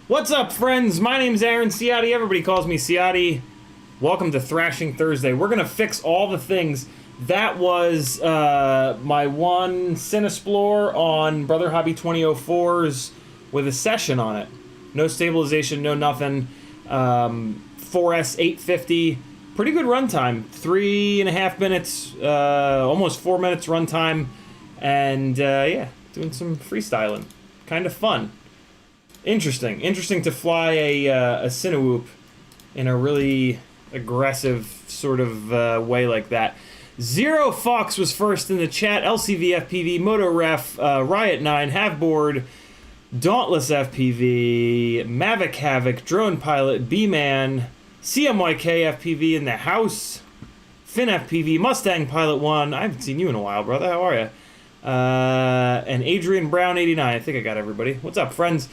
What's up, friends? My name's Aaron Ciotti. Everybody calls me Ciotti. Welcome to Thrashing Thursday. We're going to fix all the things. That was my one Cinesplore on Brother Hobby 2004's with a session on it. No stabilization, no nothing. 4S 850. Pretty good runtime. 3.5 minutes, almost 4 minutes runtime. And yeah, doing some freestyling. Kind of fun. Interesting to fly a Cinewhoop in a really aggressive sort of way like that. Zero Fox was first in the chat. LCVFPV, Moto Ref, Riot 9, Halfboard, Dauntless FPV, Mavic Havoc, Drone Pilot, B-Man, CMYK FPV in the house, Finn FPV, Mustang Pilot 1. I haven't seen you in a while, brother. How are you? And Adrian Brown 89. I think I got everybody. What's up, friends?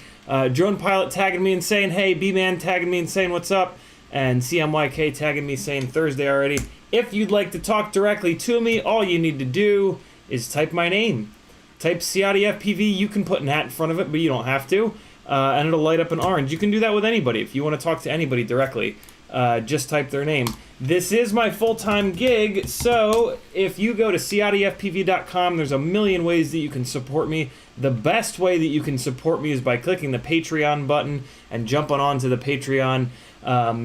Drone Pilot tagging me and saying, hey, B-Man tagging me and saying, what's up? And CMYK tagging me saying Thursday already. If you'd like to talk directly to me, all you need to do is type my name. Type CiottiFPV. You can put an at in front of it, but you don't have to. And it'll light up in orange. You can do that with anybody if you want to talk to anybody directly. just type their name. This is my full-time gig, so if you go to CiottiFPV.com, there's a million ways that you can support me. The best way that you can support me is by clicking the Patreon button and jumping onto the Patreon.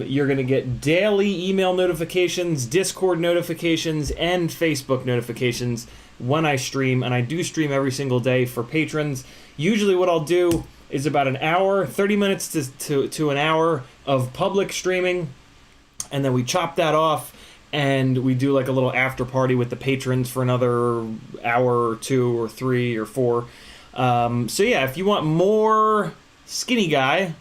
You're going to get daily email notifications, Discord notifications, and Facebook notifications when I stream, and I do stream every single day for patrons. Usually what I'll do is about an hour, 30 minutes to an hour of public streaming, and then we chop that off and we do like a little after party with the patrons for another hour or 2 or 3 or 4. So yeah, if you want more skinny guy,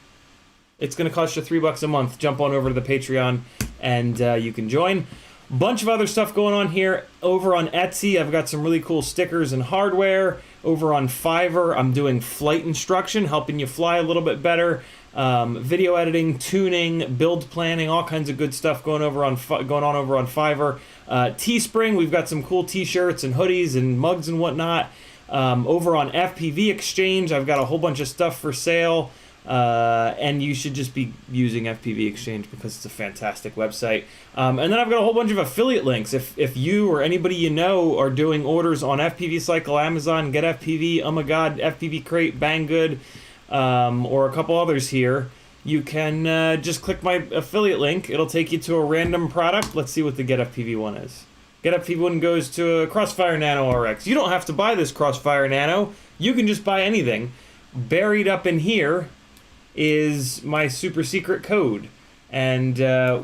it's going to cost you $3 a month. Jump on over to the Patreon and you can join. Bunch of other stuff going on here. Over on Etsy, I've got some really cool stickers and hardware. Over on Fiverr, I'm doing flight instruction, helping you fly a little bit better. Video editing, tuning, build planning, all kinds of good stuff going on over on Fiverr. Teespring, we've got some cool t-shirts and hoodies and mugs and whatnot. Over on FPV Exchange, I've got a whole bunch of stuff for sale. And you should just be using FPV Exchange because it's a fantastic website. And then I've got a whole bunch of affiliate links. If you or anybody you know are doing orders on FPV Cycle, Amazon, Get FPV, Oh My God, FPV Crate, Banggood, or a couple others here, you can just click my affiliate link. It'll take you to a random product. Let's see what the Get FPV one is. Get FPV one goes to a Crossfire Nano RX. You don't have to buy this Crossfire Nano. You can just buy anything. Buried up in here is my super secret code, and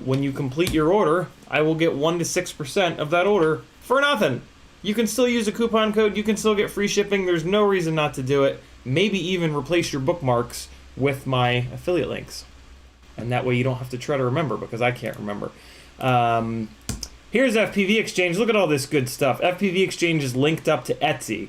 when you complete your order, I will get 1 to 6% of that order for nothing. You can still use a coupon code, you can still get free shipping, there's no reason not to do it. Maybe even replace your bookmarks with my affiliate links, and that way you don't have to try to remember, because I can't remember. Here's FPV Exchange. Look at all this good stuff. FPV Exchange is linked up to Etsy.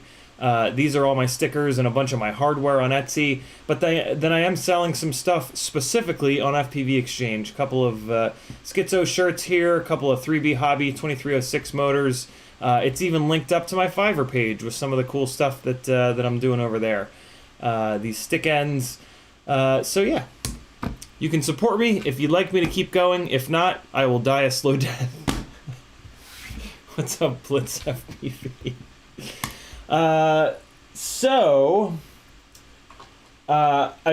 These are all my stickers and a bunch of my hardware on Etsy. But then I am selling some stuff specifically on FPV Exchange. A couple of Schizo shirts here, a couple of 3B Hobby 2306 motors. It's even linked up to my Fiverr page with some of the cool stuff that I'm doing over there. These stick ends. So yeah, you can support me if you'd like me to keep going. If not, I will die a slow death. What's up, Blitz FPV? I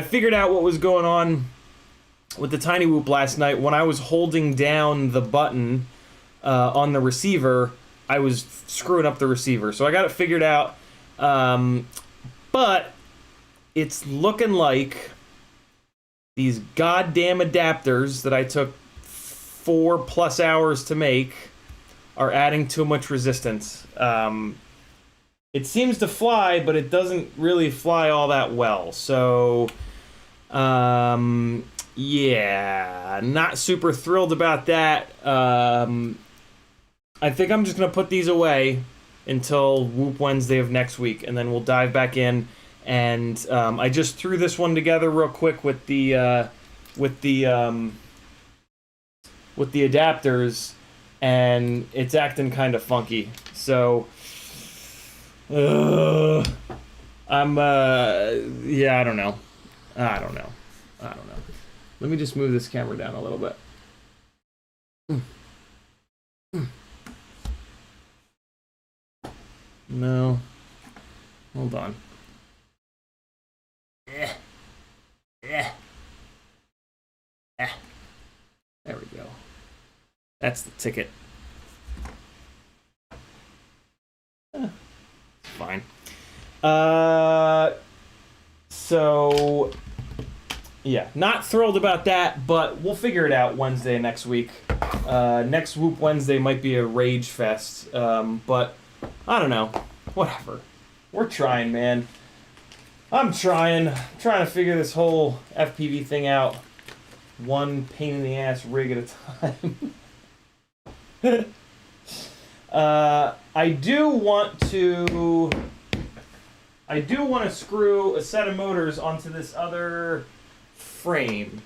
figured out what was going on with the Tiny Whoop last night. When I was holding down the button on the receiver, I was screwing up the receiver. So I got it figured out, but it's looking like these goddamn adapters that I took 4+ hours to make are adding too much resistance. It seems to fly, but it doesn't really fly all that well. So, yeah, not super thrilled about that. I think I'm just going to put these away until Whoop Wednesday of next week, and then we'll dive back in. And I just threw this one together real quick with the adapters, and it's acting kind of funky. So yeah, I don't know. Let me just move this camera down a little bit. No. Hold on. There we go. That's the ticket. Fine. So yeah, not thrilled about that, but we'll figure it out Wednesday next week. Next Whoop Wednesday might be a rage fest, but I don't know. Whatever. We're trying, man. I'm trying to figure this whole FPV thing out, one pain in the ass rig at a time. I do want to screw a set of motors onto this other frame.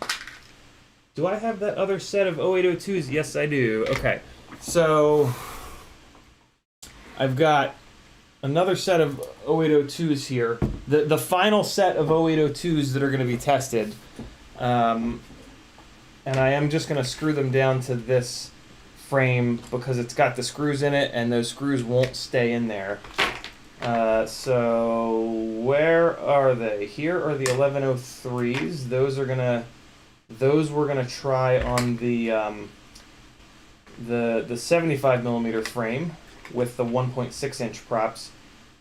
Do I have that other set of 0802s? Yes, I do. Okay, so I've got another set of 0802s here. The final set of 0802s that are going to be tested. and I am just going to screw them down to this frame because it's got the screws in it, and those screws won't stay in there. So where are they? Here are the 1103s. Those we're gonna try on the 75 millimeter frame with the 1.6 inch props.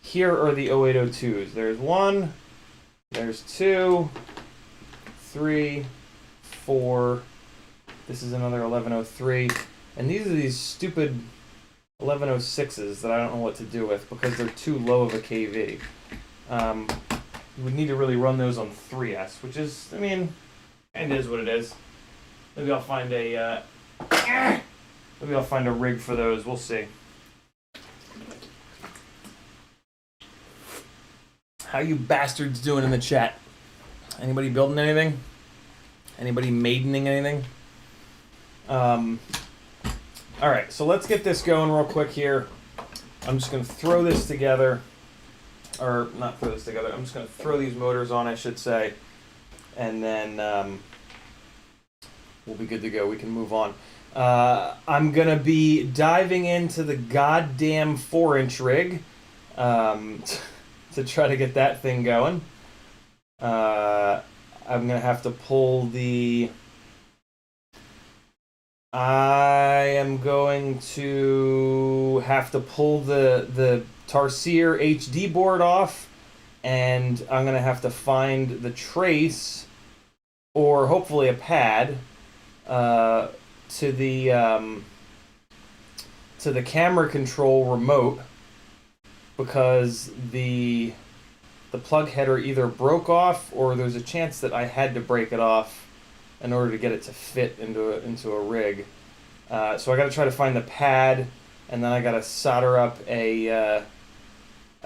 Here are the 0802s. There's one, there's two, three, four. This is another 1103, and these are these stupid 1106s that I don't know what to do with because they're too low of a KV. You would need to really run those on 3S, which is, I mean, it is what it is. Maybe I'll find a rig for those. We'll see. How you bastards doing in the chat? Anybody building anything? Anybody maidening anything? All right, so let's get this going real quick here. I'm just going to throw this together, or not throw this together. I'm just going to throw these motors on, I should say, and then we'll be good to go. We can move on. I'm going to be diving into the goddamn 4-inch rig to try to get that thing going. I'm going to have to pull the... I am going to have to pull the Tarsier HD board off, and I'm going to have to find the trace, or hopefully a pad, to the camera control remote, because the plug header either broke off, or there's a chance that I had to break it off in order to get it to fit into a rig. So I got to try to find the pad, and then I got to solder up a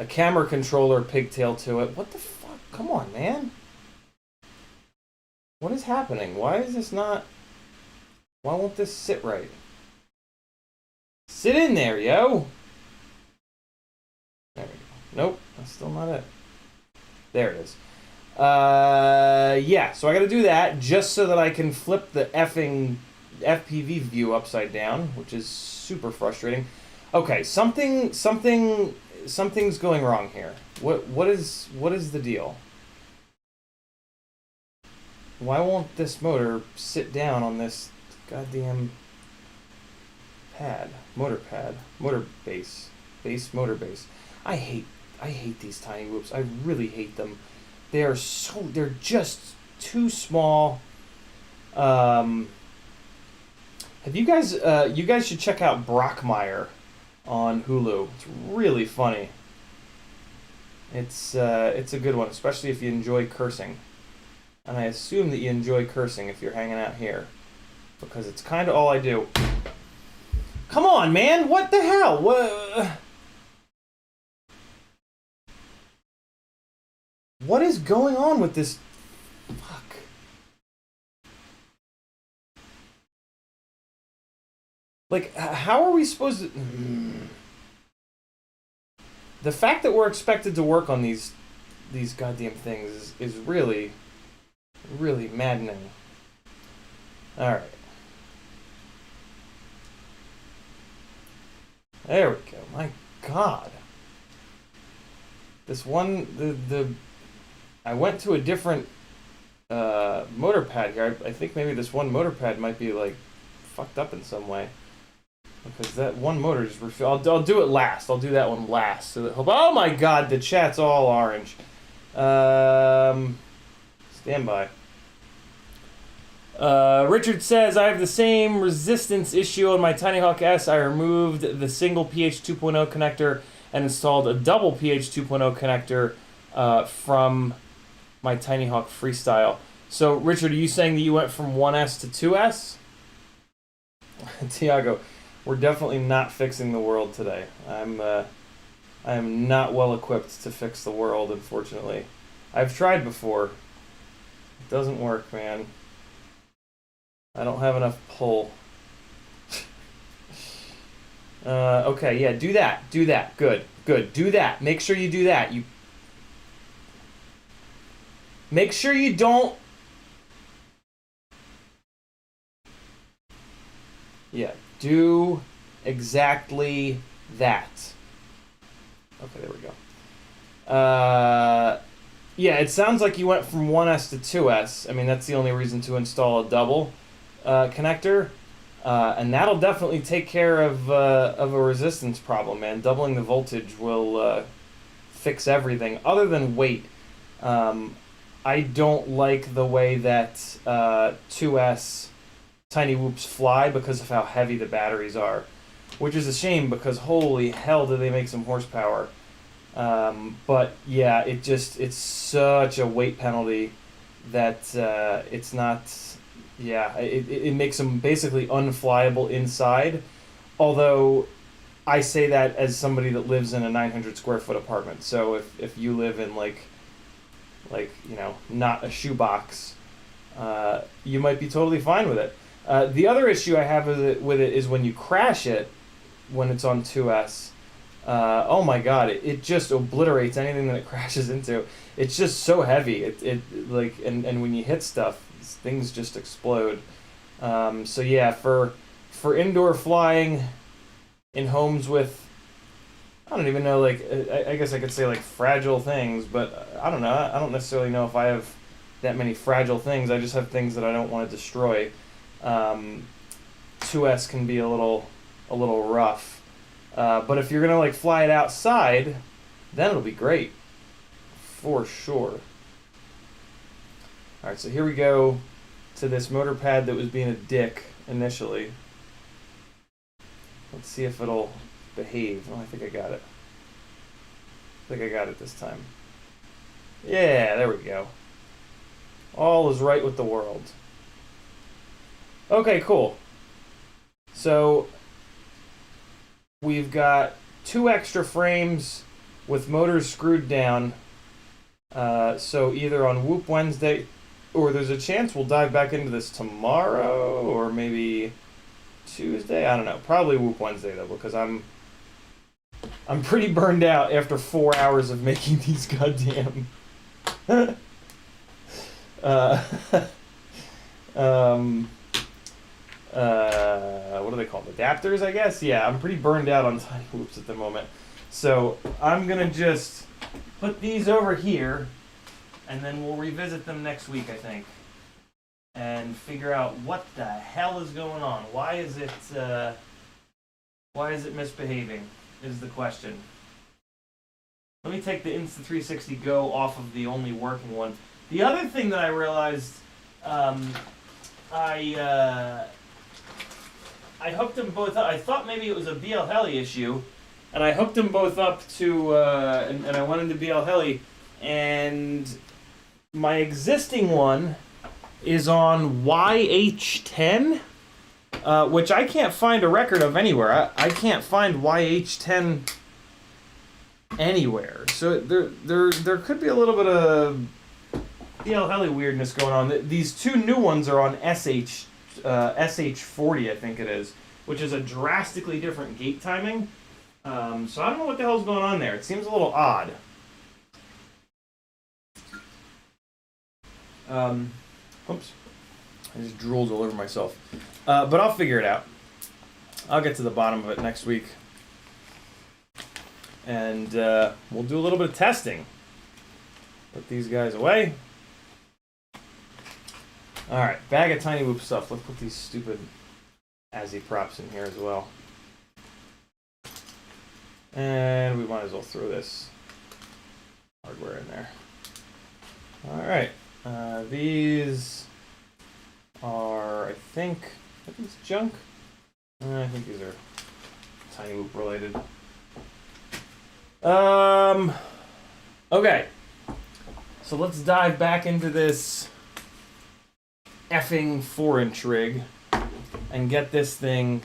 camera controller pigtail to it. What the fuck? Come on, man. What is happening? Why is this not... Why won't this sit right? Sit in there, yo! There we go. Nope, that's still not it. There it is. Yeah, so I gotta do that just so that I can flip the effing FPV view upside down, which is super frustrating. Okay, something's going wrong here. What is the deal? Why won't this motor sit down on this goddamn pad? Motor base, motor base. I hate these tiny whoops. I really hate them. They're just too small. Have you guys should check out Brockmire on Hulu. It's really funny. It's a good one, especially if you enjoy cursing. And I assume that you enjoy cursing if you're hanging out here, because it's kind of all I do. Come on, man! What the hell? What is going on with this? Fuck. Like, how are we supposed to... The fact that we're expected to work on these goddamn things is really, really maddening. Alright. There we go. My God. This one, I went to a different motor pad here. I think maybe this one motor pad might be like fucked up in some way, because that one motor just refused. I'll do it last. I'll do that one last. So that, oh my God, the chat's all orange. Stand by. Richard says, I have the same resistance issue on my Tiny Hawk S. I removed the single PH 2.0 connector and installed a double PH 2.0 connector from my Tiny Hawk Freestyle. So, Richard, are you saying that you went from 1S to 2S? Tiago, we're definitely not fixing the world today. I am not well equipped to fix the world, unfortunately. I've tried before. It doesn't work, man. I don't have enough pull. Okay, yeah, do that. Do that. Good. Do that. Make sure you do that. Make sure you don't Yeah, do exactly that. Okay, there we go. Yeah, it sounds like you went from 1S to 2S. I mean, that's the only reason to install a double connector. And that'll definitely take care of a resistance problem, man. Doubling the voltage will fix everything, other than weight. I don't like the way that 2S Tiny Whoops fly because of how heavy the batteries are. Which is a shame because holy hell do they make some horsepower. But yeah, it's such a weight penalty that it's not. Yeah, it makes them basically unflyable inside. Although I say that as somebody that lives in a 900 square foot apartment. So if you live in like you know, not a shoebox, you might be totally fine with it. The other issue I have with it is when you crash it when it's on 2S. Oh my god, it just obliterates anything that it crashes into. It's just so heavy. It like and when you hit stuff, things just explode. So yeah, for indoor flying in homes with, I don't even know, like I guess I could say like fragile things, but I don't know. I don't necessarily know if I have that many fragile things. I just have things that I don't want to destroy. 2S can be a little rough. But if you're gonna like fly it outside, then it'll be great, for sure. All right, so here we go to this motor pad that was being a dick initially. Let's see if it'll behave. Oh, I think I got it. I think I got it this time. Yeah, there we go. All is right with the world. Okay, cool. So we've got 2 extra frames with motors screwed down. So either on Whoop Wednesday, or there's a chance we'll dive back into this tomorrow, or maybe Tuesday. I don't know. Probably Whoop Wednesday though, because I'm pretty burned out after 4 hours of making these goddamn. What do they call them? Adapters, I guess? Yeah, I'm pretty burned out on Tiny Whoops at the moment. So I'm going to just put these over here, and then we'll revisit them next week, I think. And figure out what the hell is going on. Why is it misbehaving, is the question. Let me take the Insta360 Go off of the only working one. The other thing that I realized, I hooked them both up. I thought maybe it was a BL Heli issue, and I hooked them both up to, and I went into BL Heli, and my existing one is on YH10, which I can't find a record of anywhere. I can't find YH10 anywhere. So there could be a little bit of BL Heli weirdness going on. These two new ones are on SH40, I think it is, which is a drastically different gate timing. So I don't know what the hell's going on there. It seems a little odd. Oops. I just drooled all over myself. But I'll figure it out. I'll get to the bottom of it next week. And we'll do a little bit of testing. Put these guys away. Alright, bag of Tiny Whoop stuff. Let's put these stupid Azzy props in here as well. And we might as well throw this hardware in there. Alright, these are, I think it's junk. I think these are Tiny Whoop related. Okay, so let's dive back into this effing 4-inch rig and get this thing.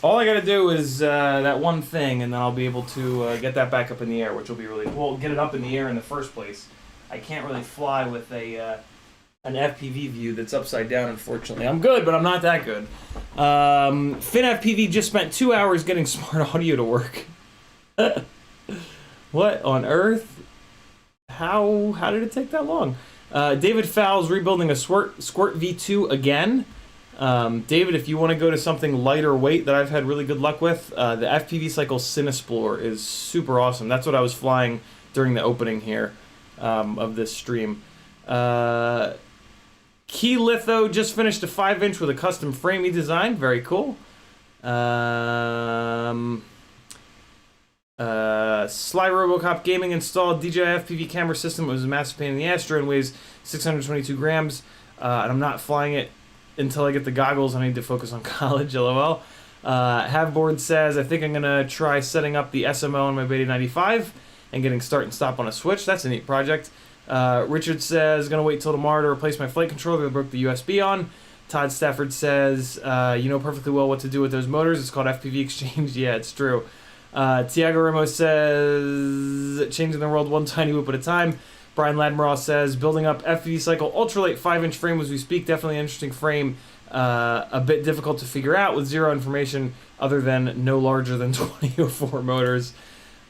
All I gotta do is that one thing, and then I'll be able to get that back up in the air, which will be really cool. Get it up in the air in the first place. I can't really fly with an FPV view that's upside down, unfortunately. I'm good, but I'm not that good. FinFPV just spent 2 hours getting smart audio to work. What on earth? How did it take that long? David Fowles rebuilding a Squirt V2 again. David, if you want to go to something lighter weight that I've had really good luck with, the FPV Cycle Cinesplorer is super awesome. That's what I was flying during the opening here of this stream. Key Litho just finished a 5-inch with a custom frame he designed. Very cool. Sly Robocop Gaming installed DJI FPV camera system. It was a massive pain in the ass. Drone weighs 622 grams, and I'm not flying it until I get the goggles. I need to focus on college, lol. Haveboard says, I think I'm going to try setting up the SMO on my Beta 95 and getting start and stop on a switch. That's a neat project. Richard says, going to wait till tomorrow to replace my flight controller that I broke the USB on. Todd Stafford says, you know perfectly well what to do with those motors. It's called FPV Exchange. Yeah, it's true. Tiago Ramos says, changing the world one tiny whoop at a time. Brian Ladmiraw says, building up FPV Cycle ultralight 5-inch frame as we speak. Definitely an interesting frame. A bit difficult to figure out with zero information other than no larger than 2004 motors.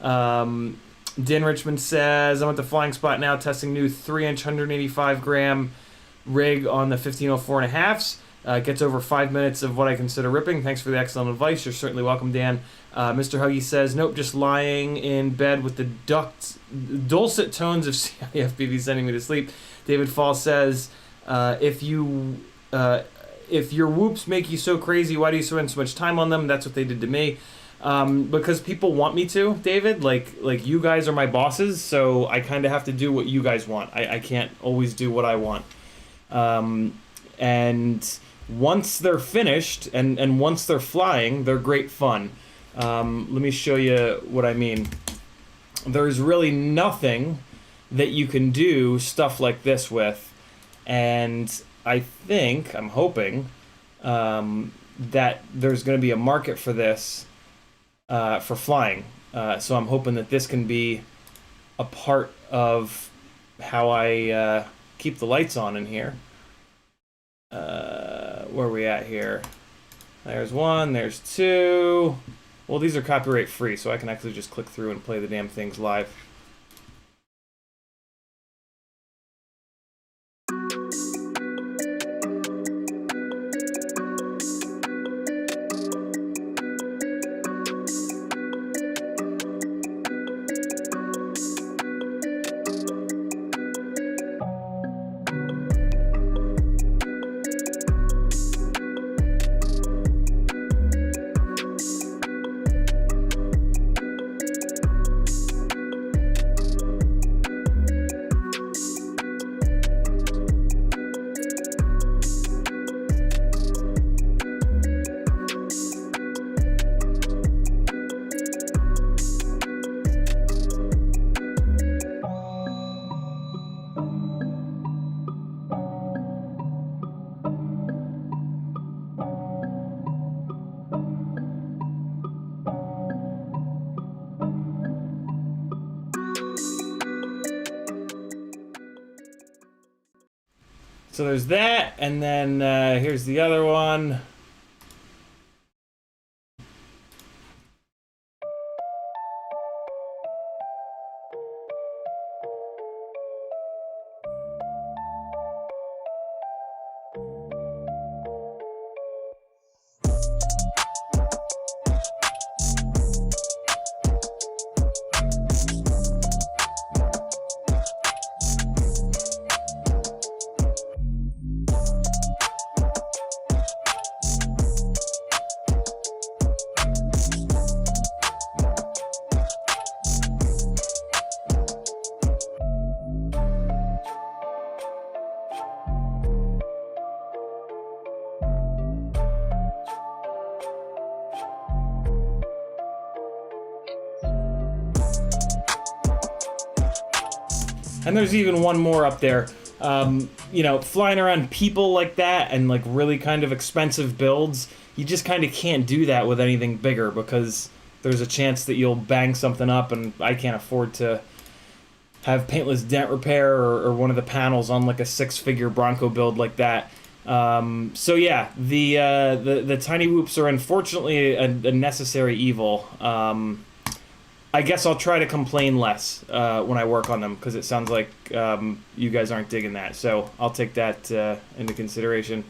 Dan Richmond says, I'm at the flying spot now testing new 3-inch 185-gram rig on the 1504 1/2s. Gets over 5 minutes of what I consider ripping. Thanks for the excellent advice. You're certainly welcome, Dan. Mr. Huggy says, nope, just lying in bed with the dulcet tones of CiottiFPV sending me to sleep. David Fall says, if your whoops make you so crazy, why do you spend so much time on them? That's what they did to me. Because people want me to, David. Like you guys are my bosses, so I kind of have to do what you guys want. I can't always do what I want. And once they're finished and once they're flying, they're great fun. Let me show you what I mean. There's really nothing that you can do stuff like this with, and I'm hoping that there's going to be a market for this for flying. So I'm hoping that this can be a part of how I keep the lights on in here. Where are we at here? There's one, there's two. Well, these are copyright free, so I can actually just click through and play the damn things live. So there's that, and then here's the other one. And there's even one more up there. You know, flying around people like that and like really kind of expensive builds, you just kind of can't do that with anything bigger because there's a chance that you'll bang something up, and I can't afford to have paintless dent repair or one of the panels on like a 6-figure Bronco build like that. So yeah, the tiny whoops are unfortunately a necessary evil. I guess I'll try to complain less when I work on them, because it sounds like you guys aren't digging that. So I'll take that into consideration.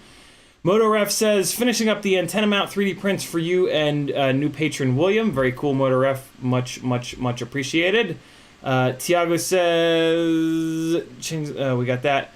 MotoRef says, finishing up the antenna mount 3D prints for you and new patron William. Very cool, MotoRef. Much appreciated. Tiago says, we got that.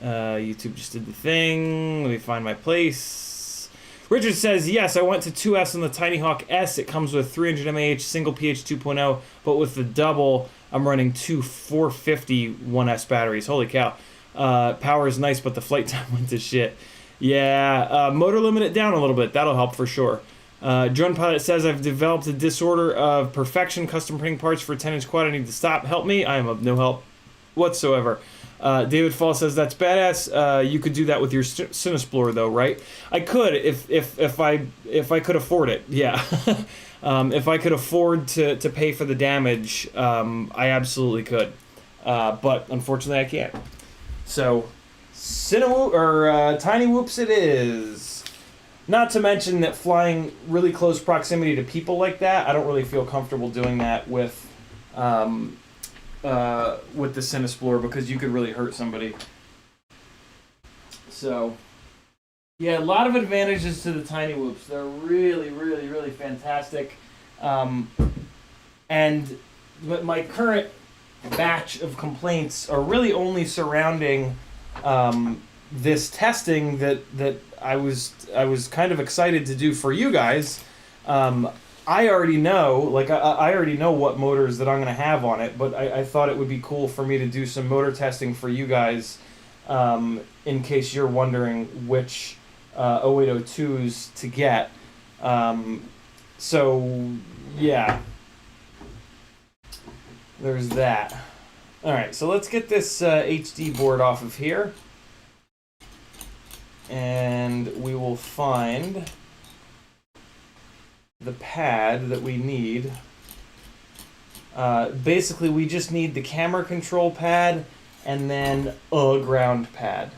YouTube just did the thing. Let me find my place. Richard says, yes, I went to 2S on the Tiny Hawk S. It comes with 300 mAh single pH 2.0, but with the double, I'm running two 450 1S batteries. Holy cow. Power is nice, but the flight time went to shit. Yeah, motor limit it down a little bit. That'll help for sure. Drone Pilot says, I've developed a disorder of perfection, custom printing parts for 10-inch quad. I need to stop. Help me. I am of no help whatsoever. David Fall says, that's badass. You could do that with your Cinesplorer, though, right? I could if I could afford it. Yeah. If I could afford to pay for the damage, I absolutely could. But unfortunately, I can't. So, Tiny Whoops it is. Not to mention that flying really close proximity to people like that, I don't really feel comfortable doing that with the Cinesplorer because you could really hurt somebody. So, yeah, a lot of advantages to the Tiny Whoops. They're really fantastic. And my current batch of complaints are really only surrounding this testing that I was kind of excited to do for you guys. I already know, like I already know what motors that I'm going to have on it, but I thought it would be cool for me to do some motor testing for you guys, in case you're wondering which 0802s to get. So yeah, there's that. All right, so let's get this HD board off of here, and we will find the pad that we need. Basically, we just need the camera control pad and then a ground pad.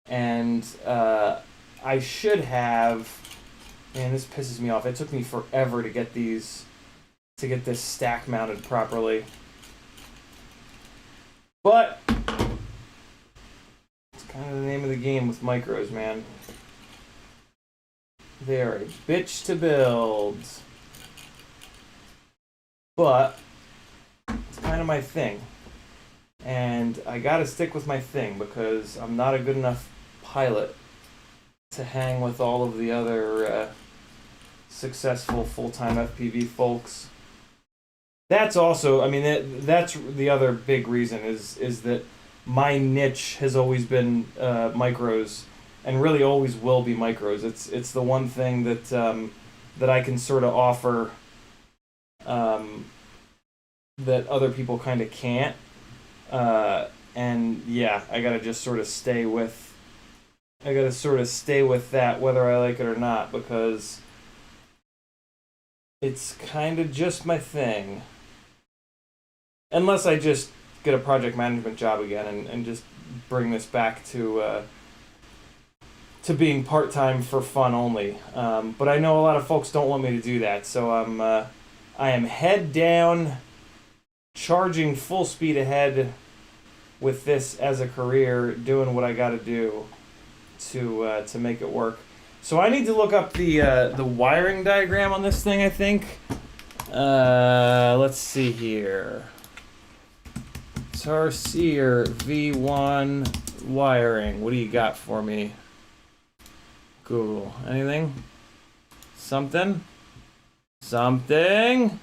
And I should have... Man, this pisses me off. It took me forever to get these... to get this stack mounted properly. But it's kind of the name of the game with micros, man. They're a bitch to build. But it's kind of my thing. And I gotta stick with my thing because I'm not a good enough pilot to hang with all of the other successful full-time FPV folks. That's also, I mean, that's the other big reason is that my niche has always been micros, and really always will be micros. It's the one thing that that I can sort of offer that other people kind of can't. And yeah, I gotta just sort of stay with. I gotta sort of stay with that, whether I like it or not, because it's kind of just my thing. Unless I just get a project management job again and just bring this back to being part-time for fun only. But I know a lot of folks don't want me to do that, so I am head down, charging full speed ahead with this as a career, doing what I got to do to make it work. So I need to look up the wiring diagram on this thing, I think. Let's see here. Tarsier V1 wiring. What do you got for me? Google. Anything? Something? Something?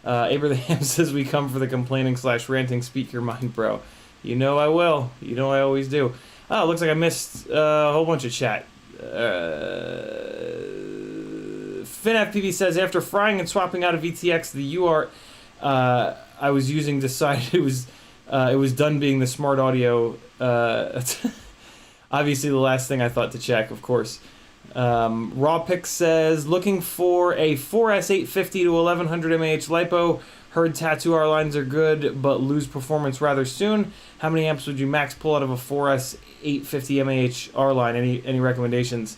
Abraham says we come for the complaining / ranting. Speak your mind, bro. You know I will. You know I always do. Oh, looks like I missed a whole bunch of chat. FinFPV says, after frying and swapping out a VTX, the UART I was using decided it was done being the smart audio. Obviously the last thing I thought to check, of course. Rawpick says, looking for a 4S 850 to 1100 mAh LiPo. Heard tattoo R lines are good, but lose performance rather soon. How many amps would you max pull out of a 4S 850 mAh R line? Any recommendations?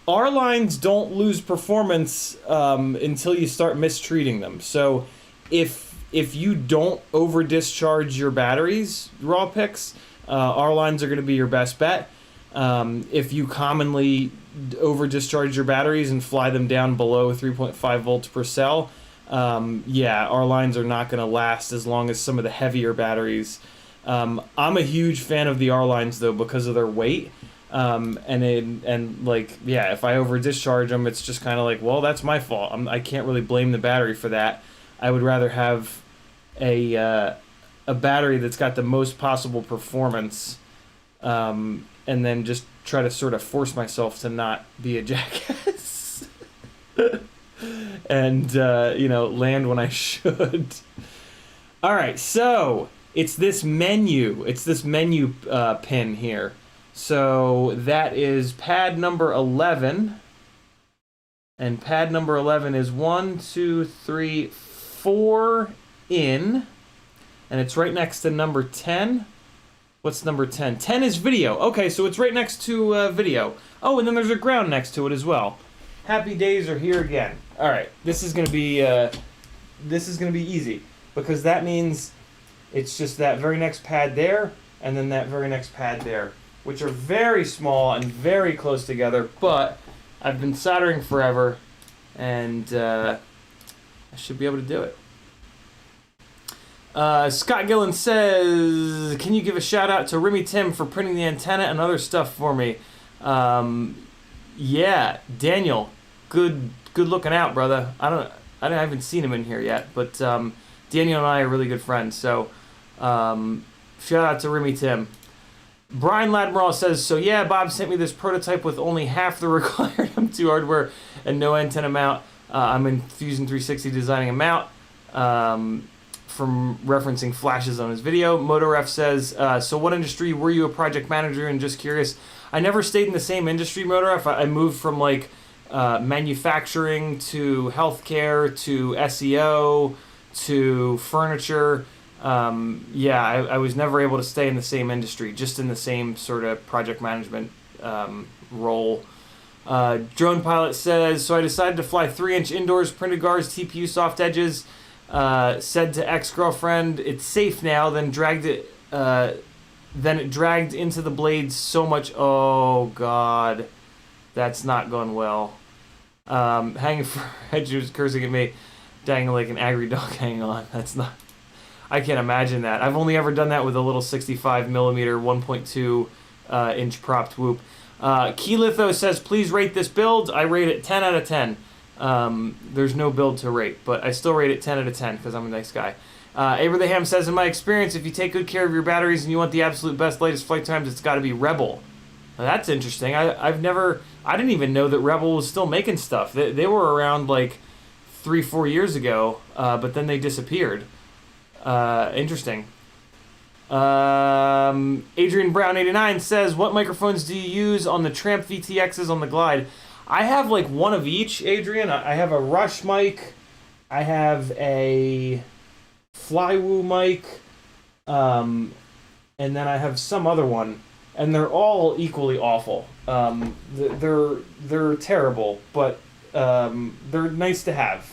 R lines don't lose performance until you start mistreating them. So if if you don't over discharge your batteries, raw picks, R lines are going to be your best bet. If you commonly over discharge your batteries and fly them down below 3.5 volts per cell, yeah, R lines are not going to last as long as some of the heavier batteries. I'm a huge fan of the R lines though because of their weight. And like, yeah, if I over discharge them, it's just kind of like, well, that's my fault. I can't really blame the battery for that. I would rather have a battery that's got the most possible performance, and then just try to sort of force myself to not be a jackass and land when I should. All right, so it's this menu. It's this menu pin here. So that is pad number 11. And pad number 11 is 1, 2, 3, 4 in. And it's right next to number 10. What's number 10? 10 is video. Okay, so it's right next to video. Oh, and then there's a ground next to it as well. Happy days are here again. All right, this is gonna be easy because that means it's just that very next pad there and then that very next pad there, which are very small and very close together, but I've been soldering forever, and I should be able to do it. Scott Gillen says, can you give a shout out to Remy Tim for printing the antenna and other stuff for me? Yeah, Daniel, good looking out, brother. I haven't seen him in here yet, but Daniel and I are really good friends, so shout out to Remy Tim. Brian Ladmiral says, so yeah, Bob sent me this prototype with only half the required M2 hardware and no antenna mount. I'm in Fusion 360 designing a mount from referencing flashes on his video. MotoRef says, so what industry were you a project manager in? Just curious. I never stayed in the same industry, MotoRef. I moved from like manufacturing to healthcare to SEO to furniture. Yeah, I was never able to stay in the same industry, just in the same sort of project management role. Drone Pilot says, so I decided to fly 3-inch indoors, printed guards, TPU soft edges. Said to ex-girlfriend, it's safe now, then it dragged into the blades so much. Oh, God. That's not going well. Hanging for edges, cursing at me, dangling like an angry dog hanging on. That's not... I can't imagine that. I've only ever done that with a little 65 millimeter 1.2 inch propped whoop. Keylitho says, please rate this build. I rate it 10 out of 10. There's no build to rate, but I still rate it 10 out of 10 because I'm a nice guy. Abraham says, in my experience, if you take good care of your batteries and you want the absolute best latest flight times, it's got to be Rebel. Now, that's interesting. I didn't even know that Rebel was still making stuff. They were around like 3-4 years ago, but then they disappeared. Interesting. Adrian Brown 89 says, what microphones do you use on the Tramp VTXs on the Glide? I have like one of each, Adrian. I have a Rush mic. I have a Flywoo mic. And then I have some other one. And they're all equally awful. They're terrible, but they're nice to have.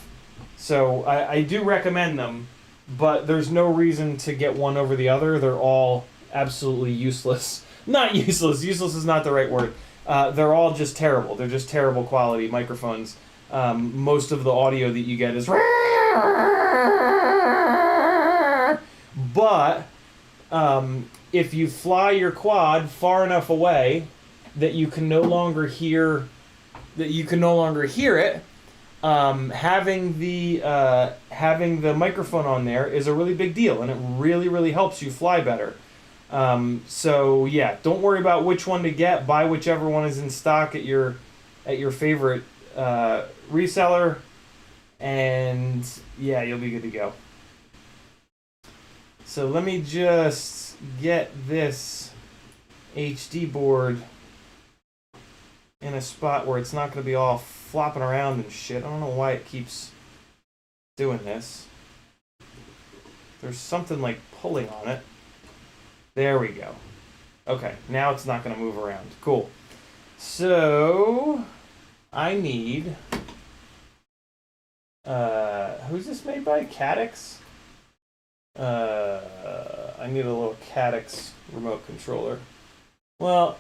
So I do recommend them. But there's no reason to get one over the other. They're all absolutely useless. Not useless. Useless is not the right word. They're all just terrible. They're just terrible quality microphones. Most of the audio that you get is... But if you fly your quad far enough away that you can no longer hear it, having the microphone on there is a really big deal, and it really helps you fly better. So yeah, don't worry about which one to get. Buy whichever one is in stock at your favorite reseller, and yeah, you'll be good to go. So let me just get this HD board in a spot where it's not going to be all flopping around and shit. I don't know why it keeps doing this. There's something like pulling on it. There we go. Okay, now it's not going to move around. Cool. So I need... who's this made by? Cadix? I need a little Cadix remote controller. Well,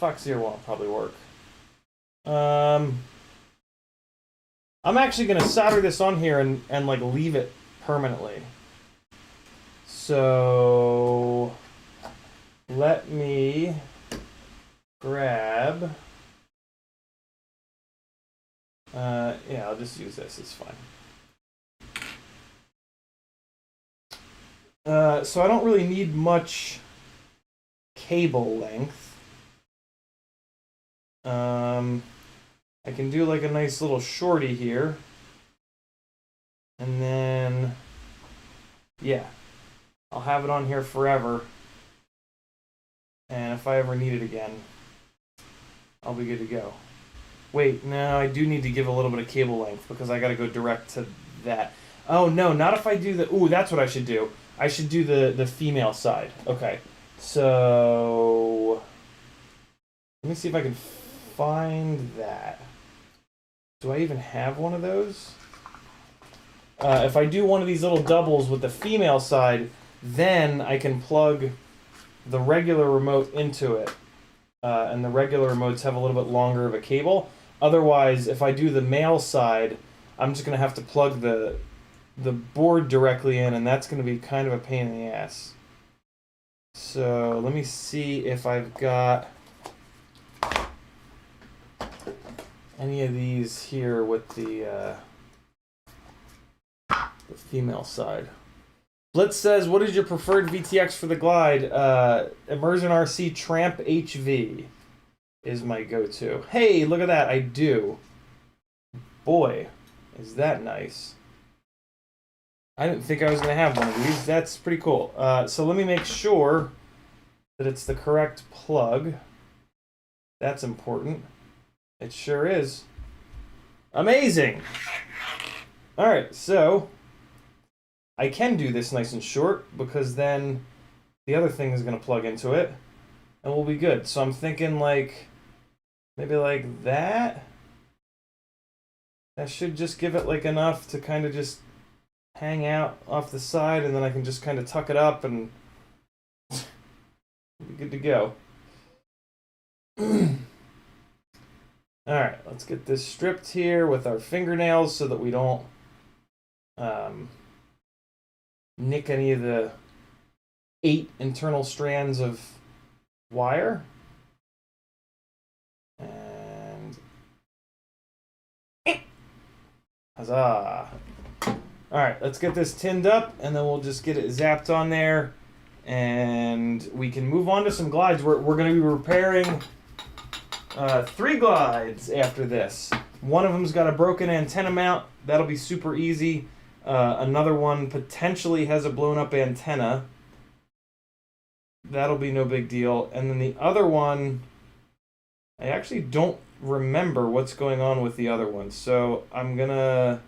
Foxeer won't probably work. I'm actually gonna solder this on here and like leave it permanently. So let me grab. Yeah, I'll just use this. It's fine. So I don't really need much cable length. I can do like a nice little shorty here. And then, yeah, I'll have it on here forever. And if I ever need it again, I'll be good to go. Wait, no, I do need to give a little bit of cable length because I gotta go direct to that. Oh, no, not if I do the... Ooh, that's what I should do. I should do the female side. Okay, so... Let me see if I can find that. Do I even have one of those? If I do one of these little doubles with the female side, then I can plug the regular remote into it. And the regular remotes have a little bit longer of a cable. Otherwise, if I do the male side, I'm just going to have to plug the board directly in, and that's going to be kind of a pain in the ass. So let me see if I've got any of these here with the female side. Blitz says, what is your preferred VTX for the glide? Immersion RC Tramp HV is my go-to. Hey, look at that, I do. Boy, is that nice. I didn't think I was going to have one of these. That's pretty cool. So let me make sure that it's the correct plug. That's important. It sure is. Amazing! Alright, so I can do this nice and short because then the other thing is going to plug into it and we'll be good. So I'm thinking like maybe like that. That should just give it like enough to kind of just hang out off the side, and then I can just kind of tuck it up and be good to go. Alright, let's get this stripped here with our fingernails so that we don't nick any of the 8 internal strands of wire. And huzzah! Alright, let's get this tinned up, and then we'll just get it zapped on there, and we can move on to some glides. We're going to be repairing 3 glides after this. One of them's got a broken antenna mount. That'll be super easy. Another one potentially has a blown up antenna. That'll be no big deal. And then the other one, I actually don't remember what's going on with the other one. So I'm gonna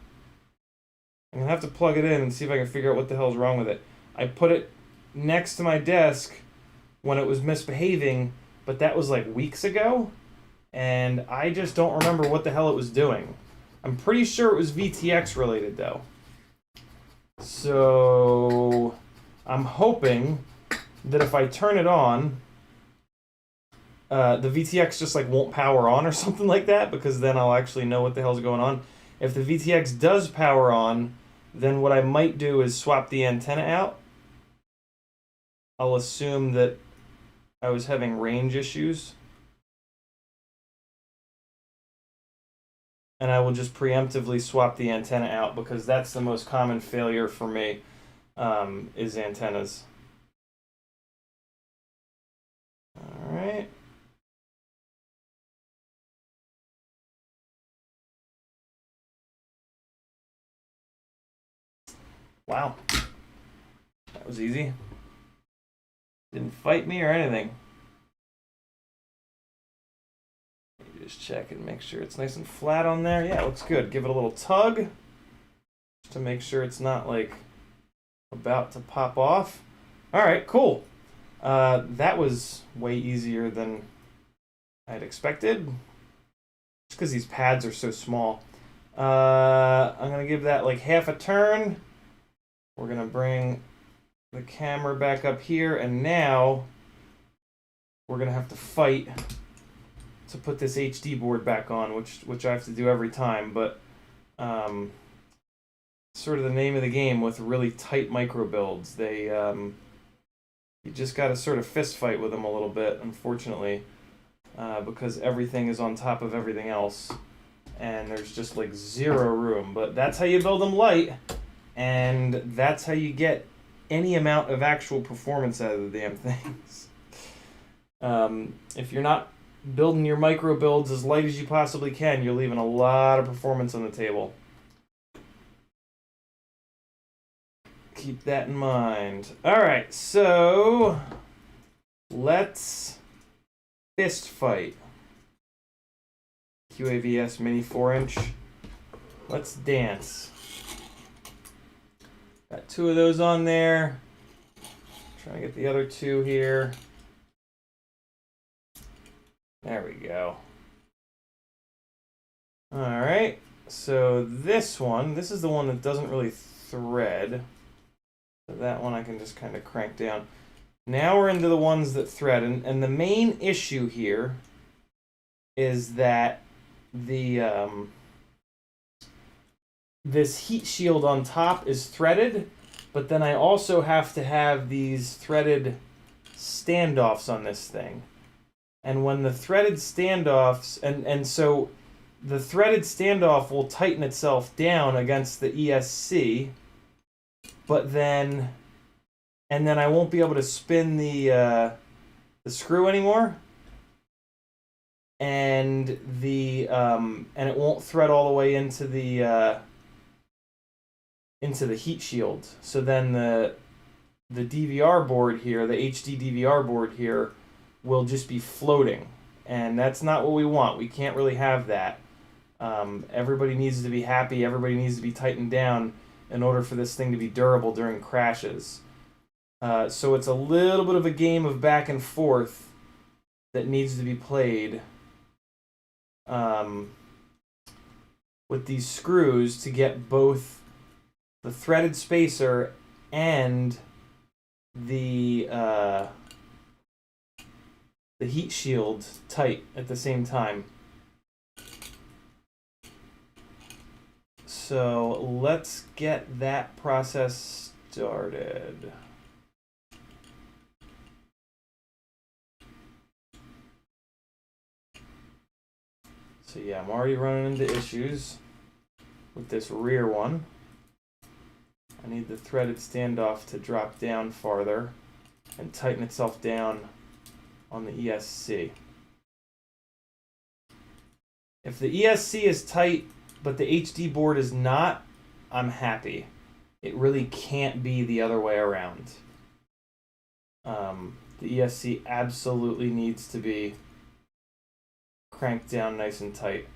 have to plug it in and see if I can figure out what the hell's wrong with it. I put it next to my desk when it was misbehaving, but that was like weeks ago, and I just don't remember what the hell it was doing. I'm pretty sure it was VTX related though. So I'm hoping that if I turn it on, the VTX just like won't power on or something like that, because then I'll actually know what the hell's going on. If the VTX does power on, then what I might do is swap the antenna out. I'll assume that I was having range issues, and I will just preemptively swap the antenna out, because that's the most common failure for me, is antennas. All right. Wow. That was easy. Didn't fight me or anything. Just check and make sure it's nice and flat on there. Yeah, it looks good. Give it a little tug just to make sure it's not like about to pop off. All right, cool. That was way easier than I'd expected, just because these pads are so small. I'm gonna give that like half a turn. We're gonna bring the camera back up here, and now we're gonna have to fight to put this HD board back on, which I have to do every time, but sort of the name of the game with really tight micro builds. They you just got to sort of fist fight with them a little bit, unfortunately, because everything is on top of everything else, and there's just like zero room. But that's how you build them light, and that's how you get any amount of actual performance out of the damn things. If you're not building your micro builds as light as you possibly can, you're leaving a lot of performance on the table. Keep that in mind. Alright, so let's fist fight. QAVS Mini 4-inch. Let's dance. Got 2 of those on there. Trying to get the other 2 here. There we go. Alright, so this is the one that doesn't really thread. So that one I can just kind of crank down. Now we're into the ones that thread, and the main issue here is that the this heat shield on top is threaded, but then I also have to have these threaded standoffs on this thing. And when the threaded standoffs, and so the threaded standoff will tighten itself down against the ESC, but then, and then I won't be able to spin the screw anymore, and and it won't thread all the way into the heat shield. So then the DVR board here, the HD DVR board here, will just be floating, and that's not what we want. We can't really have that. Everybody needs to be happy. Everybody needs to be tightened down in order for this thing to be durable during crashes. So it's a little bit of a game of back and forth that needs to be played with these screws to get both the threaded spacer and the heat shield tight at the same time. So let's get that process started. So yeah, I'm already running into issues with this rear one. I need the threaded standoff to drop down farther and tighten itself down on the ESC. If the ESC is tight but the HD board is not, I'm happy. It really can't be the other way around. The ESC absolutely needs to be cranked down nice and tight.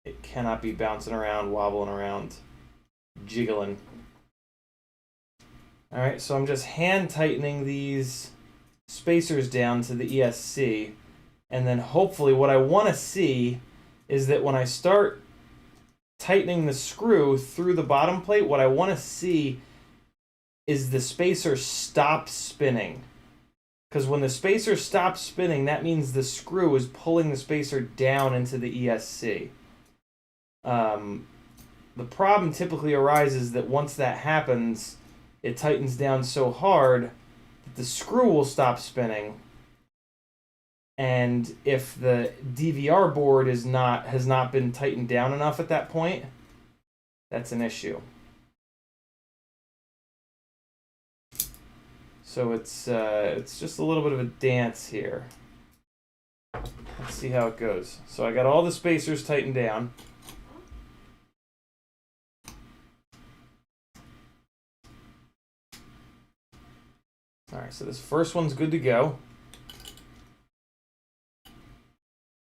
It cannot be bouncing around, wobbling around, jiggling. Alright, so I'm just hand tightening these spacers down to the ESC, and then hopefully what I want to see is that when I start tightening the screw through the bottom plate, what I want to see is the spacer stop spinning. Because when the spacer stops spinning, that means the screw is pulling the spacer down into the ESC. The problem typically arises that once that happens, it tightens down so hard that the screw will stop spinning. And if the DVR board has not been tightened down enough at that point, that's an issue. So it's just a little bit of a dance here. Let's see how it goes. So I got all the spacers tightened down. All right, so this first one's good to go.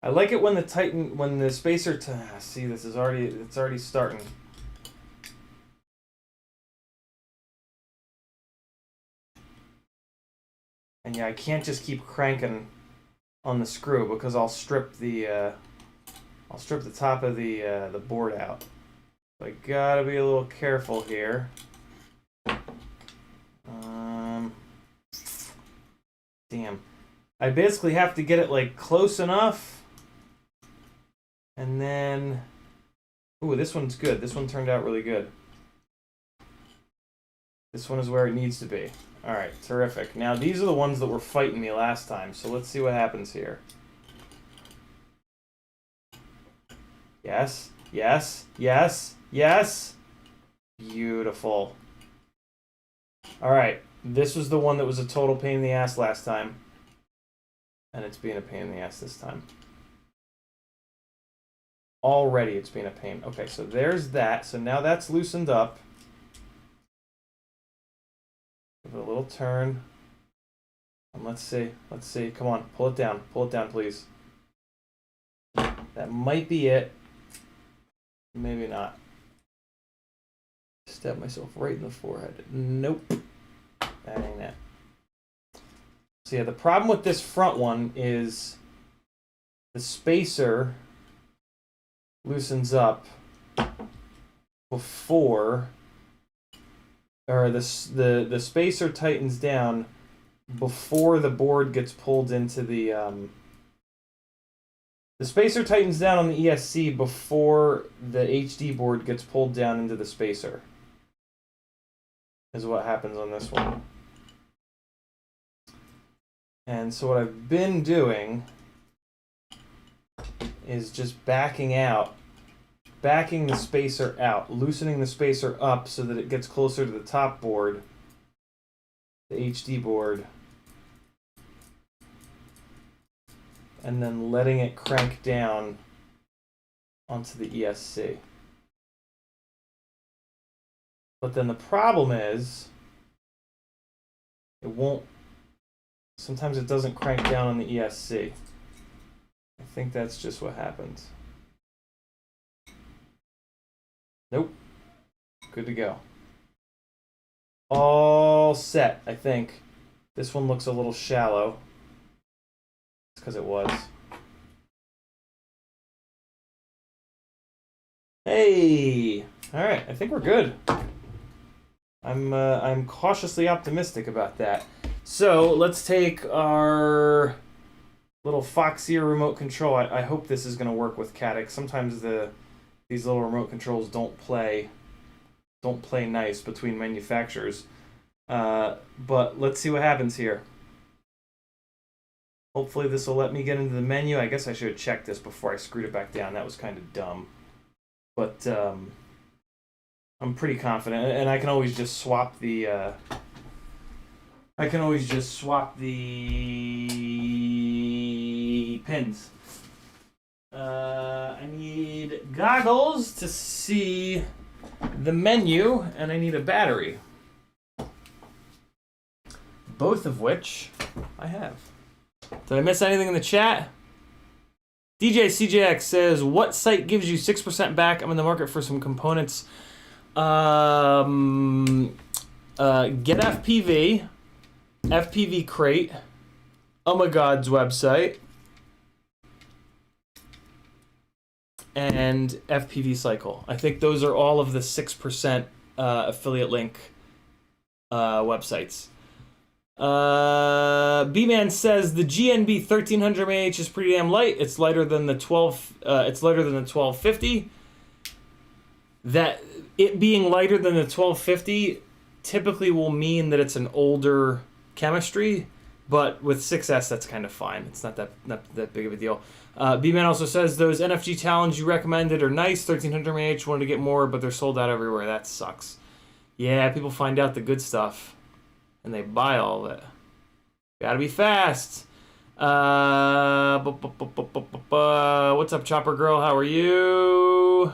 I like it when the spacer see, it's already starting. And yeah, I can't just keep cranking on the screw because I'll strip the top of the board out. So I gotta be a little careful here. I basically have to get it like close enough. And then, ooh, this one's good. This one turned out really good. This one is where it needs to be. All right, terrific. Now these are the ones that were fighting me last time, so let's see what happens here. Yes, yes, yes, yes. Beautiful. All right, this was the one that was a total pain in the ass last time. And it's being a pain in the ass this time. Already it's being a pain. Okay, so there's that. So now that's loosened up. Give it a little turn. And let's see. Let's see. Come on. Pull it down. Pull it down, please. That might be it. Maybe not. Stab myself right in the forehead. Nope. That ain't it. So yeah, the problem with this front one is the spacer loosens up before, or the spacer tightens down before the board gets pulled into the spacer tightens down on the ESC before the HD board gets pulled down into the spacer, is what happens on this one. And so what I've been doing is just backing the spacer out, loosening the spacer up so that it gets closer to the top board, the HD board, and then letting it crank down onto the ESC. But then the problem is, it won't, sometimes it doesn't crank down on the ESC. I think that's just what happens. Nope. Good to go. All set, I think. This one looks a little shallow. It's because it was. Hey! Alright, I think we're good. I'm cautiously optimistic about that. So let's take our little Foxier remote control. I hope this is going to work with Cadix. Sometimes these little remote controls don't play nice between manufacturers. But let's see what happens here. Hopefully this will let me get into the menu. I guess I should have checked this before I screwed it back down. That was kind of dumb. But I'm pretty confident, and I can always just swap the pins. I need goggles to see the menu, and I need a battery. Both of which I have. Did I miss anything in the chat? DJ CJX says, what site gives you 6% back? I'm in the market for some components. Get FPV, FPV Crate, Oh My God's website, and FPV Cycle. I think those are all of the 6% affiliate link websites. B-Man says the GNB 1300 mAh is pretty damn light. It's lighter than the 1250. That it being lighter than the 1250 typically will mean that it's an older chemistry, but with 6S that's kind of fine. It's not that big of a deal. B-Man also says those NFG Talons you recommended are nice. 1300 mAh, wanted to get more, but they're sold out everywhere. That sucks. Yeah, people find out the good stuff and they buy all of it. Gotta be fast. What's up, Chopper Girl? How are you?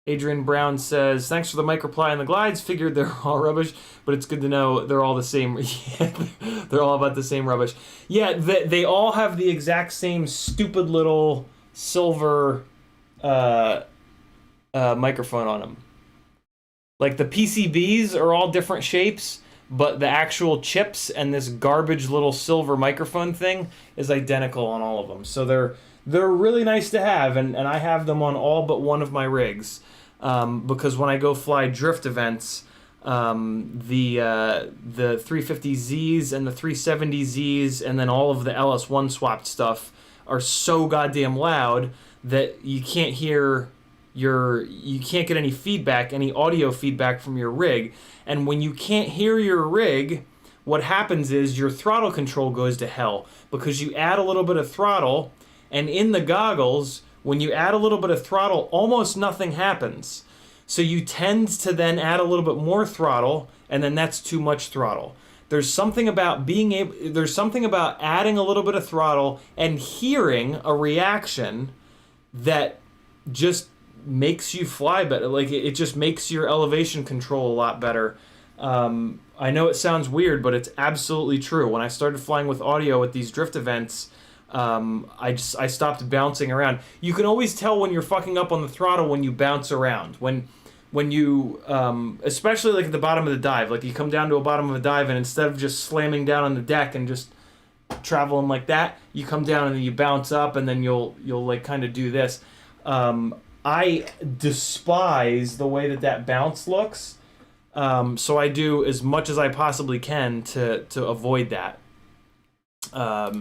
Adrian Brown says, thanks for the mic reply on the glides. Figured they're all rubbish, but it's good to know they're all the same. They're all about the same rubbish. Yeah, they all have the exact same stupid little silver microphone on them. Like the PCBs are all different shapes, but the actual chips and this garbage little silver microphone thing is identical on all of them. So they're really nice to have, and I have them on all but one of my rigs. Because when I go fly drift events, the 350Zs and the 370Zs, and then all of the LS1 swapped stuff are so goddamn loud that you can't hear you can't get any feedback, any audio feedback from your rig. And when you can't hear your rig, what happens is your throttle control goes to hell, because you add a little bit of throttle, and in the goggles, when you add a little bit of throttle, almost nothing happens. So you tend to then add a little bit more throttle, and then that's too much throttle. There's something about adding a little bit of throttle and hearing a reaction that just makes you fly better. Like, it just makes your elevation control a lot better. I know it sounds weird, but it's absolutely true. When I started flying with audio at these drift events, I stopped bouncing around. You can always tell when you're fucking up on the throttle when you bounce around. When you, especially like at the bottom of the dive, like you come down to a bottom of a dive, and instead of just slamming down on the deck and just traveling like that, you come down and then you bounce up, and then you'll like kind of do this. I despise the way that bounce looks, so I do as much as I possibly can to avoid that.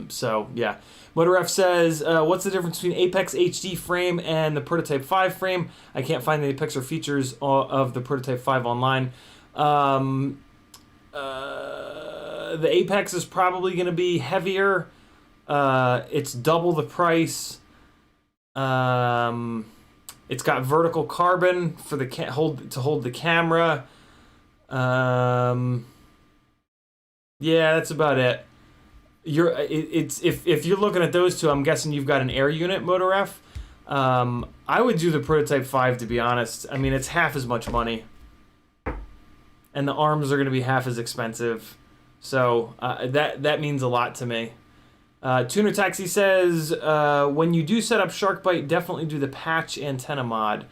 So yeah. MotorF says, what's the difference between Apex HD frame and the Prototype 5 frame? I can't find the picture features of the Prototype 5 online. The Apex is probably going to be heavier. It's double the price. It's got vertical carbon for the to hold the camera. Yeah, that's about it. If you're looking at those two, I'm guessing you've got an air unit, MotorF. I would do the Prototype 5, to be honest. I mean, it's half as much money, and the arms are going to be half as expensive. So that means a lot to me. Tuner Taxi says, when you do set up SharkBite, definitely do the patch antenna mod.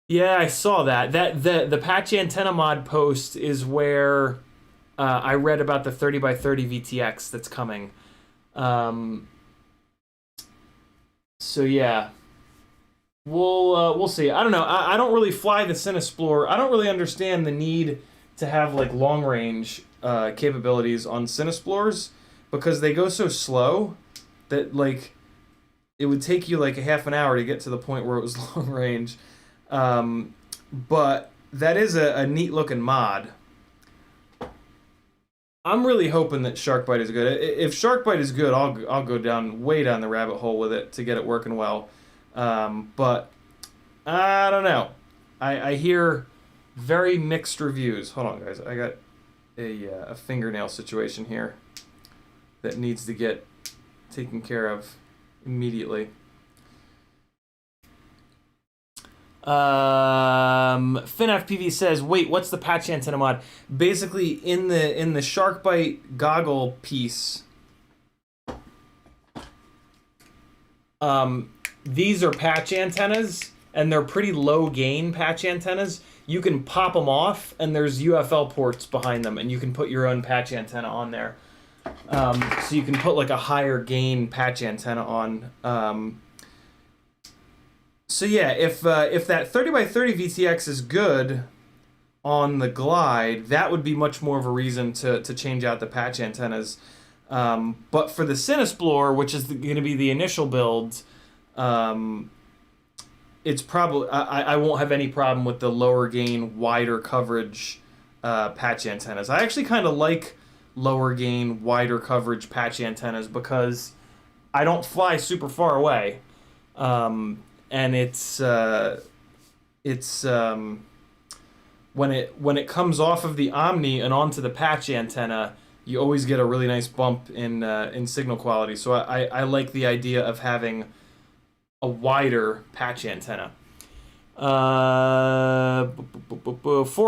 Yeah, I saw that. The patch antenna mod post is where I read about the 30x30 VTX that's coming. So yeah, we'll see. I don't know. I don't really fly the Cinesplorer. I don't really understand the need to have like long range capabilities on Cinesplorers, because they go so slow that like it would take you like a half an hour to get to the point where it was long range. But that is a neat looking mod. I'm really hoping that SharkBite is good. If SharkBite is good, I'll go way down the rabbit hole with it to get it working well. But I don't know. I hear very mixed reviews. Hold on, guys. I got a fingernail situation here that needs to get taken care of immediately. FinFPV says, wait, what's the patch antenna mod? Basically, in the SharkBite goggle piece, these are patch antennas, and they're pretty low gain patch antennas. You can pop them off, and there's UFL ports behind them, and you can put your own patch antenna on there. So you can put like a higher gain patch antenna on. So yeah, if that 30x30 VTX is good on the Glide, that would be much more of a reason to change out the patch antennas. But for the Cinesplorer, which is going to be the initial build, it's probably I won't have any problem with the lower gain, wider coverage patch antennas. I actually kind of like lower gain, wider coverage patch antennas because I don't fly super far away. And it's when it comes off of the Omni and onto the patch antenna, you always get a really nice bump in signal quality. So I like the idea of having a wider patch antenna. 4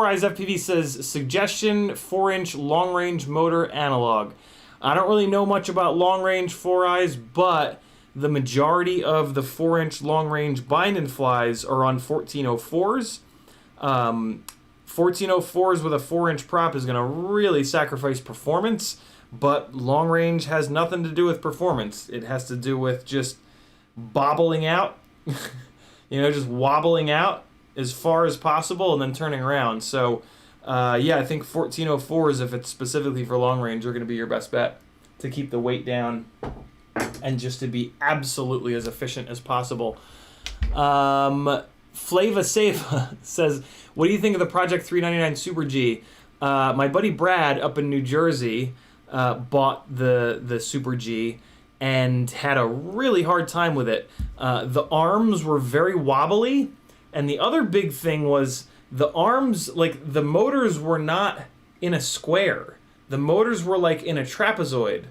Eyes FPV says, suggestion 4-inch long-range motor analog. I don't really know much about long-range 4 Eyes, but the majority of the 4-inch long-range bind and flies are on 1404s. 1404s with a 4-inch prop is going to really sacrifice performance, but long-range has nothing to do with performance. It has to do with just bobbling out, just wobbling out as far as possible and then turning around. So Yeah, I think 1404s, if it's specifically for long range, are going to be your best bet to keep the weight down and just to be absolutely as efficient as possible. Flava Sava says, what do you think of the Project 399 Super G? My buddy Brad up in New Jersey bought the Super G and had a really hard time with it. The arms were very wobbly, and the other big thing was the arms, like the motors were not in a square. The motors were like in a trapezoid.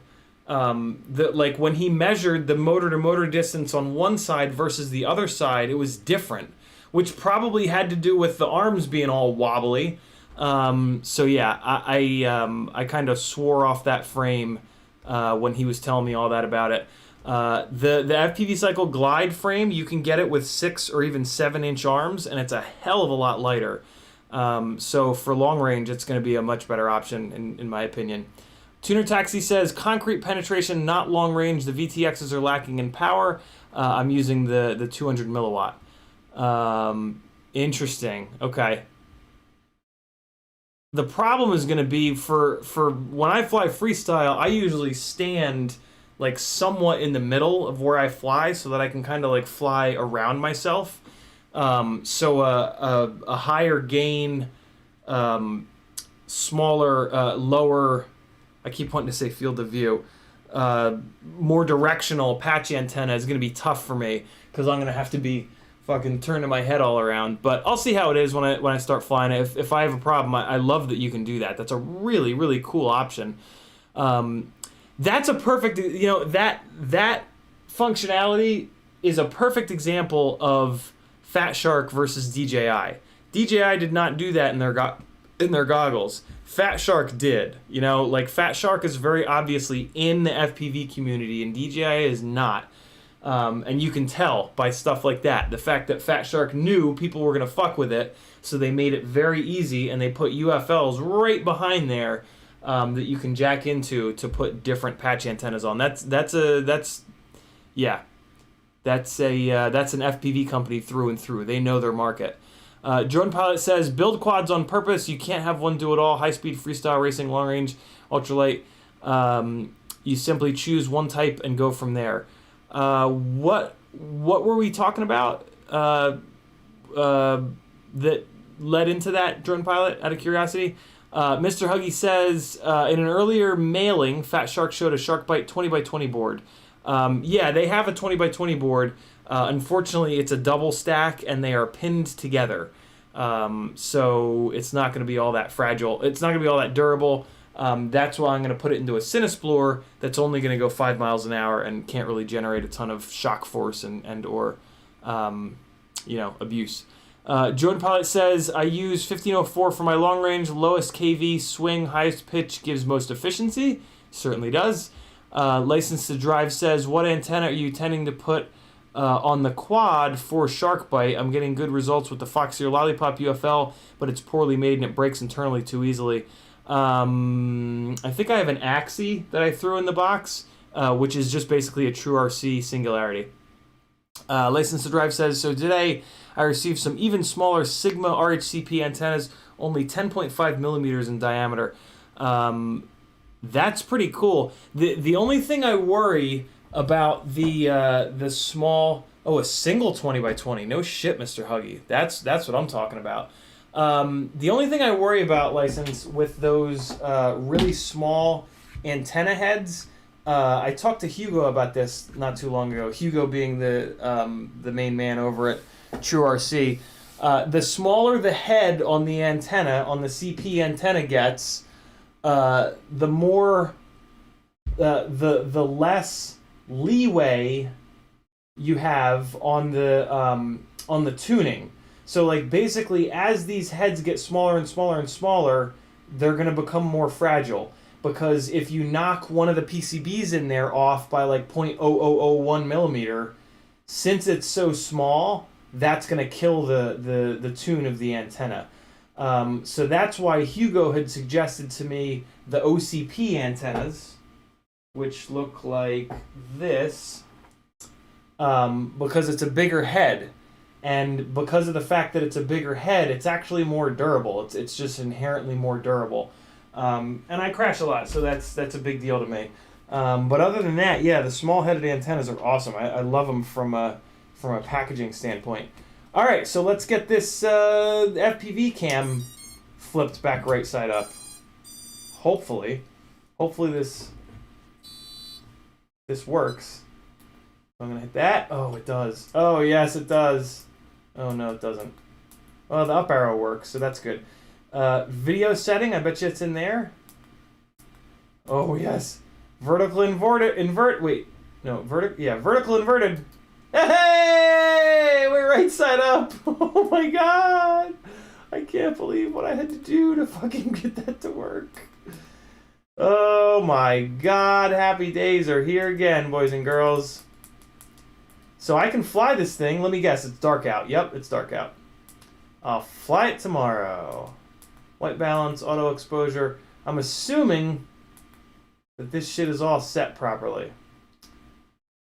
Like when he measured the motor to motor distance on one side versus the other side, it was different, which probably had to do with the arms being all wobbly. So yeah, I kind of swore off that frame when he was telling me all that about it. The FPV Cycle Glide frame, you can get it with 6 or even 7-inch arms, and it's a hell of a lot lighter. So for long range, it's going to be a much better option, in my opinion. Tuner Taxi says, concrete penetration, not long range. The VTXs are lacking in power. I'm using the 200 milliwatt. Interesting. Okay. The problem is going to be for when I fly freestyle, I usually stand like somewhat in the middle of where I fly so that I can kind of like fly around myself. So a higher gain, smaller, lower, I keep wanting to say field of view, more directional patch antenna is going to be tough for me because I'm going to have to be fucking turning my head all around. But I'll see how it is when I start flying it. If I have a problem, I love that you can do that. That's a really, really cool option. That's a perfect, that functionality is a perfect example of Fat Shark versus DJI. DJI did not do that in their goggles. Fat Shark did. Like Fat Shark is very obviously in the FPV community and DJI is not. And you can tell by stuff like that. The fact that Fat Shark knew people were going to fuck with it, so they made it very easy and they put UFLs right behind there that you can jack into to put different patch antennas on. That's an FPV company through and through. They know their market. Drone Pilot says, build quads on purpose. You can't have one do it all. High-speed freestyle racing, long-range, ultralight. You simply choose one type and go from there. What were we talking about that led into that, Drone Pilot, out of curiosity? Mr. Huggy says, in an earlier mailing, Fat Shark showed a SharkBite 20x20 board. Yeah, they have a 20x20 board. Unfortunately, it's a double stack and they are pinned together. So it's not going to be all that fragile. It's not going to be all that durable. That's why I'm going to put it into a Cinesplore that's only going to go 5 miles an hour and can't really generate a ton of shock force or abuse. Jordan Pilot says, I use 1504 for my long range, lowest KV, swing, highest pitch gives most efficiency. Certainly does. License to Drive says, what antenna are you tending to put on the quad for SharkBite? I'm getting good results with the Foxy or Lollipop UFL, but it's poorly made and it breaks internally too easily. I think I have an Axie that I threw in the box, which is just basically a true RC singularity. License to Drive says, so today I received some even smaller Sigma RHCP antennas, only 10.5 millimeters in diameter. That's pretty cool. The only thing I worry about the small, a single 20x20. No shit, Mr. Huggy. That's what I'm talking about. The only thing I worry about, License, with those really small antenna heads, I talked to Hugo about this not too long ago. Hugo being the main man over at True RC. The smaller the head on the antenna, on the CP antenna gets, the more, the less leeway you have on the tuning. So like basically as these heads get smaller and smaller and smaller, they're going to become more fragile, because if you knock one of the PCBs in there off by like 0.0001 millimeter, since it's so small, that's going to kill the tune of the antenna. So that's why Hugo had suggested to me the OCP antennas, which look like this, because it's a bigger head. and because of the fact that it's a bigger head, it's actually more durable. It's just inherently more durable. And I crash a lot, so that's a big deal to me. But other than that, yeah, the small-headed antennas are awesome. I love them from a packaging standpoint. All right, so let's get this FPV cam flipped back right side up. Hopefully this works. I'm gonna hit that. Oh, it does. Oh, yes, it does. Oh, no, it doesn't. Well, the up arrow works, so that's good. Video setting, I bet you it's in there. Oh, yes. Vertical vertical inverted. Hey! We're right side up. Oh, my God. I can't believe what I had to do to fucking get that to work. Oh, my God. Happy days are here again, boys and girls. So I can fly this thing. Let me guess. It's dark out. Yep, it's dark out. I'll fly it tomorrow. White balance, auto exposure. I'm assuming that this shit is all set properly.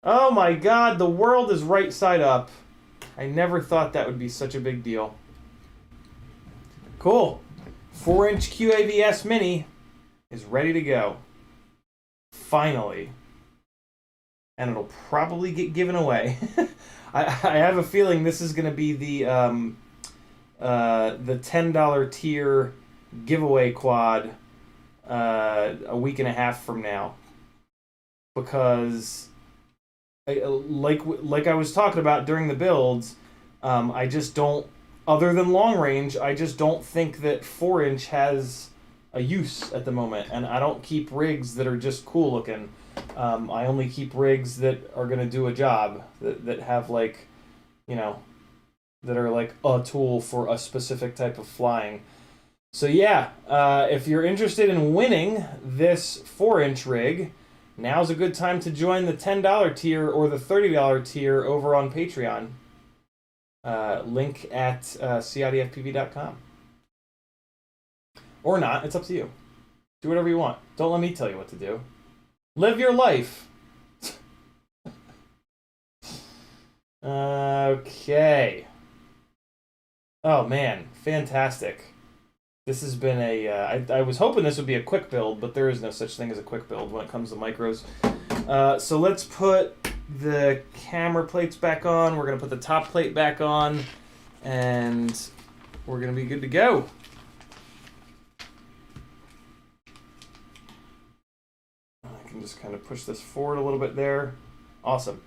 Oh my God, the world is right side up. I never thought that would be such a big deal. Cool. 4-inch QAVS Mini is ready to go. Finally. And it'll probably get given away. I have a feeling this is going to be the $10 tier giveaway quad a week and a half from now, because like I was talking about during the builds, I just don't, other than long range, I just don't think that 4-inch has a use at the moment, and I don't keep rigs that are just cool looking. I only keep rigs that are going to do a job, that have, like, you know, that are like a tool for a specific type of flying. So yeah, if you're interested in winning this 4-inch rig, now's a good time to join the $10 tier or the $30 tier over on Patreon. Link at CiottiFPV.com. Or not, it's up to you. Do whatever you want. Don't let me tell you what to do. Live your life. Okay. Oh man, fantastic. This has been a, I was hoping this would be a quick build, but there is no such thing as a quick build when it comes to micros. So let's put the camera plates back on. We're going to put the top plate back on, and we're going to be good to go. I can just kind of push this forward a little bit there. Awesome.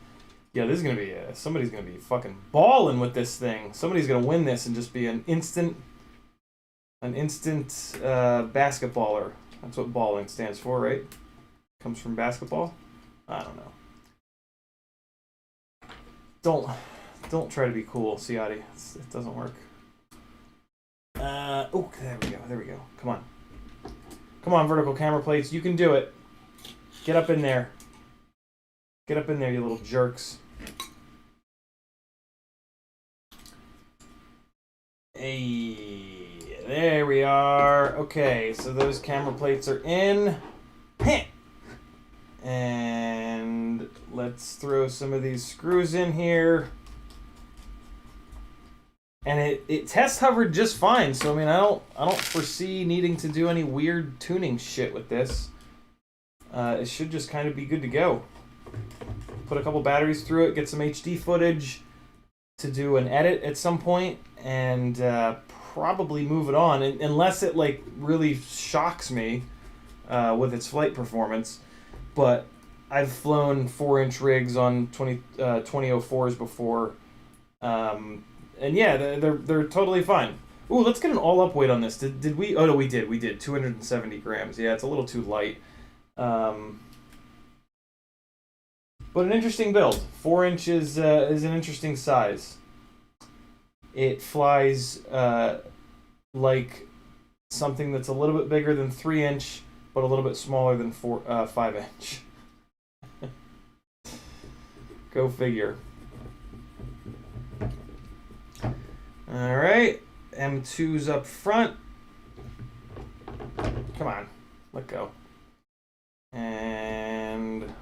Yeah, this is going to be, somebody's going to be fucking balling with this thing. Somebody's going to win this and just be an instant basketballer. That's what balling stands for, right? Comes from basketball? I don't know. Don't try to be cool, Ciotti. It doesn't work. Oh, there we go. Come on, vertical camera plates. You can do it. Get up in there. Get up in there, you little jerks. Hey, there we are. Okay, so those camera plates are in. And let's throw some of these screws in here. And it test hovered just fine, so I mean I don't foresee needing to do any weird tuning shit with this. It should just kind of be good to go. Put a couple batteries through it, get some HD footage to do an edit at some point, and probably move it on, unless it like really shocks me with its flight performance. But I've flown 4-inch rigs on 2004s before, and yeah, they're totally fine. Ooh, let's get an all-up weight on this. Did we? Oh no, we did 270 grams. Yeah, it's a little too light. But an interesting build. 4-inch is an interesting size. It flies like something that's a little bit bigger than 3-inch, but a little bit smaller than 5-inch. Go figure. All right, M2's up front. Come on, let go. And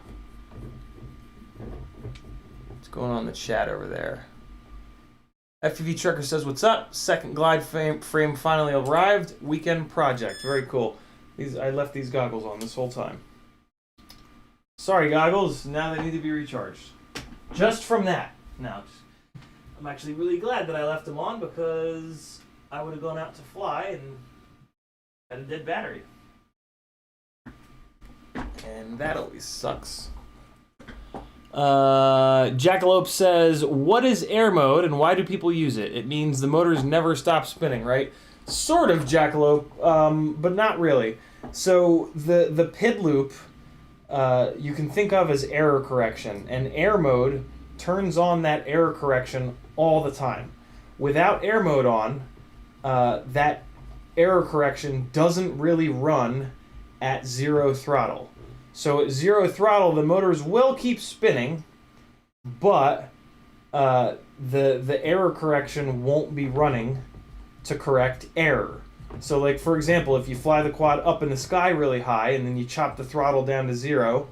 what's going on in the chat over there? FPV Trucker says, "What's up? Second glide frame finally arrived. Weekend project. Very cool. I left these goggles on this whole time. Sorry, goggles. Now they need to be recharged. Just from that. Now, I'm actually really glad that I left them on because I would have gone out to fly and had a dead battery. And that always sucks." Jackalope says, "What is air mode and why do people use it? It means the motors never stop spinning, right?" Sort of, Jackalope, but not really. So the PID loop you can think of as error correction, and air mode turns on that error correction all the time. Without air mode on, that error correction doesn't really run at 0 throttle. So at 0 throttle, the motors will keep spinning, but the error correction won't be running to correct error. So like, for example, if you fly the quad up in the sky really high and then you chop the throttle down to 0,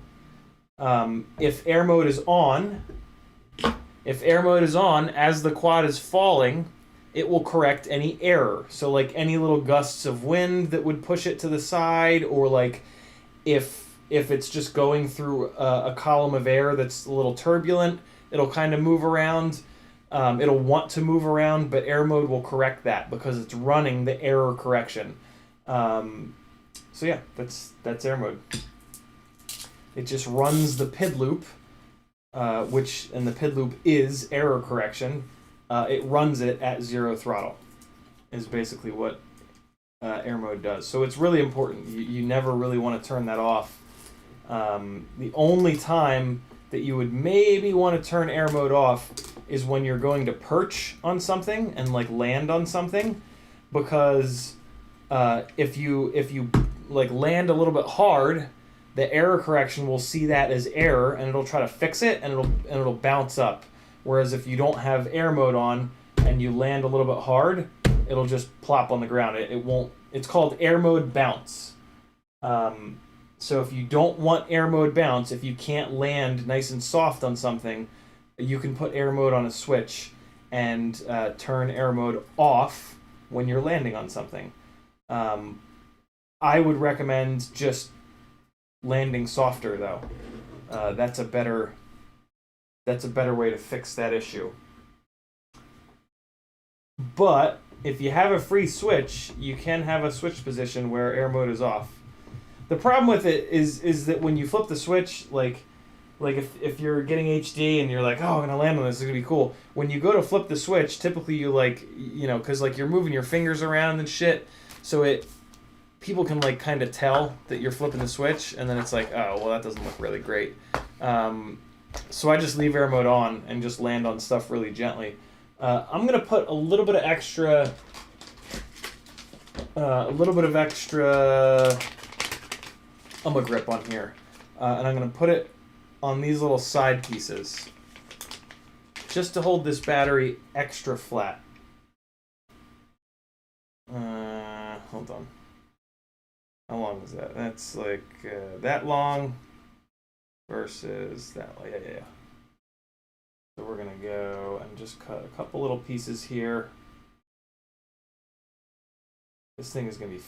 if air mode is on, as the quad is falling, it will correct any error. So like any little gusts of wind that would push it to the side, or like if it's just going through a column of air that's a little turbulent, it'll kind of move around. It'll want to move around, but air mode will correct that because it's running the error correction. So yeah, that's air mode. It just runs the PID loop, and the PID loop is error correction. It runs it at 0 throttle, is basically what air mode does. So it's really important. You never really want to turn that off. The only time that you would maybe want to turn air mode off is when you're going to perch on something and like land on something, because if you like land a little bit hard, the error correction will see that as error and it'll try to fix it, and it'll bounce up. Whereas if you don't have air mode on and you land a little bit hard, it'll just plop on the ground. It won't. It's called air mode bounce. So if you don't want air mode bounce, if you can't land nice and soft on something, you can put air mode on a switch and turn air mode off when you're landing on something. I would recommend just landing softer though. That's a better way to fix that issue. But if you have a free switch, you can have a switch position where air mode is off. The problem with it is that when you flip the switch, like if you're getting HD and you're like, oh, I'm gonna land on this, it's gonna be cool. When you go to flip the switch, typically you because like you're moving your fingers around and shit, so people can like kind of tell that you're flipping the switch, and then it's like, oh, well, that doesn't look really great. So I just leave air mode on and just land on stuff really gently. I'm gonna put a little bit of extra grip on here, and I'm gonna put it on these little side pieces just to hold this battery extra flat. Hold on. How long is that? That's like that long versus that long. Yeah. So we're gonna go and just cut a couple little pieces here. This thing is gonna be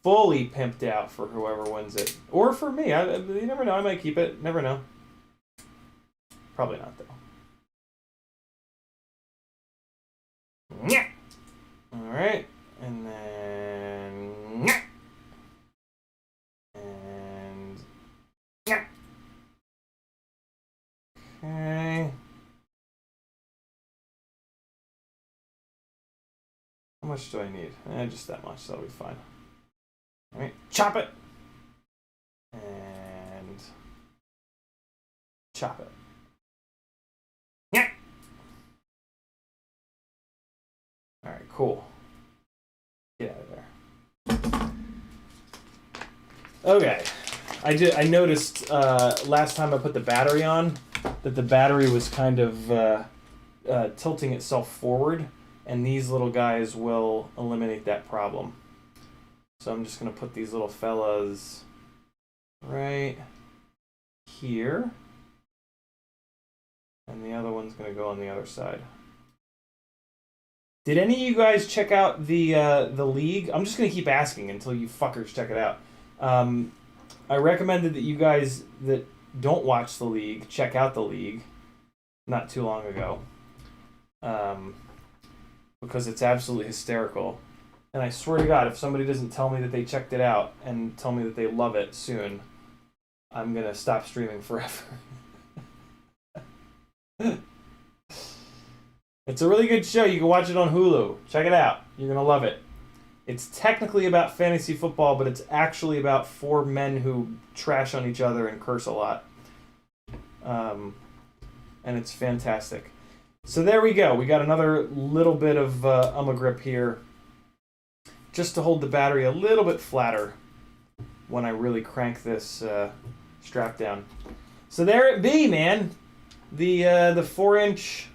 fully pimped out for whoever wins it, or for me. You never know. I might keep it. Never know. Probably not though. Yeah. All right, and then and yeah. Okay. How much do I need? Just that much. That'll be fine. All right, chop it and chop it. Yeah. All right, cool. Get out of there. Okay, I noticed last time I put the battery on that the battery was kind of tilting itself forward, and these little guys will eliminate that problem. So I'm just going to put these little fellas right here, and the other one's going to go on the other side. Did any of you guys check out the league? I'm just gonna keep asking until you fuckers check it out. I recommended that you guys that don't watch the league check out the league not too long ago, because it's absolutely hysterical. And I swear to God, if somebody doesn't tell me that they checked it out and tell me that they love it soon, I'm gonna stop streaming forever. It's a really good show. You can watch it on Hulu. Check it out. You're gonna love it. It's technically about fantasy football, but it's actually about four men who trash on each other and curse a lot. And it's fantastic. So there we go. We got another little bit of grip here, just to hold the battery a little bit flatter when I really crank this strap down. So there it be, man. The 4-inch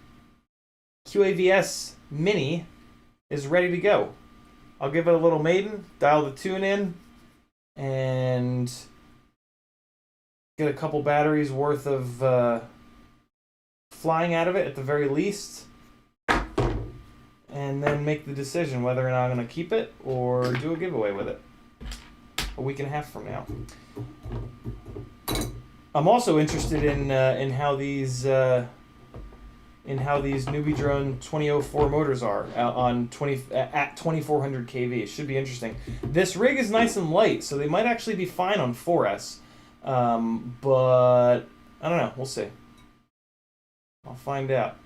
QAVS Mini is ready to go. I'll give it a little maiden, dial the tune in, and get a couple batteries worth of flying out of it at the very least, and then make the decision whether or not I'm going to keep it or do a giveaway with it a week and a half from now. I'm also interested in how these Newbie Drone 2004 motors are at 2400 kV. It should be interesting. This rig is nice and light, so they might actually be fine on 4S. But I don't know. We'll see. I'll find out.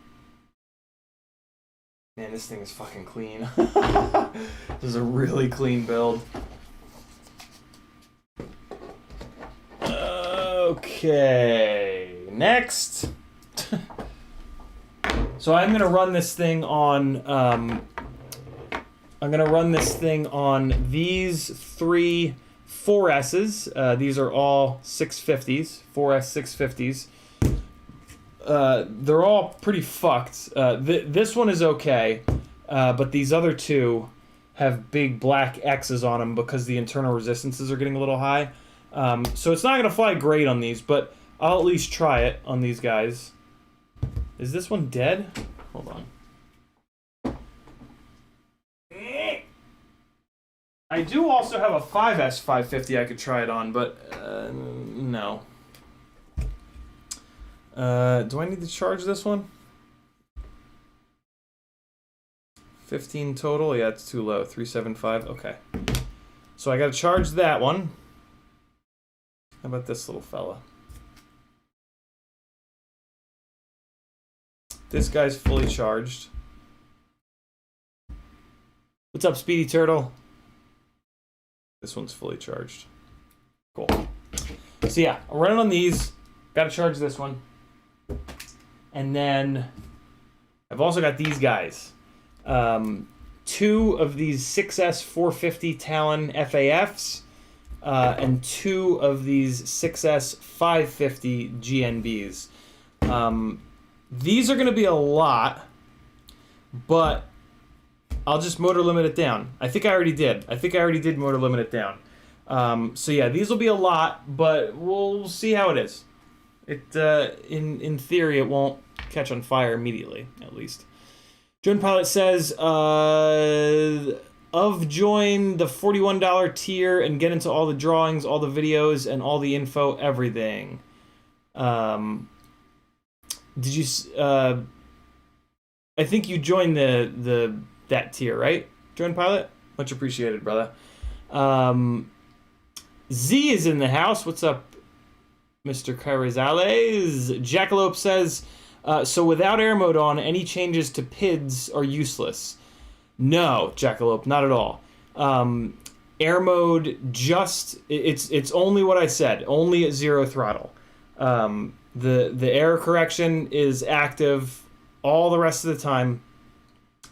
Man, this thing is fucking clean. This is a really clean build. Okay, next. So I'm gonna run this thing on. These three 4Ss. These are all 650s, 4S 650s. They're all pretty fucked. This one is okay, but these other two have big black X's on them because the internal resistances are getting a little high. So it's not going to fly great on these, but I'll at least try it on these guys. Is this one dead? Hold on. I do also have a 5S 550 I could try it on, but no. Do I need to charge this one? 15 total? Yeah, it's too low. 375. Okay. So I got to charge that one. How about this little fella? This guy's fully charged. What's up, Speedy Turtle? This one's fully charged. Cool. So yeah, I'm running on these. Got to charge this one. And then I've also got these guys. Two of these 6S 450 Talon FAFs. And two of these 6S 550 GNBs. These are going to be a lot, but I'll just motor limit it down. I think I already did. Motor limit it down. So yeah, these will be a lot, but we'll see how it is. In theory, it won't catch on fire immediately, at least. Drone Pilot says, join the $41 tier and get into all the drawings, all the videos, and all the info, everything. Did you? I think you joined that tier, right? Drone Pilot, much appreciated, brother. Z is in the house. What's up, Mr. Carizales? Jackalope says, so without air mode on, any changes to PIDs are useless. No, Jackalope, not at all. Air mode it's only what I said, only at 0 throttle. The error correction is active all the rest of the time,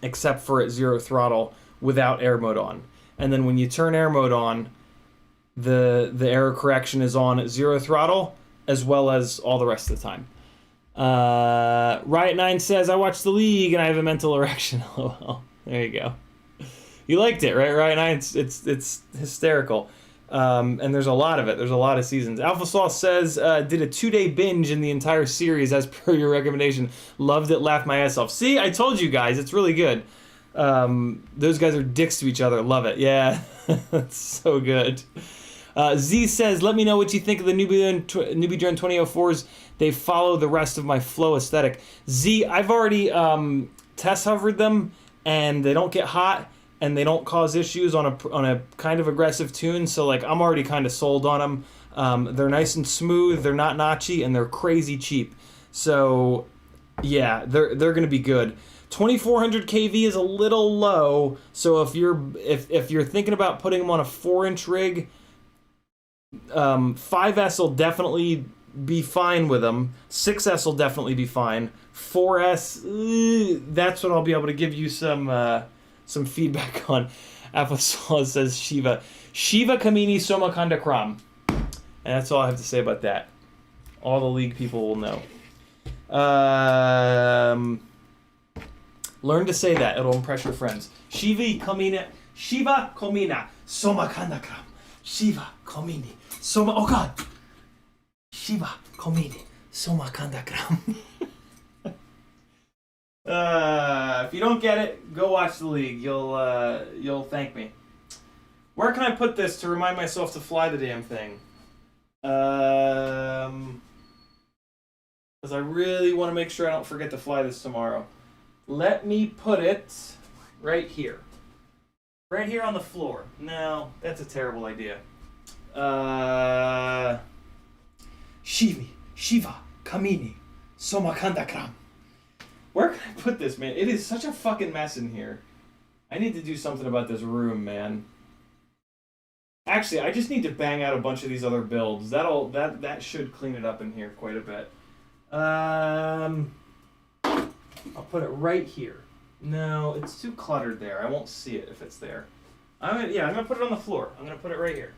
except for at 0 throttle without air mode on. And then when you turn air mode on, the error correction is on at 0 throttle, as well as all the rest of the time. Riot9 says, I watched the league and I have a mental erection. LOL. There you go. You liked it, right, Riot9? It's hysterical. And there's a lot of it. There's a lot of seasons. Alpha Sauce says, did a 2-day binge in the entire series as per your recommendation. Loved it, laughed my ass off. See, I told you guys, it's really good. Those guys are dicks to each other. Love it. Yeah, that's so good. Z says, let me know what you think of the Newbie Drone 2004s. They follow the rest of my flow aesthetic. Z, I've already test hovered them, and they don't get hot, and they don't cause issues on a kind of aggressive tune. So like I'm already kind of sold on them. They're nice and smooth. They're not notchy, and they're crazy cheap. So yeah, they're going to be good. 2400 kV is a little low. So if you're thinking about putting them on a 4-inch rig, 5S will definitely be fine with them. 6S will definitely be fine. 4S, that's what I'll be able to give you some feedback on. Applesauce says Shiva Kamini Soma Kanda Kram. And that's all I have to say about that. All the league people will know. Learn to say that. It'll impress your friends. Shiva Komina Soma Kanda Kram. Shiva Komini Soma. Oh God. Shiva Komini Soma Kanda Kram. If you don't get it, go watch the league. You'll thank me. Where can I put this to remind myself to fly the damn thing? Because I really want to make sure I don't forget to fly this tomorrow. Let me put it right here. Right here on the floor. No, that's a terrible idea. Shiva Kamini Soma Kanda Kram. Where can I put this, man? It is such a fucking mess in here. I need to do something about this room, man. Actually, I just need to bang out a bunch of these other builds. That should clean it up in here quite a bit. I'll put it right here. No, it's too cluttered there. I won't see it if it's there. I'm gonna put it on the floor. I'm gonna put it right here.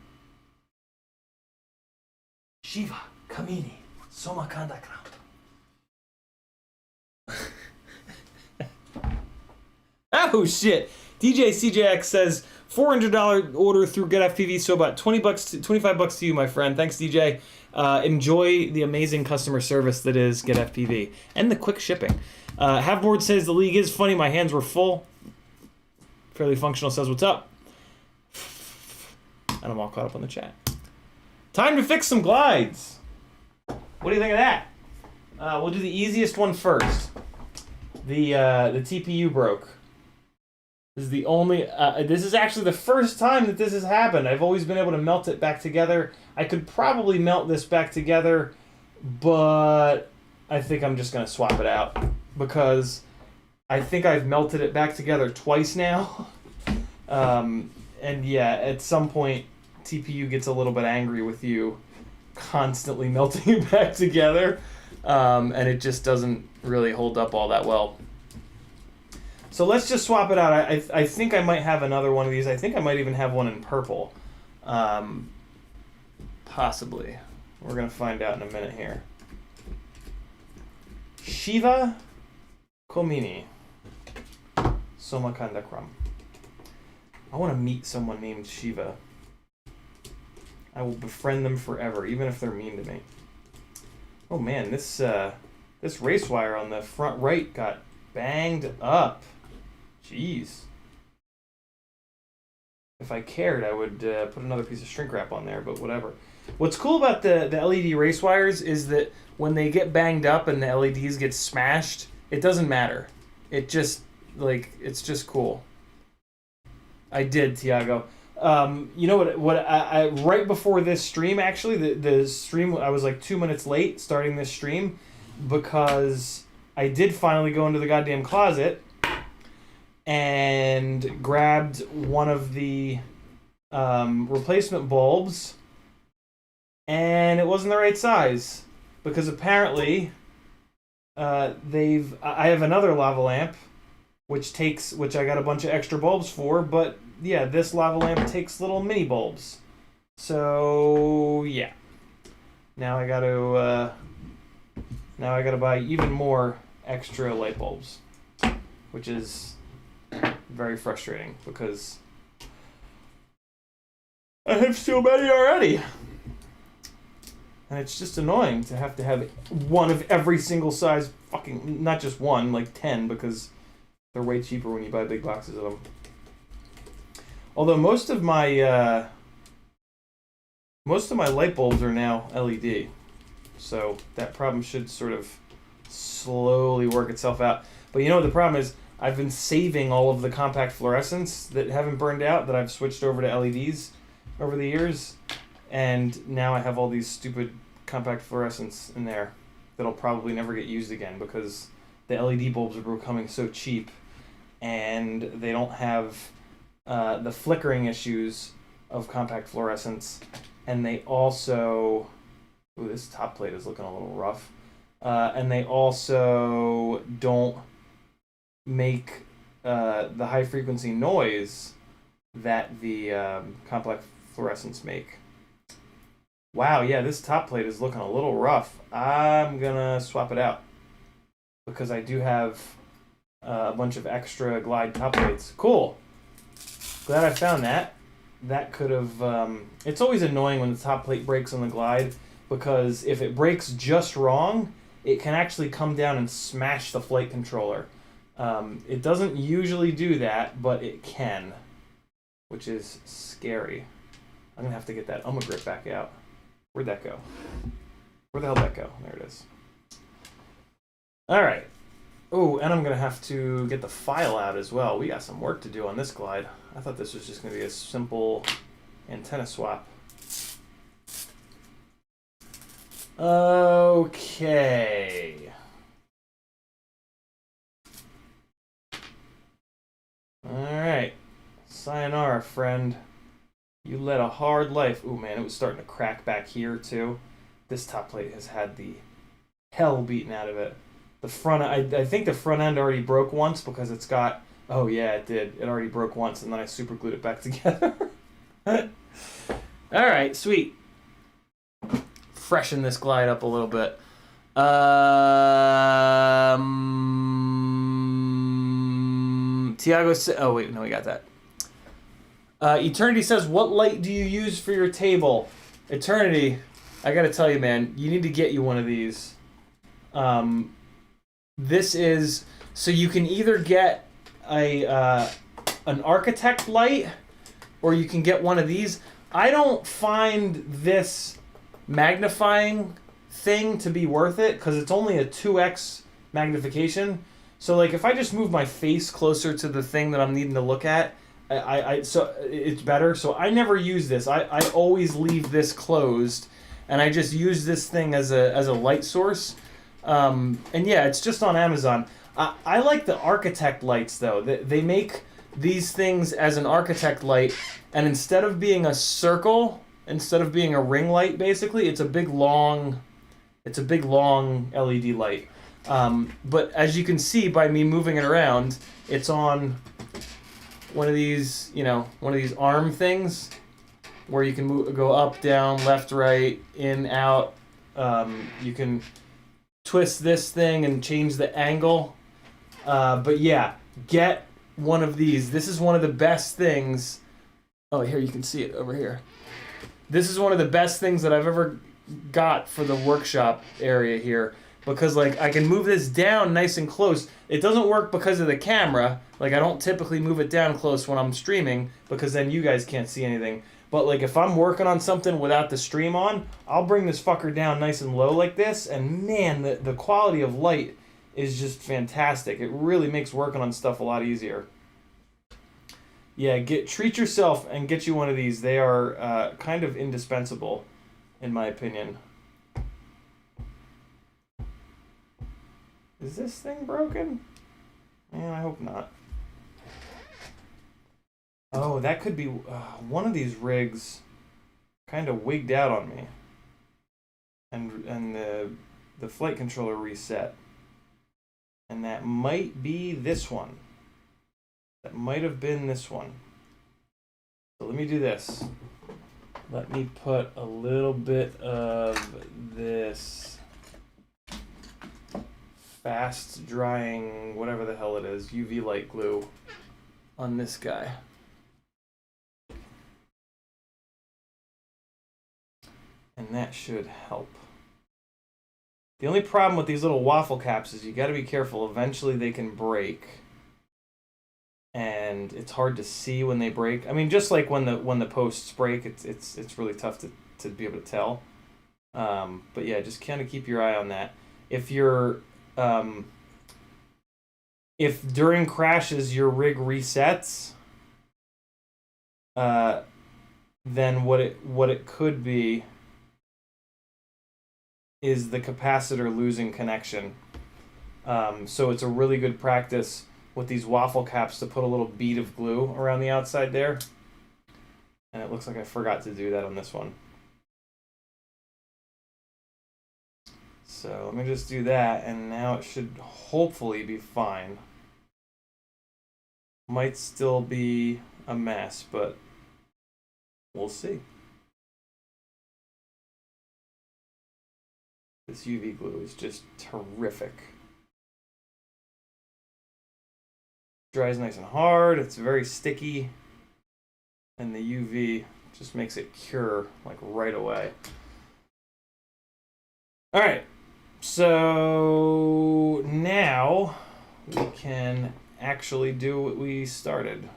Shiva Kamini Soma Kanda Kram. Oh shit! DJ CJX says $400 order through GetFPV, so about $25 to you, my friend. Thanks, DJ. Enjoy the amazing customer service that is GetFPV and the quick shipping. Halfboard says the league is funny. My hands were full. Fairly Functional says what's up, and I'm all caught up on the chat. Time to fix some glides. What do you think of that? We'll do the easiest one first. The TPU broke. This is the only. This is actually the first time that this has happened. I've always been able to melt it back together. I could probably melt this back together, but I think I'm just gonna swap it out because I think I've melted it back together twice now. And yeah, at some point, TPU gets a little bit angry with you constantly melting it back together, and it just doesn't really hold up all that well. So let's just swap it out. I think I might have another one of these. I think I might even have one in purple. Possibly. We're going to find out in a minute here. Shiva Komini Soma Kanda Kram. I want to meet someone named Shiva. I will befriend them forever, even if they're mean to me. Oh man, this race wire on the front right got banged up. Jeez. If I cared, I would put another piece of shrink wrap on there, but whatever. What's cool about the LED race wires is that when they get banged up and the LEDs get smashed, it doesn't matter. It just, it's just cool. I did, Tiago. You know what I right before this stream, actually, the stream, I was like 2 minutes late starting this stream because I did finally go into the goddamn closet and grabbed one of the replacement bulbs, and it wasn't the right size because apparently I have another lava lamp which I got a bunch of extra bulbs for, but yeah, this lava lamp takes little mini bulbs. So yeah, now I gotta buy even more extra light bulbs, which is very frustrating because I have so many already. And it's just annoying to have one of every single size, fucking, not just one, like 10, because They're way cheaper when you buy big boxes of them. Although most of my light bulbs are now LED, so that problem should sort of slowly work itself out. But you know what the problem is? I've been saving all of the compact fluorescents that haven't burned out that I've switched over to LEDs over the years, and now I have all these stupid compact fluorescents in there that'll probably never get used again because the LED bulbs are becoming so cheap and they don't have the flickering issues of compact fluorescents, and they also, ooh, this top plate is looking a little rough, and they also don't make the high frequency noise that the compact fluorescents make. Wow, yeah, this top plate is looking a little rough. I'm gonna swap it out because I do have a bunch of extra glide top plates. Cool. Glad I found that. That could have... it's always annoying when the top plate breaks on the glide because if it breaks just wrong, it can actually come down and smash the flight controller. It doesn't usually do that, but it can, which is scary. I'm gonna have to get that UMA grip back out. Where'd that go? Where the hell did that go? There it is. All right. Oh, and I'm gonna have to get the file out as well. We got some work to do on this glide. I thought this was just gonna be a simple antenna swap. Okay. Alright. Sayonara, friend. You led a hard life. Ooh, man, it was starting to crack back here, too. This top plate has had the hell beaten out of it. The front, I think the front end already broke once because it's got... Oh, yeah, it did. It already broke once, and then I super glued it back together. Alright, sweet. Freshen this glide up a little bit. Tiago said... Oh, wait, no, we got that. Eternity says, what light do you use for your table? Eternity, I gotta tell you, man, you need to get you one of these. This is... So you can either get an architect light, or you can get one of these. I don't find this magnifying thing to be worth it, because it's only a 2x magnification. So like if I just move my face closer to the thing that I'm needing to look at, so it's better. So I never use this. I always leave this closed, and I just use this thing as a light source. And yeah, it's just on Amazon. I like the architect lights though. They make these things as an architect light, and instead of being a circle, instead of being a ring light, basically, it's a big long LED light. But as you can see by me moving it around, it's on one of these, one of these arm things where you can go up, down, left, right, in, out. You can twist this thing and change the angle. But yeah, get one of these. This is one of the best things. Oh, here you can see it over here. This is one of the best things that I've ever got for the workshop area here, because like I can move this down nice and close. It doesn't work because of the camera. Like I don't typically move it down close when I'm streaming because then you guys can't see anything. But like if I'm working on something without the stream on, I'll bring this fucker down nice and low like this, and man, the quality of light is just fantastic. It really makes working on stuff a lot easier. Yeah, treat yourself and get you one of these. They are kind of indispensable, in my opinion. Is this thing broken? Man, I hope not. Oh, that could be... one of these rigs kind of wigged out on me. And the flight controller reset. And that might be this one. That might have been this one. So let me do this. Let me put a little bit of this fast drying, whatever the hell it is, UV light glue on this guy. And that should help. The only problem with these little waffle caps is you got to be careful. Eventually they can break. and it's hard to see when they break. I mean, just like when the posts break, it's really tough to be able to tell. But yeah, just kind of keep your eye on that. If you're if during crashes your rig resets, then what it could be is the capacitor losing connection. So it's a really good practice with these waffle caps to put a little bead of glue around the outside there. And it looks like I forgot to do that on this one. So let me just do that, and now it should hopefully be fine. Might still be a mess, but we'll see. This UV glue is just terrific. Dries nice and hard, it's very sticky, and the UV just makes it cure like right away. All right, so now we can actually do what we started.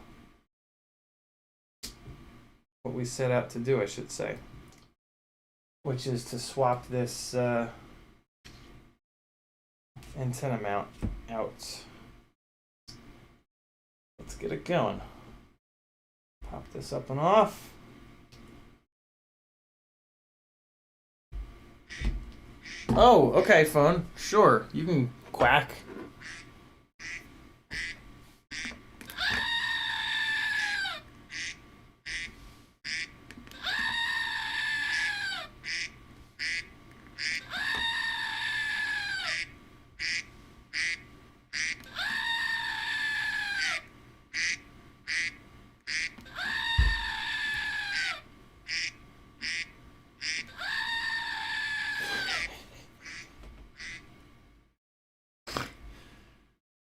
What we set out to do, I should say. Which is to swap this antenna mount out. Let's get it going. Pop this up and off. Oh, okay, phone. Sure, you can quack.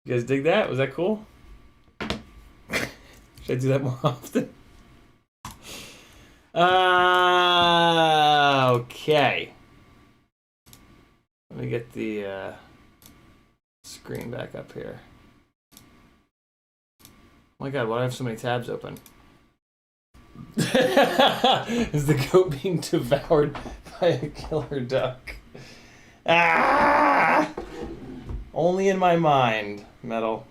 You guys dig that? Was that cool? Should I do that more often? Okay. Let me get the screen back up here. Oh my god, why do I have so many tabs open? Is the goat being devoured by a killer duck? Ah! Only in my mind, Metal.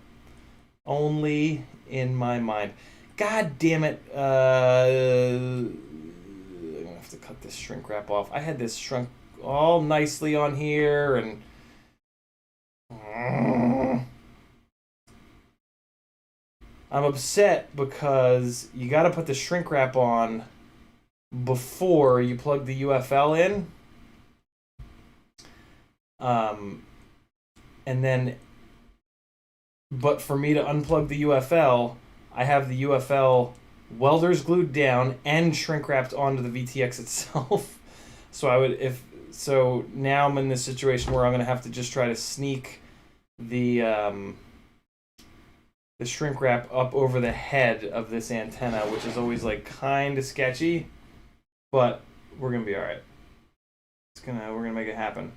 Only in my mind. God damn it. I'm gonna have to cut this shrink wrap off. I had this shrunk all nicely on here, and I'm upset because you gotta put the shrink wrap on before you plug the UFL in. And then, but for me to unplug the UFL, I have the UFL welders glued down and shrink wrapped onto the VTX itself. So so now I'm in this situation where I'm gonna have to just try to sneak the shrink wrap up over the head of this antenna, which is always like kind of sketchy, but we're gonna be all right. We're gonna make it happen.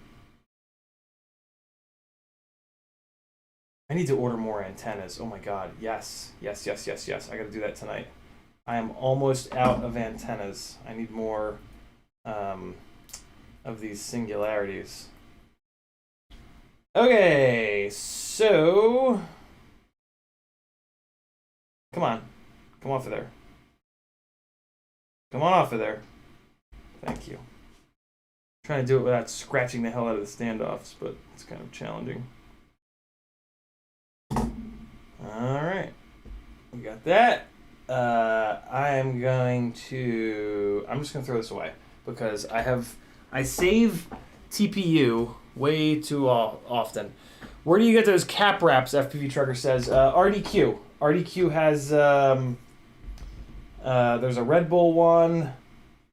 I need to order more antennas. Oh my god, yes. Yes, yes, yes, yes. I gotta do that tonight. I am almost out of antennas. I need more of these singularities. Okay, so... Come on. Come off of there. Come on off of there. Thank you. I'm trying to do it without scratching the hell out of the standoffs, but it's kind of challenging. Alright, we got that. I'm just gonna throw this away because I save TPU way too often. Where do you get those cap wraps? FPV Trucker says RDQ. RDQ has there's a Red Bull one,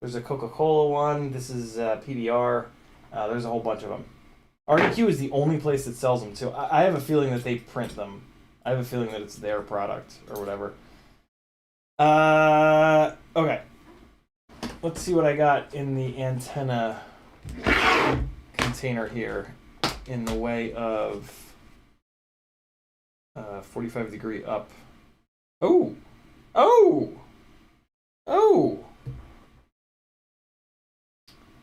there's a Coca-Cola one. This is PBR. There's a whole bunch of them. RDQ is the only place that sells them too. I have a feeling that they print them. I have a feeling that it's their product or whatever. Okay. Let's see what I got in the antenna container here in the way of 45 degree up Oh! Oh! Oh!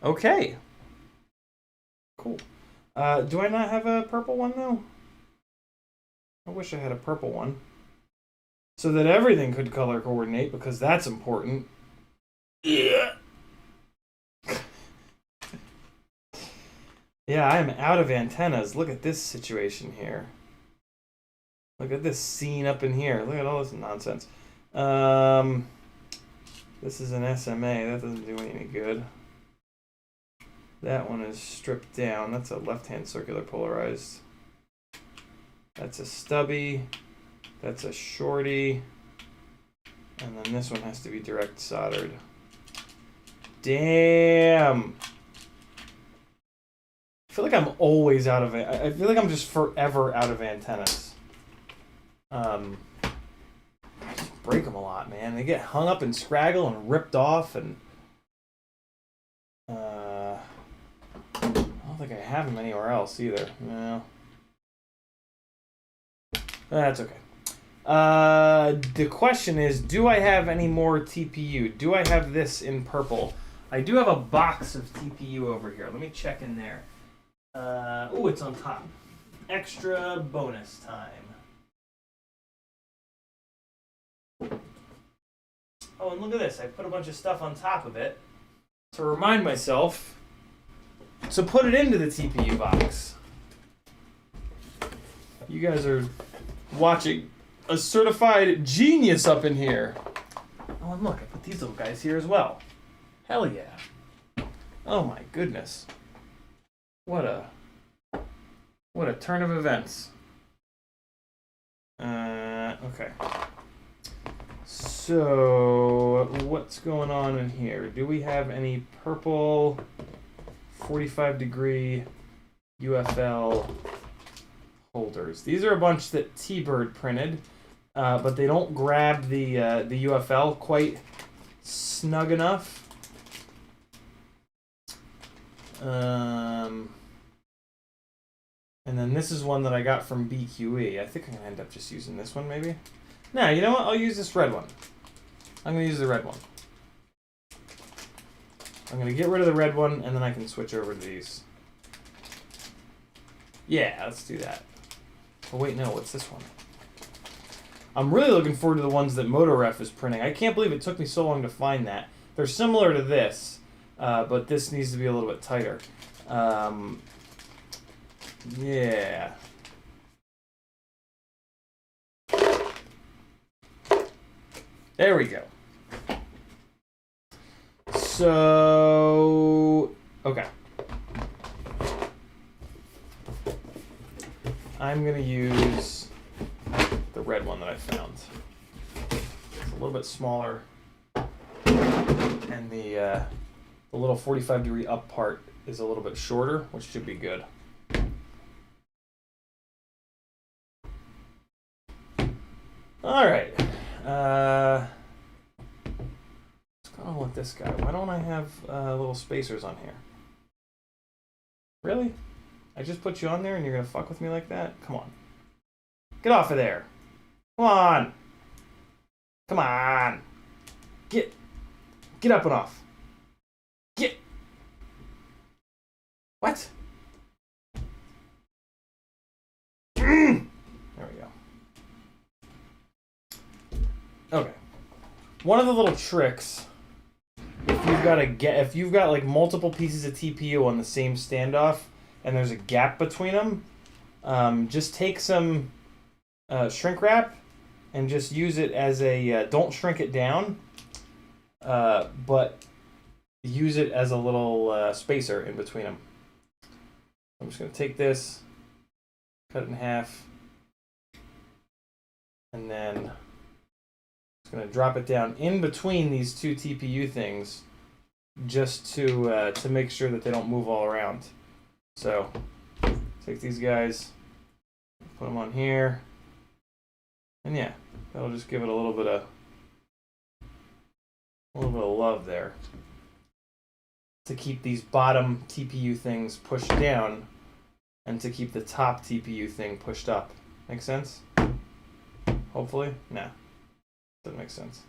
Okay. Cool. Do I not have a purple one, though? I wish I had a purple one. So that everything could color coordinate, because that's important. Yeah. Yeah, I am out of antennas. Look at this situation here. Look at this scene up in here. Look at all this nonsense. This is an SMA. That doesn't do any good. That one is stripped down. That's a left-hand circular polarized. That's a stubby. That's a shorty. And then this one has to be direct soldered. Damn. I feel like I'm always out of it. I feel like I'm just forever out of antennas. I just break them a lot, man. They get hung up and scraggle and ripped off, and I don't think I have them anywhere else either. No. That's okay. The question is, do I have any more TPU? Do I have this in purple? I do have a box of TPU over here. Let me check in there. Oh, it's on top. Extra bonus time. Oh, and look at this. I put a bunch of stuff on top of it to remind myself to put it into the TPU box. You guys are watching a certified genius up in here. Oh, and look, I put these little guys here as well. Hell yeah. Oh my goodness. What a turn of events. Okay. So, what's going on in here? Do we have any purple 45-degree UFL holders? These are a bunch that T-Bird printed, but they don't grab the UFL quite snug enough. And then this is one that I got from BQE. I think I'm going to end up just using this one, maybe. Nah, you know what? I'll use this red one. I'm going to use the red one. I'm going to get rid of the red one, and then I can switch over to these. Yeah, let's do that. Oh, wait, no. What's this one? I'm really looking forward to the ones that MotoRef is printing. I can't believe it took me so long to find that. They're similar to this, but this needs to be a little bit tighter. Yeah. There we go. So, okay. I'm going to use the red one that I found. It's a little bit smaller, and the little 45-degree up part is a little bit shorter, which should be good. All right. What's going on with this guy? Why don't I have little spacers on here? Really? I just put you on there and you're going to fuck with me like that? Come on. Get off of there. Come on. Come on. Get up and off. Get. What? There we go. Okay. One of the little tricks, if you've got like multiple pieces of TPU on the same standoff and there's a gap between them, just take some shrink wrap and just use it as a don't shrink it down, but use it as a little spacer in between them. I'm just going to take this, cut it in half, and then going to drop it down in between these two TPU things, just to make sure that they don't move all around. So take these guys, put them on here, and yeah, that'll just give it a little bit of love there to keep these bottom TPU things pushed down and to keep the top TPU thing pushed up. Make sense? Hopefully? No. Doesn't make sense.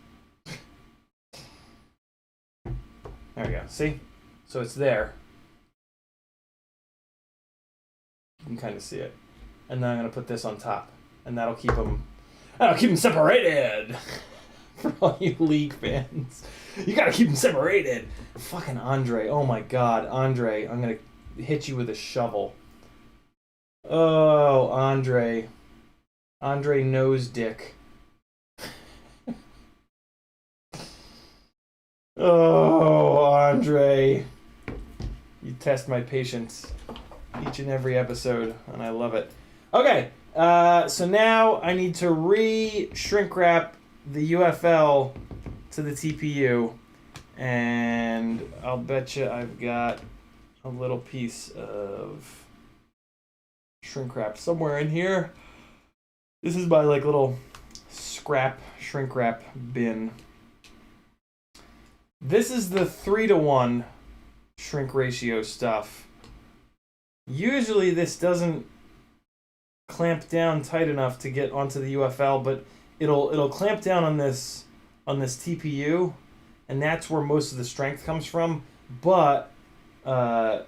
There we go. See? So it's there. You can kind of see it. And then I'm going to put this on top. And that'll keep them separated. For all you League fans. You got to keep them separated. Fucking Andre. Oh my god. Andre, I'm going to hit you with a shovel. Oh, Andre. Andre Nose Dick. Oh, Andre. You test my patience each and every episode, and I love it. Okay, so now I need to re-shrink wrap the UFL to the TPU, and I'll bet you I've got a little piece of shrink wrap somewhere in here. This is my like little scrap shrink wrap bin. This is the 3-to-1 shrink ratio stuff. Usually this doesn't clamp down tight enough to get onto the UFL, but it'll clamp down on this TPU, and that's where most of the strength comes from. But it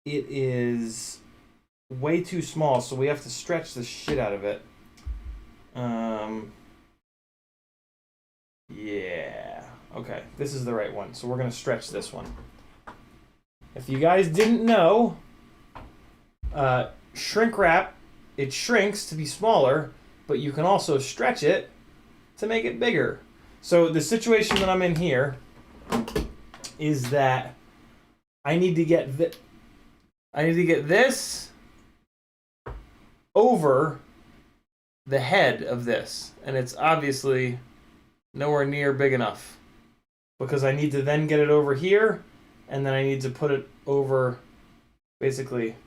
is way too small, so we have to stretch the shit out of it. Yeah. Okay, this is the right one. So we're going to stretch this one. If you guys didn't know, shrink wrap, it shrinks to be smaller, but you can also stretch it to make it bigger. So the situation that I'm in here is that I need to get this over the head of this, and it's obviously nowhere near big enough because I need to then get it over here, and then I need to put it over. Basically,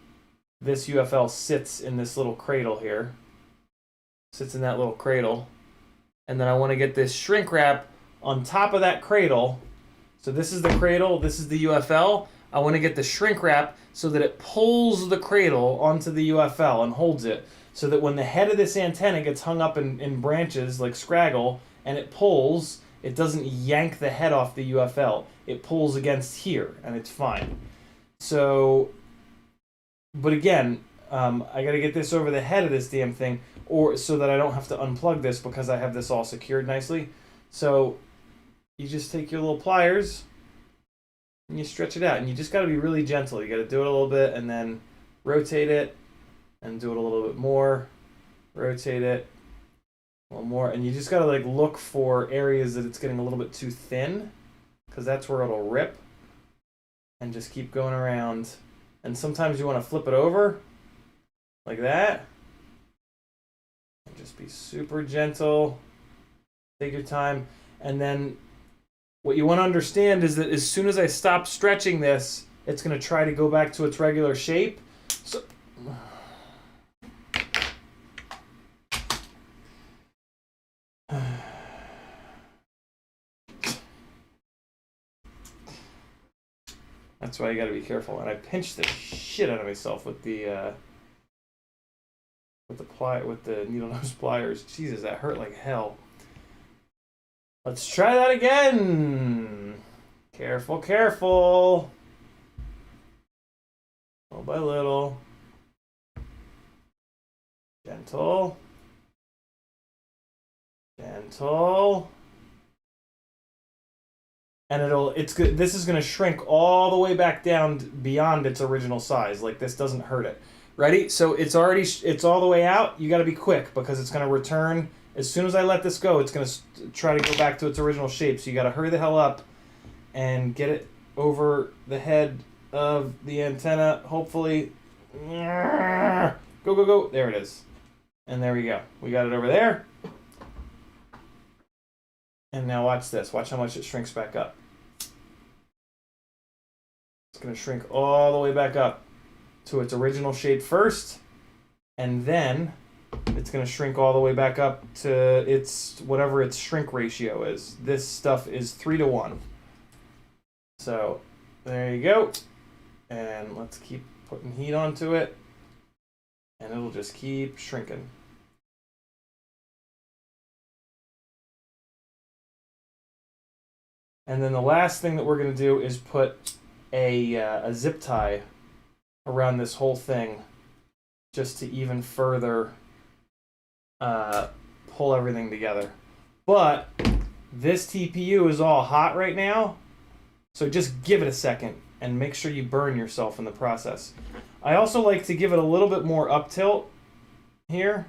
this UFL sits in this little cradle here, sits in that little cradle, and then I want to get this shrink wrap on top of that cradle. So this is the cradle, this is the UFL. I want to get the shrink wrap so that it pulls the cradle onto the UFL and holds it, so that when the head of this antenna gets hung up in branches like Scraggle and it pulls, it doesn't yank the head off the UFL. It pulls against here and it's fine. So, but again, I got to get this over the head of this damn thing, or so that I don't have to unplug this because I have this all secured nicely. So you just take your little pliers and you stretch it out, and you just got to be really gentle. You got to do it a little bit and then rotate it and do it a little bit more, rotate it a little more, and you just got to like look for areas that it's getting a little bit too thin, because that's where it'll rip, and just keep going around. And sometimes you want to flip it over like that, and just be super gentle, take your time. And then what you want to understand is that as soon as I stop stretching this, it's going to try to go back to its regular shape. So that's why you got to be careful. And I pinched the shit out of myself with the needle nose pliers. Jesus, that hurt like hell. Let's try that again. Careful, careful. Little by little. Gentle. Gentle. And it's good. This is going to shrink all the way back down beyond its original size. Like, this doesn't hurt it. Ready? So it's all the way out. You got to be quick because it's going to return. As soon as I let this go, it's going to try to go back to its original shape. So you got to hurry the hell up and get it over the head of the antenna, hopefully. Go, go, go. There it is. And there we go. We got it over there. And now watch this. Watch how much it shrinks back up. It's going to shrink all the way back up to its original shape first, and then it's going to shrink all the way back up to its whatever its shrink ratio is. This stuff is 3-to-1. So there you go. And let's keep putting heat onto it, and it'll just keep shrinking. And then the last thing that we're going to do is put a zip tie around this whole thing just to even further pull everything together. But this TPU is all hot right now, so just give it a second and make sure you burn yourself in the process. I also like to give it a little bit more up tilt here.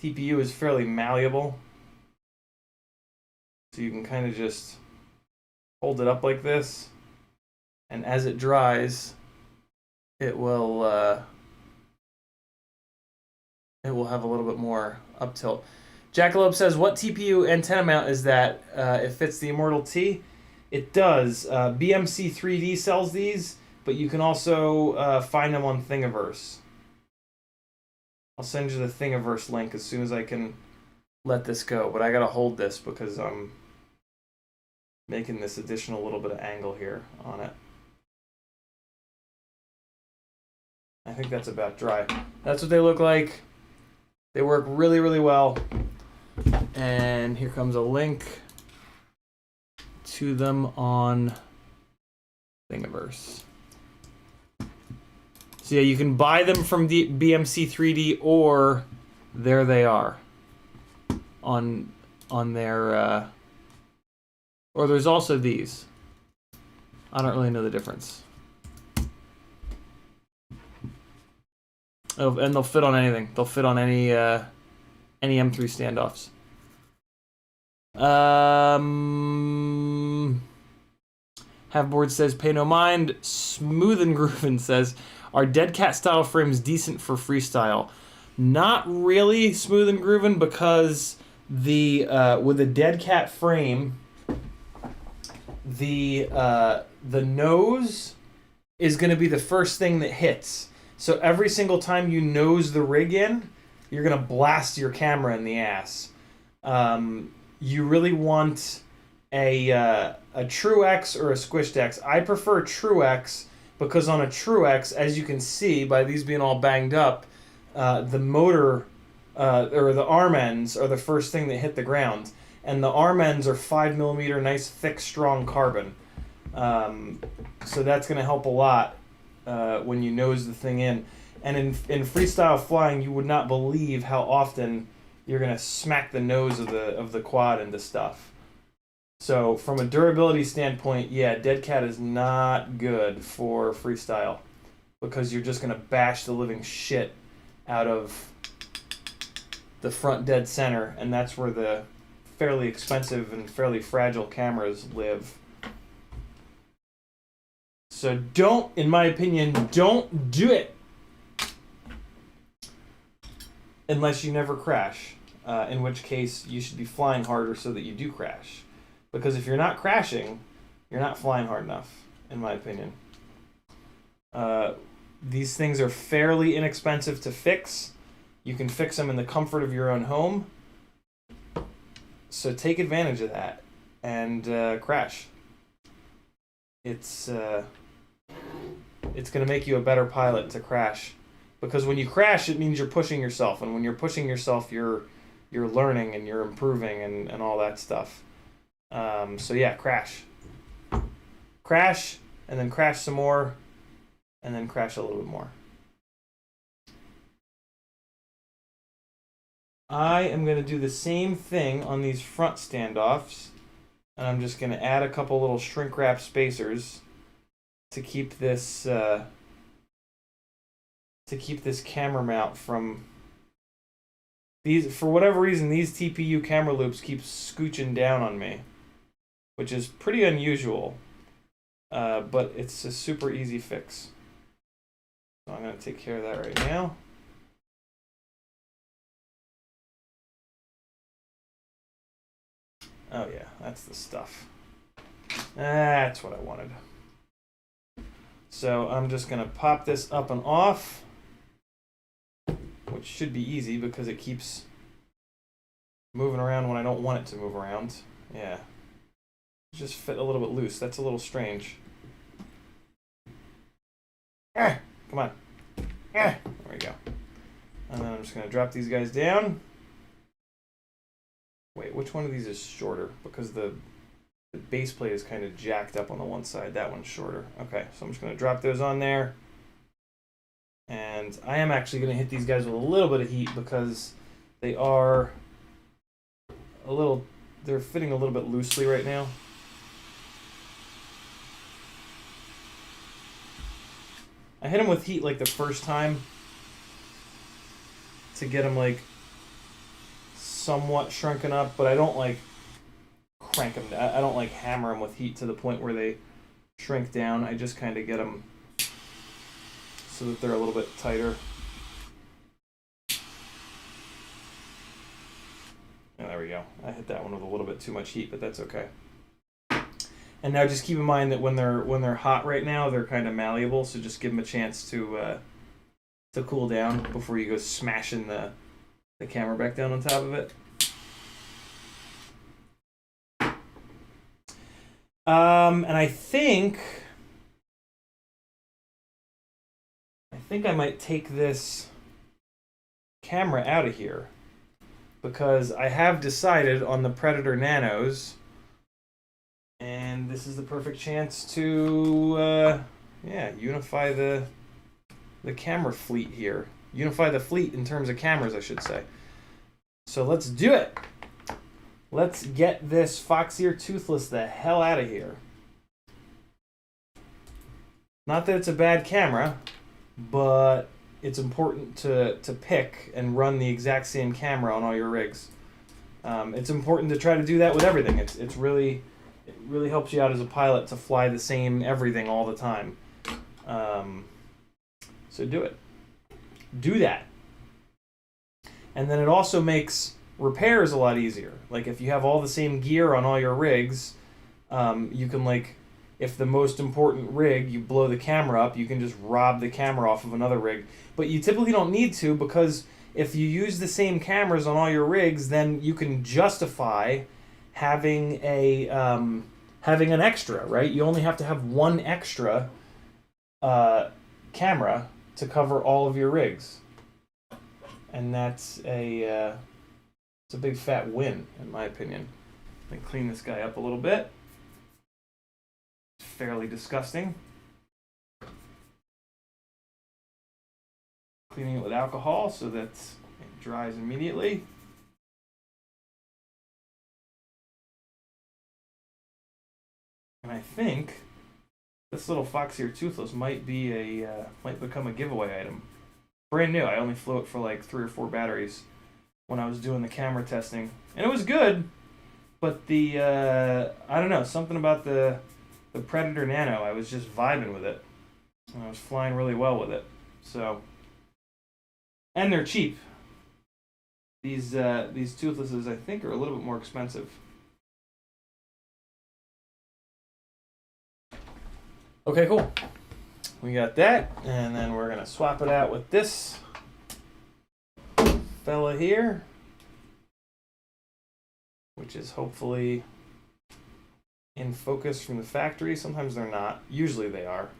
TPU is fairly malleable, so you can kind of just hold it up like this, and as it dries, it will have a little bit more up tilt. Jackalope says, what TPU antenna mount is that? It fits the Immortal T. It does. BMC 3D sells these, but you can also find them on Thingiverse. I'll send you the Thingiverse link as soon as I can let this go, but I gotta hold this because I'm making this additional little bit of angle here on it. I think that's about dry. That's what they look like. They work really, really well. And here comes a link to them on Thingiverse. So yeah, you can buy them from the BMC 3D, or there they are on their or there's also these. I don't really know the difference. Oh, and they'll fit on anything. They'll fit on any M3 standoffs. Halfboard says, pay no mind. Smooth and Groovin says, are Dead Cat style frames decent for freestyle? Not really, Smooth and Groovin, because the with a Dead Cat frame, the nose is going to be the first thing that hits. So every single time you nose the rig in, you're going to blast your camera in the ass. You really want a True X or a Squished X. I prefer True X because on a True X, as you can see by these being all banged up, the motor or the arm ends are the first thing that hit the ground. And the arm ends are 5mm, nice, thick, strong carbon. So that's going to help a lot when you nose the thing in. And in freestyle flying, you would not believe how often you're going to smack the nose of the quad into stuff. So from a durability standpoint, yeah, Dead Cat is not good for freestyle because you're just going to bash the living shit out of the front dead center, and that's where the fairly expensive and fairly fragile cameras live. So don't, in my opinion, don't do it unless you never crash, in which case you should be flying harder so that you do crash. Because if you're not crashing, you're not flying hard enough, in my opinion. These things are fairly inexpensive to fix. You can fix them in the comfort of your own home. So take advantage of that and crash. It's going to make you a better pilot to crash. Because when you crash, it means you're pushing yourself. And when you're pushing yourself, you're learning and you're improving and all that stuff. So yeah, crash. Crash, and then crash some more, and then crash a little bit more. I am going to do the same thing on these front standoffs, and I'm just going to add a couple little shrink wrap spacers to keep this camera mount from these. For whatever reason, these TPU camera loops keep scooching down on me, which is pretty unusual, but it's a super easy fix. So I'm going to take care of that right now. Oh yeah, that's the stuff. That's what I wanted. So I'm just going to pop this up and off, which should be easy because it keeps moving around when I don't want it to move around. Yeah. Just fit a little bit loose. That's a little strange. Come on. There we go. And then I'm just going to drop these guys down. Wait, which one of these is shorter? Because the The base plate is kind of jacked up on the one side. That one's shorter. Okay, so I'm just going to drop those on there. And I am actually going to hit these guys with a little bit of heat because they are a little, they're fitting a little bit loosely right now. I hit them with heat like the first time to get them like somewhat shrunken up, but I don't like crank them. I don't like hammer them with heat to the point where they shrink down. I just kind of get them so that they're a little bit tighter. And there we go. I hit that one with a little bit too much heat, but that's okay. And now just keep in mind that when they're hot right now, they're kind of malleable, so just give them a chance to cool down before you go smashing the camera back down on top of it. And I think I might take this camera out of here because I have decided on the Predator Nanos, and this is the perfect chance to unify the camera fleet here. Unify the fleet in terms of cameras, I should say. So let's do it. Let's get this Fox Ear Toothless the hell out of here. Not that it's a bad camera, but it's important to pick and run the exact same camera on all your rigs. It's important to try to do that with everything. It really helps you out as a pilot to fly the same everything all the time. So do it. Do that. And then it also makes repairs a lot easier. Like if you have all the same gear on all your rigs, you can, like, if the most important rig, you blow the camera up, you can just rob the camera off of another rig. But you typically don't need to, because if you use the same cameras on all your rigs, then you can justify having an extra, right? You only have to have one extra camera to cover all of your rigs. And that's it's a big fat win, in my opinion. Let me clean this guy up a little bit. It's fairly disgusting. Cleaning it with alcohol so that it dries immediately. And I think this little Fox Ear Toothless might become a giveaway item. Brand new. I only flew it for like 3 or 4 batteries when I was doing the camera testing, and it was good. But the I don't know, something about the Predator Nano, I was just vibing with it. And I was flying really well with it. So, and they're cheap. These Toothlesses, I think, are a little bit more expensive. Okay, cool. We got that, and then we're gonna swap it out with this fella here, which is hopefully in focus from the factory. Sometimes they're not. Usually they are.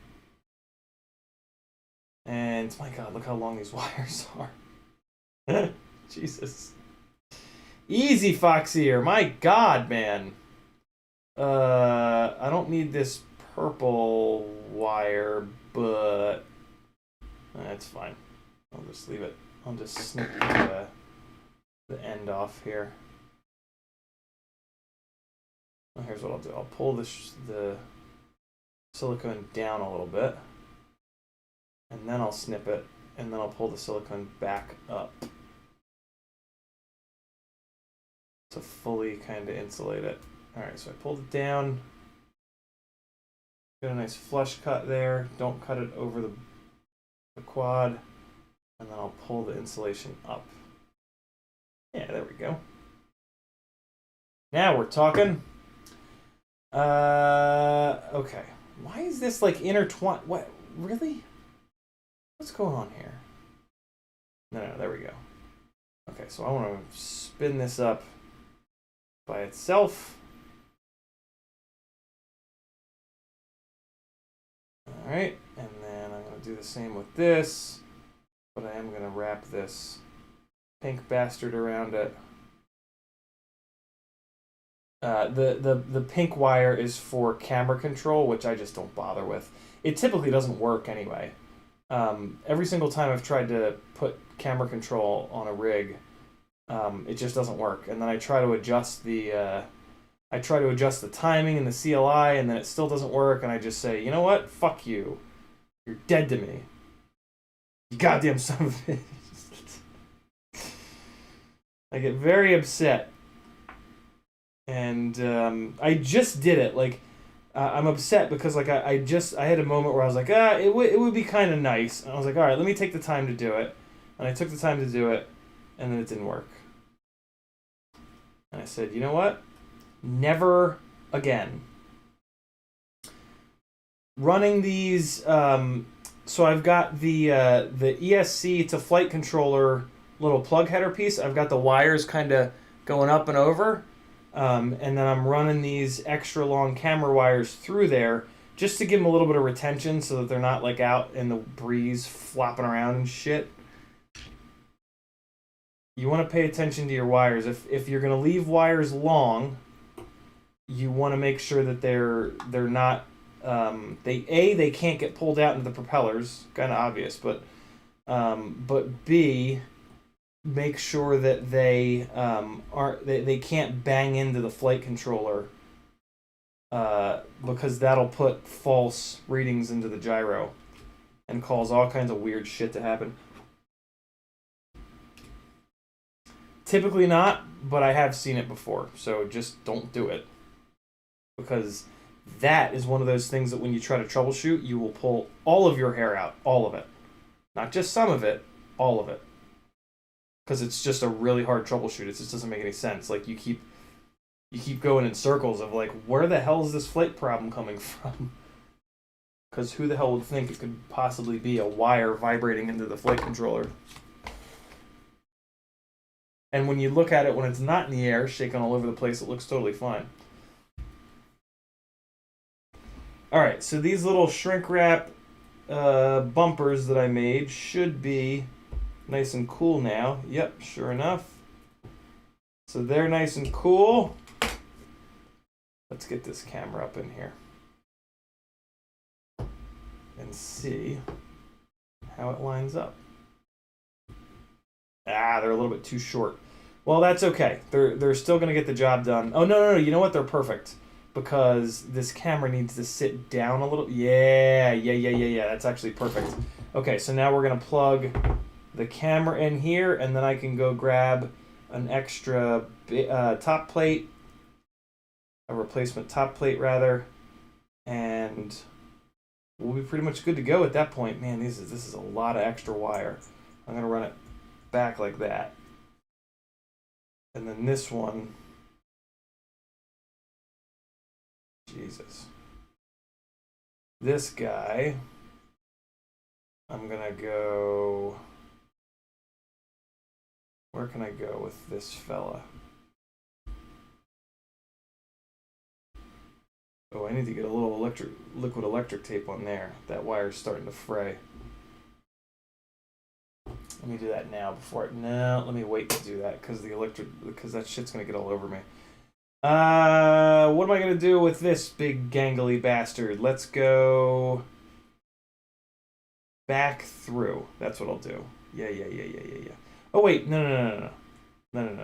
And my God, look how long these wires are. Jesus. Easy, Fox Ear. My God, man. I don't need this purple wire, but that's fine. I'll just leave it. I'll just snip the end off here. Well, here's what I'll do. I'll pull the silicone down a little bit, and then I'll snip it, and then I'll pull the silicone back up to fully kind of insulate it. All right, so I pulled it down. Got a nice flush cut there. Don't cut it over the quad. And then I'll pull the insulation up. Yeah, there we go. Now we're talking. Okay. Why is this like intertwined? What? Really? What's going on here? No, there we go. Okay, so I want to spin this up by itself. Alright, and then I'm going to do the same with this, but I am going to wrap this pink bastard around it. The pink wire is for camera control, which I just don't bother with. It typically doesn't work anyway. Every single time I've tried to put camera control on a rig, it just doesn't work. And then I try to adjust the timing and the CLI, and then it still doesn't work. And I just say, you know what? Fuck you. You're dead to me. You goddamn son of a bitch. I get very upset. And I just did it. Like, I'm upset because like I had a moment where I was like, it would be kind of nice. And I was like, all right, let me take the time to do it. And I took the time to do it, and then it didn't work. And I said, you know what? Never again. Running these, so I've got the ESC to flight controller little plug header piece. I've got the wires kind of going up and over. And then I'm running these extra long camera wires through there just to give them a little bit of retention so that they're not like out in the breeze flopping around and shit. You want to pay attention to your wires. If you're going to leave wires long, you want to make sure that they're not they can't get pulled out into the propellers, kind of obvious, but B, make sure that they they can't bang into the flight controller because that'll put false readings into the gyro and cause all kinds of weird shit to happen. Typically not, but I have seen it before, so just don't do it. Because that is one of those things that when you try to troubleshoot, you will pull all of your hair out, all of it. Not just some of it, all of it. Because it's just a really hard troubleshoot. It just doesn't make any sense. Like you keep going in circles of like, where the hell is this flight problem coming from? Because who the hell would think it could possibly be a wire vibrating into the flight controller? And when you look at it when it's not in the air, shaking all over the place, it looks totally fine. Alright, so these little shrink wrap bumpers that I made should be nice and cool now. Yep, sure enough. So they're nice and cool. Let's get this camera up in here and see how it lines up. They're a little bit too short. Well, that's okay. They're still going to get the job done. Oh, no. You know what? They're perfect. Because this camera needs to sit down a little. Yeah. That's actually perfect. Okay, so now we're going to plug the camera in here, and then I can go grab an extra top plate, a replacement top plate, rather, and we'll be pretty much good to go at that point. Man, this is a lot of extra wire. I'm going to run it back like that. And then this one, Jesus. This guy, I'm gonna go, where can I go with this fella? Oh, I need to get a little liquid electric tape on there. That wire's starting to fray. Let me do that now before no, let me wait to do that because that shit's gonna get all over me. What am I gonna do with this big gangly bastard? Let's go back through. That's what I'll do. Yeah. Oh wait, no. Well,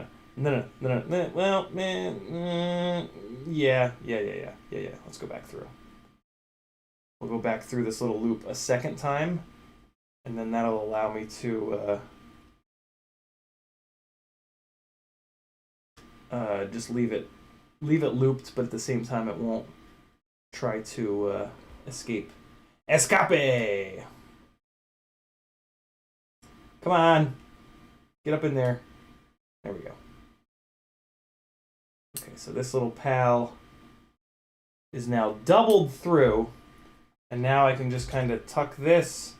man, yeah. Let's go back through. We'll go back through this little loop a second time. And then that'll allow me to just leave it looped, but at the same time it won't try to escape. Escape! Come on! Get up in there. There we go. Okay, so this little pal is now doubled through, and now I can just kind of tuck this,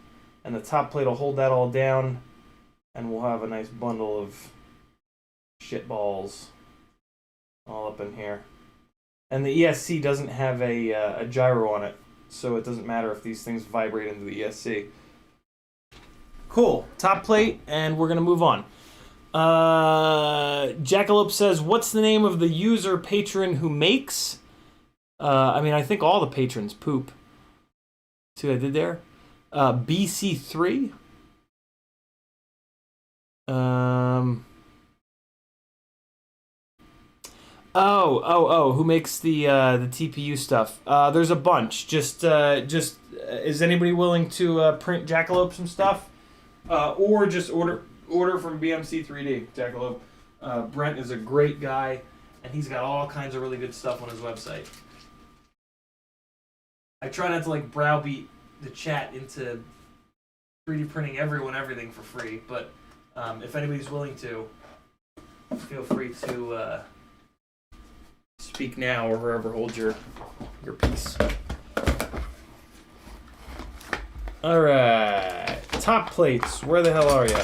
and the top plate will hold that all down, and we'll have a nice bundle of shit balls all up in here. And the ESC doesn't have a gyro on it, so it doesn't matter if these things vibrate into the ESC. Cool. Top plate, and we're going to move on. Jackalope says, what's the name of the user patron who makes? I mean, I think all the patrons poop. See what I did there? BC3. Who makes the TPU stuff? There's a bunch. Just is anybody willing to print Jackalope some stuff, or just order from BMC3D? Jackalope. Brent is a great guy, and he's got all kinds of really good stuff on his website. I try not to like browbeat the chat into 3D printing everything for free, but if anybody's willing to, feel free to speak now or wherever holds your peace. All right, top plates. Where the hell are you?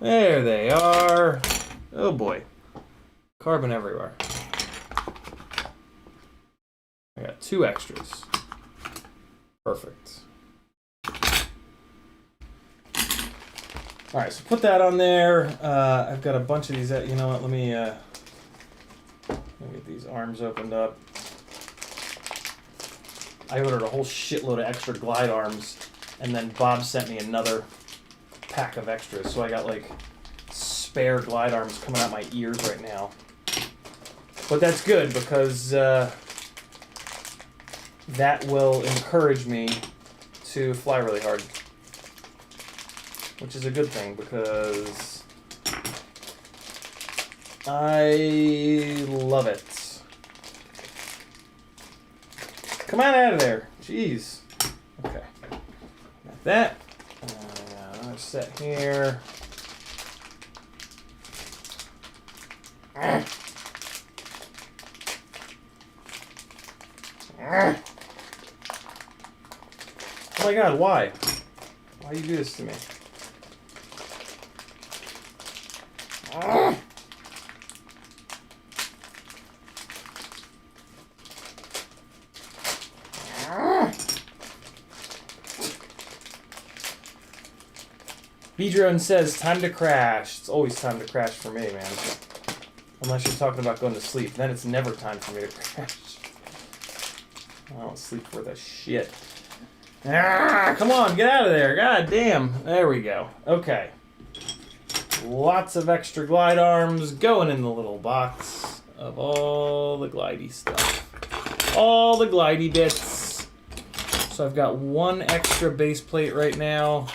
There they are. Oh boy, carbon everywhere. I got 2 extras. Perfect. All right, so put that on there. I've got a bunch of these. You know what? Let me get these arms opened up. I ordered a whole shitload of extra glide arms, and then Bob sent me another pack of extras. So I got like spare glide arms coming out my ears right now. But that's good because that will encourage me to fly really hard, which is a good thing because I love it. Come on out of there. Jeez. Okay. Got that. Another set here. Oh my god, why? Why do you do this to me? B-Drone says, time to crash. It's always time to crash for me, man. Unless you're talking about going to sleep. Then it's never time for me to crash. I don't sleep worth a shit. Come on, get out of there. God damn. There we go. Okay. Lots of extra glide arms going in the little box of all the glidey stuff. All the glidey bits. So I've got 1 extra base plate right now.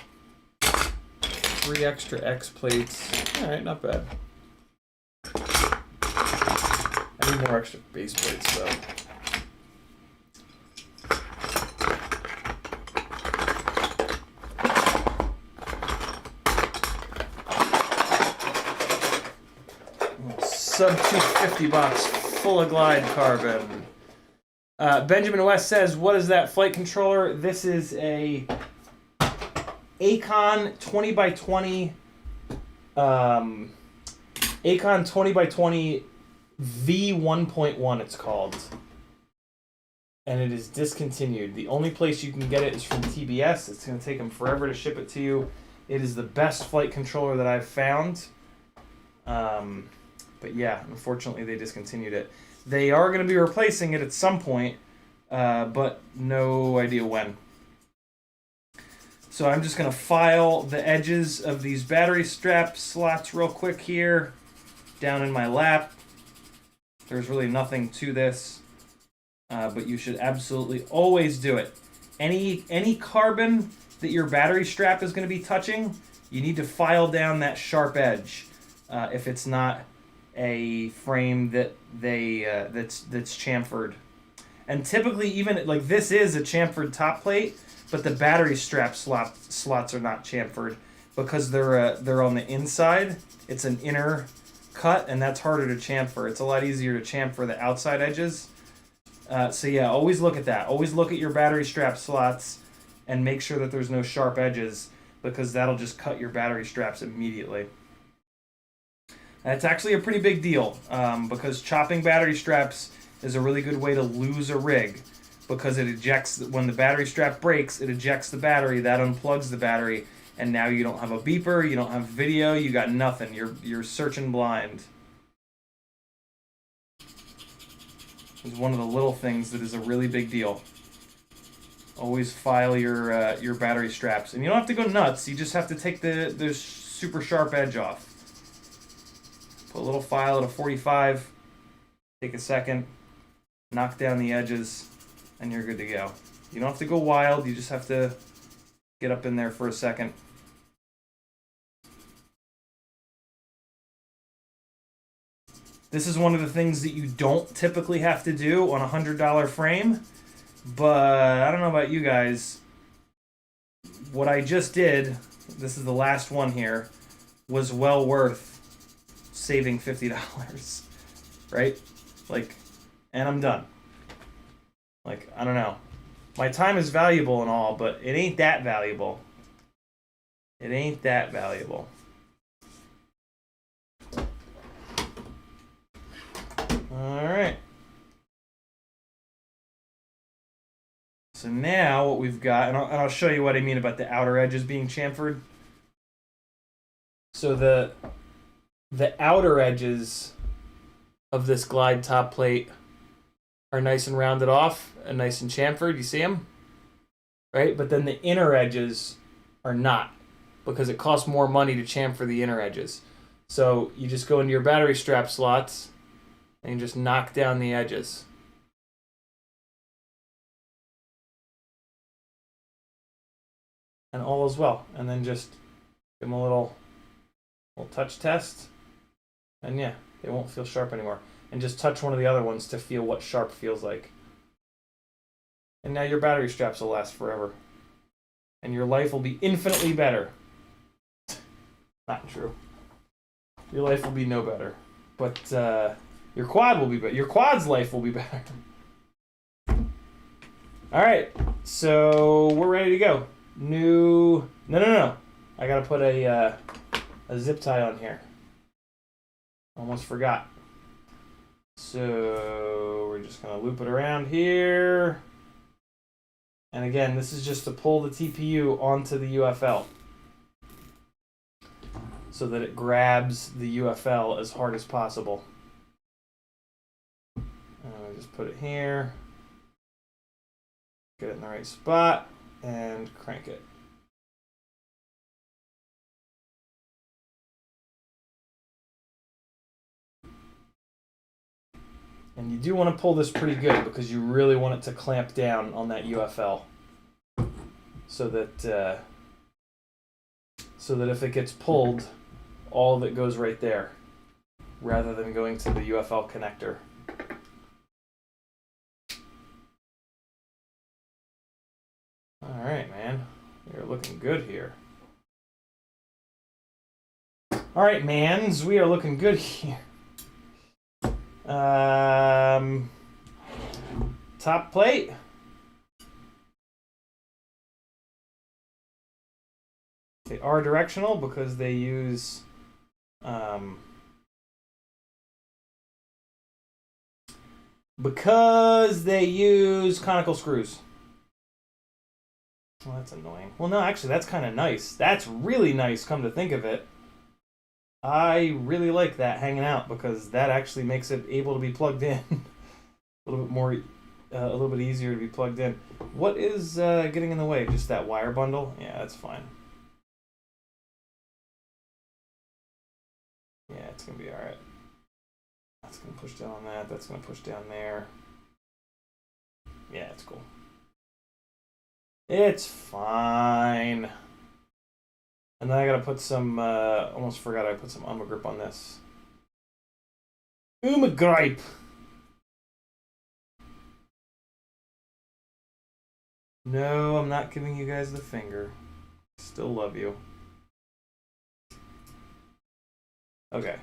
3 extra X plates. Alright, not bad. I need more extra base plates though. Sub 250 box full of glide carbon. Benjamin West says, what is that flight controller? This is a Acon 20x20 Acon 20x20 V1.1 it's called. And it is discontinued. The only place you can get it is from TBS. It's going to take them forever to ship it to you. It is the best flight controller that I've found. But yeah, unfortunately they discontinued it. They are going to be replacing it at some point, but no idea when. So I'm just going to file the edges of these battery strap slots real quick here, down in my lap. There's really nothing to this, but you should absolutely always do it. Any carbon that your battery strap is going to be touching, you need to file down that sharp edge if it's not a frame that that's chamfered. And typically, even like this is a chamfered top plate, but the battery strap slots are not chamfered because they're on the inside. It's an inner cut, and that's harder to chamfer. It's a lot easier to chamfer the outside edges. So yeah, always look at that. Always look at your battery strap slots and make sure that there's no sharp edges, because that'll just cut your battery straps immediately. That's actually a pretty big deal, because chopping battery straps is a really good way to lose a rig, because it ejects, when the battery strap breaks, it ejects the battery, that unplugs the battery, and now you don't have a beeper, you don't have video, you got nothing. You're searching blind. It's one of the little things that is a really big deal. Always file your battery straps, and you don't have to go nuts. You just have to take the super sharp edge off. Put a little file at a 45. Take a second, knock down the edges, and you're good to go. You don't have to go wild. You just have to get up in there for a second. This is one of the things that you don't typically have to do on a $100 frame, but I don't know about you guys. What I just did, this is the last one here, was well worth saving $50, right? Like, and I'm done. Like, I don't know. My time is valuable and all, but it ain't that valuable. It ain't that valuable. All right. So now what we've got, and I'll show you what I mean about the outer edges being chamfered. So the outer edges of this glide top plate are nice and rounded off and nice and chamfered. You see them? Right? But then the inner edges are not, because it costs more money to chamfer the inner edges. So you just go into your battery strap slots and you just knock down the edges. And all is well. And then just give them a little touch test. And yeah, they won't feel sharp anymore. And just touch one of the other ones to feel what sharp feels like. And now your battery straps will last forever. And your life will be infinitely better. Not true. Your life will be no better. But your quad will be better. Your quad's life will be better. Alright, so we're ready to go. No. I gotta put a zip tie on here. Almost forgot. So we're just gonna loop it around here. And again, this is just to pull the TPU onto the UFL so that it grabs the UFL as hard as possible. And I just put it here, get it in the right spot, and crank it. And you do want to pull this pretty good because you really want it to clamp down on that UFL so that if it gets pulled, all of it goes right there rather than going to the UFL connector. All right, man. You're looking good here. All right, mans. We are looking good here. Top plate. They are directional because they use conical screws. Well, that's annoying. Well, no, actually, that's kind of nice. That's really nice, come to think of it. I really like that hanging out because that actually makes it able to be plugged in. A little bit more, a little bit easier to be plugged in. What is getting in the way? Just that wire bundle? Yeah, that's fine. Yeah, it's going to be all right. That's going to push down on that. That's going to push down there. Yeah, it's cool. It's fine. And then I gotta put some, almost forgot I put some grip on this. Gripe. No, I'm not giving you guys the finger. Still love you. Okay.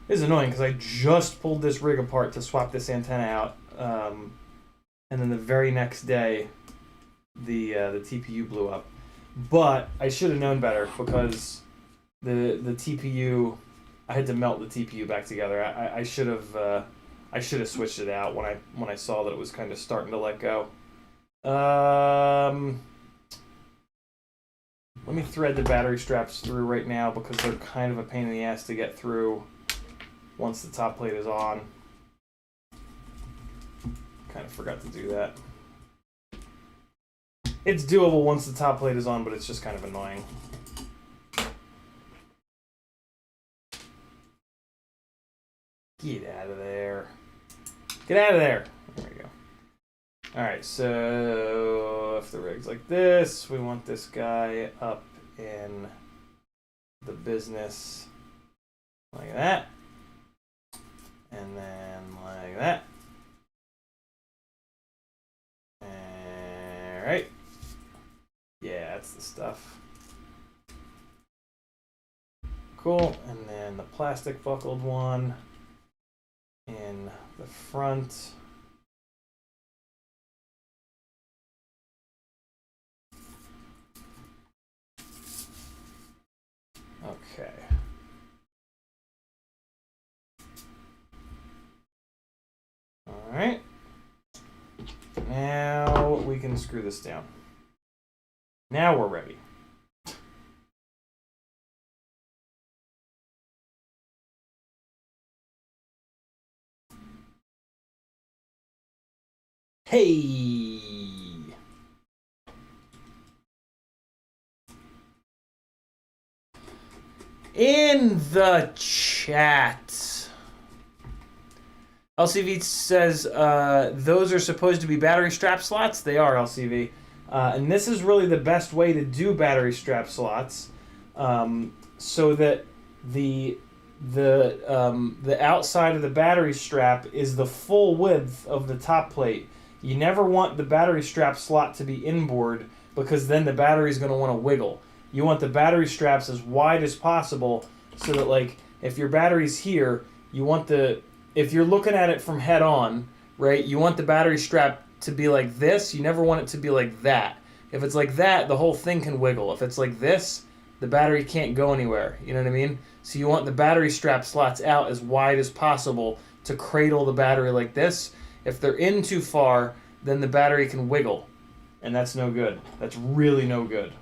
This is annoying because I just pulled this rig apart to swap this antenna out. And then the very next day, the TPU blew up. But I should have known better because the TPU, I had to melt the TPU back together. I should have switched it out when I saw that it was kind of starting to let go. Let me thread the battery straps through right now because they're kind of a pain in the ass to get through once the top plate is on. Kind of forgot to do that. It's doable once the top plate is on, but it's just kind of annoying. Get out of there. Get out of there. There we go. Alright, so if the rig's like this, we want this guy up in the business like that. And then like that. Alright. Yeah, that's the stuff. Cool. And then the plastic buckled one in the front. Okay. All right. Now we can screw this down. Now we're ready. Hey! In the chat, LCV says those are supposed to be battery strap slots. They are, LCV. And this is really the best way to do battery strap slots, so that the outside of the battery strap is the full width of the top plate. You never want the battery strap slot to be inboard because then the battery is going to want to wiggle. You want the battery straps as wide as possible so that, like, if your battery's here, you want if you're looking at it from head on, right, you want the battery strap to be like this. You never want it to be like that. If it's like that, the whole thing can wiggle. If it's like this, the battery can't go anywhere. You know what I mean? So you want the battery strap slots out as wide as possible to cradle the battery like this. If they're in too far, then the battery can wiggle. And that's no good. That's really no good.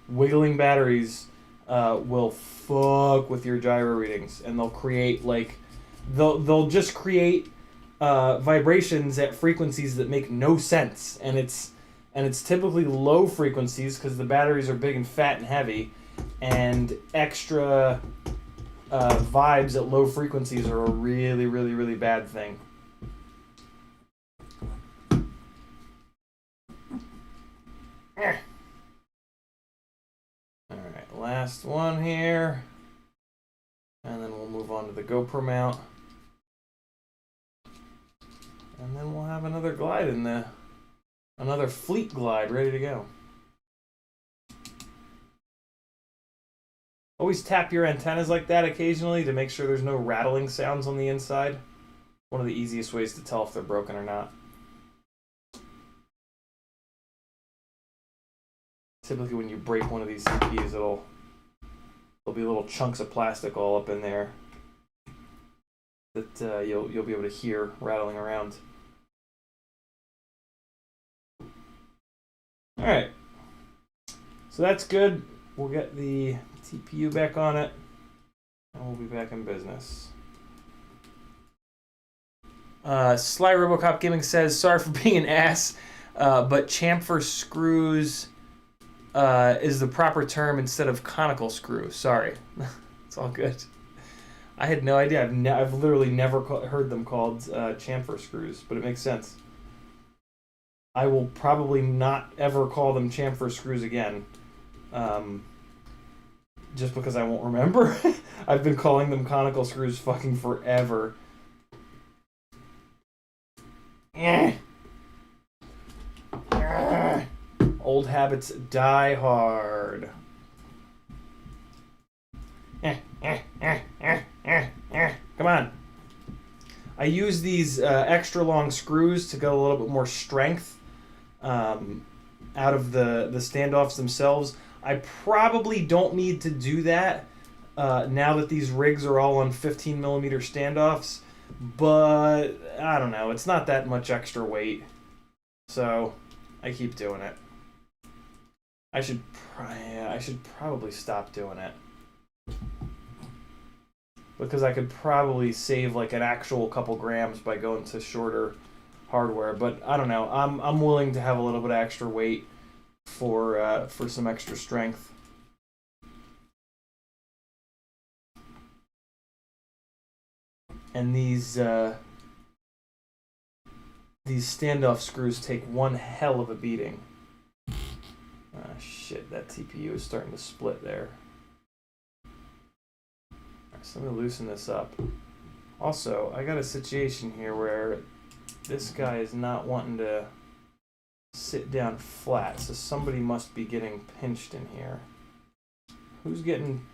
Wiggling batteries will fuck with your gyro readings, and they'll create, like, they'll just create vibrations at frequencies that make no sense, and it's typically low frequencies because the batteries are big and fat and heavy, and extra vibes at low frequencies are a really, really, really bad thing. Alright, last one here. And then we'll move on to the GoPro mount. And then we'll have another glide in the... another fleet glide ready to go. Always tap your antennas like that occasionally to make sure there's no rattling sounds on the inside. One of the easiest ways to tell if they're broken or not. Typically when you break one of these CPs, there'll be little chunks of plastic all up in there that you'll be able to hear rattling around. All right, so that's good. We'll get the TPU back on it, and we'll be back in business. Sly Robocop Gaming says, sorry for being an ass, but chamfer screws is the proper term instead of conical screw. Sorry. It's all good. I had no idea. I've literally never heard them called chamfer screws, but it makes sense. I will probably not ever call them chamfer screws again, just because I won't remember. I've been calling them conical screws fucking forever. Old habits die hard. Come on. I use these extra long screws to get a little bit more strength out of the standoffs themselves. I probably don't need to do that now that these rigs are all on 15 millimeter standoffs, but I don't know. It's not that much extra weight, so I keep doing it. I should probably stop doing it. Because I could probably save like an actual couple grams by going to shorter hardware, but I don't know. I'm willing to have a little bit of extra weight for some extra strength. And these standoff screws take one hell of a beating. Ah, shit, that TPU is starting to split there. Alright, so I'm gonna loosen this up. Also, I got a situation here where this guy is not wanting to sit down flat, so somebody must be getting pinched in here. Who's getting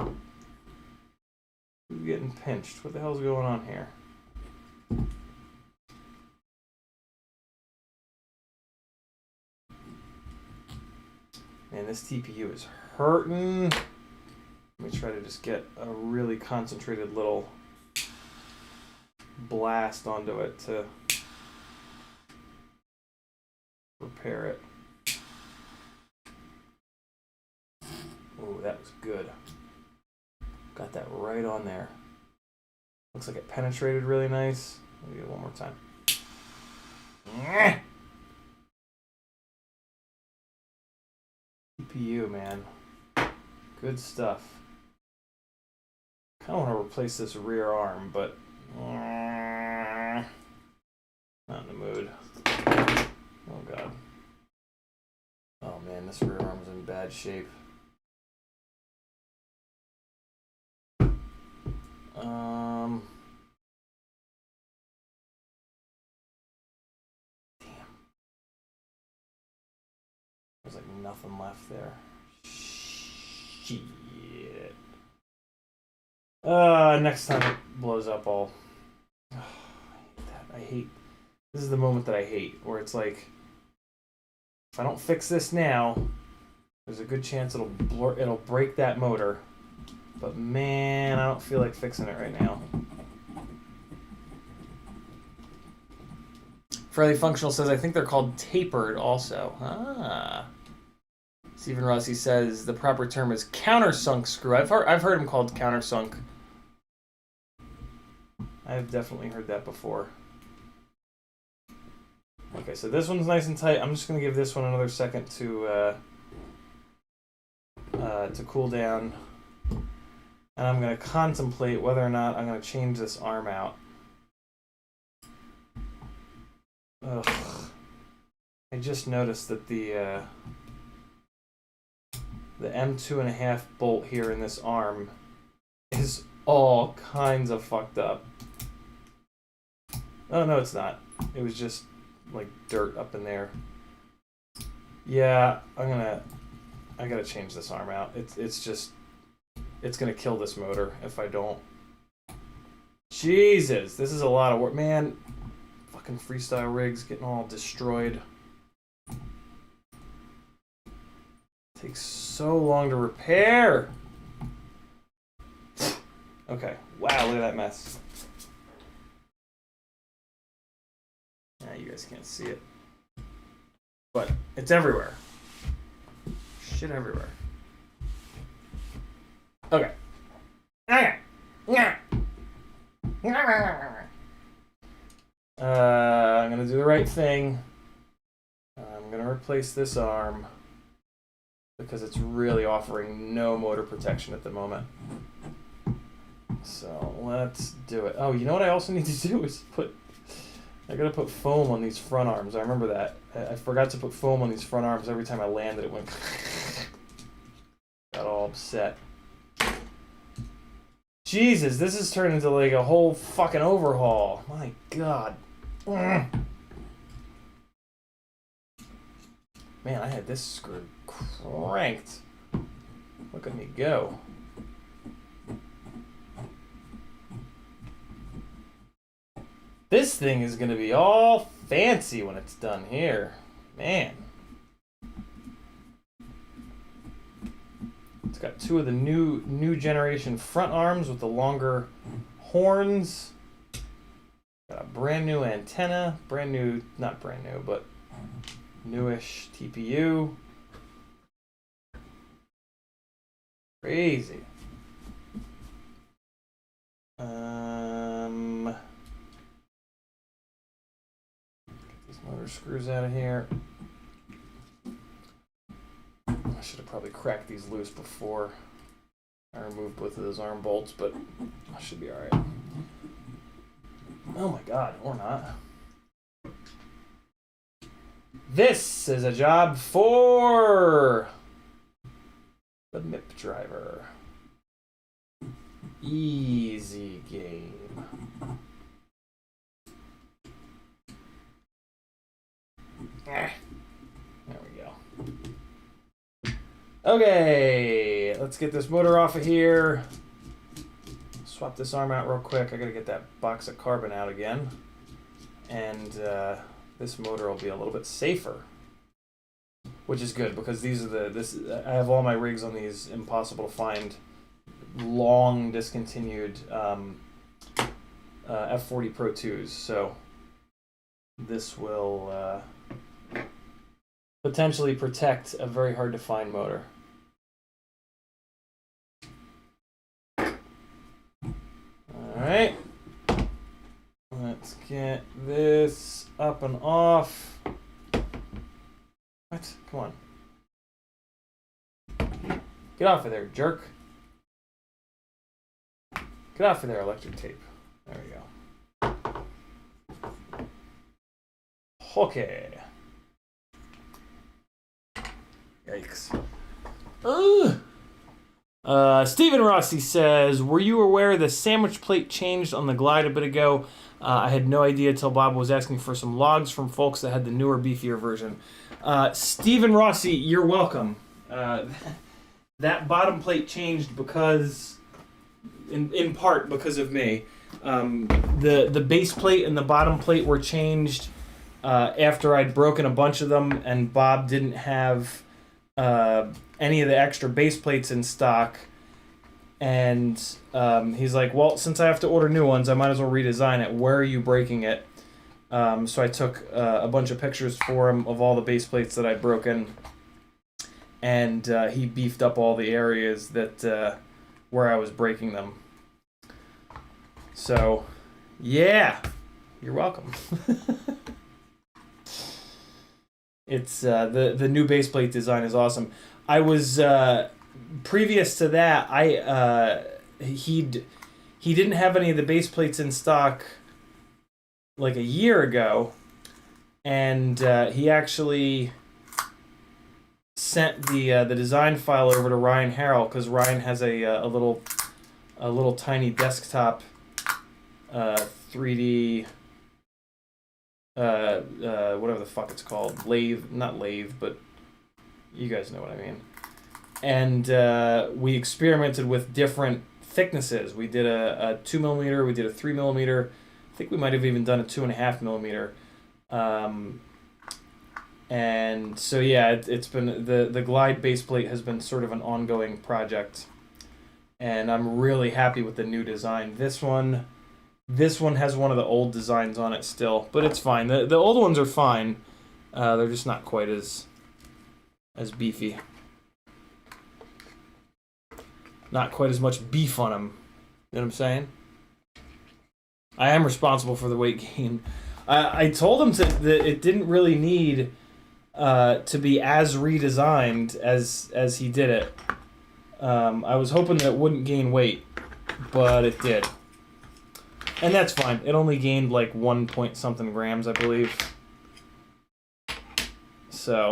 pinched? What the hell's going on here? Man, this TPU is hurting. Let me try to just get a really concentrated little blast onto it to repair it. Ooh, that was good. Got that right on there. Looks like it penetrated really nice. Let me get it one more time. CPU, man. Good stuff. Kind of want to replace this rear arm, but not in the mood. Oh god. Oh man, this rear arm's in bad shape. Damn. There's like nothing left there. Shit. Next time it blows up all. Oh, I hate that. I hate. This is the moment that I hate, where it's like, if I don't fix this now, there's a good chance it'll break that motor. But man, I don't feel like fixing it right now. Fairly Functional says, I think they're called tapered also. Ah. Stephen Rossi says the proper term is countersunk screw. I've heard them called countersunk. I've definitely heard that before. Okay, so this one's nice and tight. I'm just gonna give this one another second to cool down, and I'm gonna contemplate whether or not I'm gonna change this arm out. Ugh. I just noticed that the M2.5 bolt here in this arm is all kinds of fucked up. Oh no, it's not. It was just like dirt up in there. Yeah, I gotta change this arm out. It's gonna kill this motor if I don't. Jesus, this is a lot of work, man. Fucking freestyle rigs getting all destroyed. Takes so long to repair. Okay, wow, look at that mess. Yeah, you guys can't see it, but it's everywhere. Shit everywhere. Okay. I'm gonna do the right thing. I'm gonna replace this arm because it's really offering no motor protection at the moment. So let's do it. Oh, you know what I also need to do is I gotta put foam on these front arms. I remember that. I forgot to put foam on these front arms. Every time I landed, it went. Got all upset. Jesus, this has turned into like a whole fucking overhaul. My God. Man, I had this screw cranked. Look at me go. This thing is gonna be all fancy when it's done here. Man. It's got two of the new generation front arms with the longer horns. Got a brand new antenna, brand new, not brand new, but newish TPU. Crazy. Get these motor screws out of here. I should have probably cracked these loose before I removed both of those arm bolts, but I should be alright. Oh my god, or not. This is a job for the MIP driver. Easy game. There we go. Okay, let's get this motor off of here. Swap this arm out real quick. I gotta get that box of carbon out again. And this motor will be a little bit safer, which is good because these are I have all my rigs on these impossible to find, long discontinued F40 Pro 2s. So this will potentially protect a very hard to find motor. Alright, let's get this up and off. What? Come on. Get off of there, jerk. Get off of there, electric tape. There we go. Okay. Yikes. Stephen Rossi says, were you aware the sandwich plate changed on the Glide a bit ago? I had no idea till Bob was asking for some logs from folks that had the newer, beefier version. Stephen Rossi, you're welcome. That bottom plate changed because, in part because of me. The base plate and the bottom plate were changed after I'd broken a bunch of them, and Bob didn't have any of the extra base plates in stock. And he's like, well, since I have to order new ones, I might as well redesign it. Where are you breaking it? So I took a bunch of pictures for him of all the base plates that I'd broken. And he beefed up all the areas that where I was breaking them. So, yeah, you're welcome. It's the new base plate design is awesome. I was previous to that, he didn't have any of the base plates in stock like a year ago, and he actually sent the design file over to Ryan Harrell because Ryan has a little tiny desktop 3D whatever the fuck it's called, not lathe, but you guys know what I mean. And we experimented with different thicknesses. We did a 2mm, we did a 3mm. I think we might have even done a 2.5mm. And so yeah, it's been the Glide base plate has been sort of an ongoing project, and I'm really happy with the new design. This one has one of the old designs on it still, but it's fine. The old ones are fine. They're just not quite as beefy. Not quite as much beef on them. You know what I'm saying? I am responsible for the weight gain. I told him that it didn't really need to be as redesigned as he did it. I was hoping that it wouldn't gain weight, but it did. And that's fine. It only gained like 1 point something grams, I believe. So,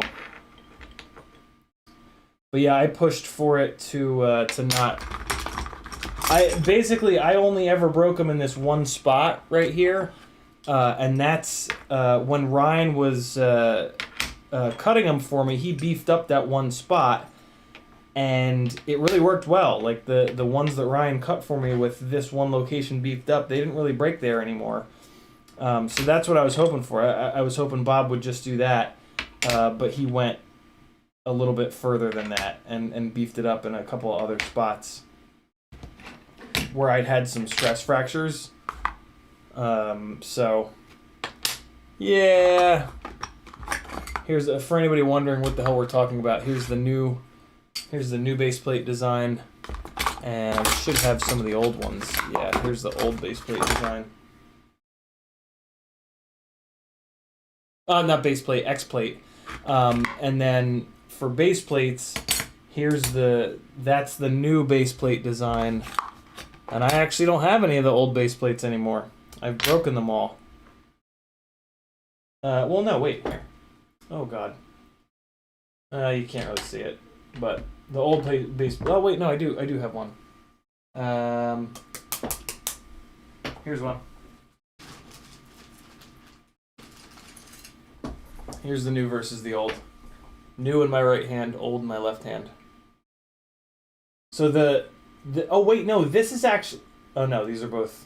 but yeah, I pushed for it to not. I only ever broke them in this one spot right here, and that's when Ryan was cutting them for me. He beefed up that one spot, and it really worked well. Like the ones that Ryan cut for me with this one location beefed up, they didn't really break there anymore. So that's what I was hoping for. I was hoping Bob would just do that, but he went a little bit further than that and beefed it up in a couple of other spots where I'd had some stress fractures. So yeah, here's for anybody wondering what the hell we're talking about. Here's the new base plate design. And I should have some of the old ones. Yeah, here's the old base plate design. Not base plate, X plate. And then for base plates, that's the new base plate design. And I actually don't have any of the old base plates anymore. I've broken them all. Well, no, wait. Oh, God. You can't really see it. But the old base... Oh, wait, no, I do have one. Here's one. Here's the new versus the old. New in my right hand, old in my left hand. So oh wait, no, this is actually... Oh no, these are both...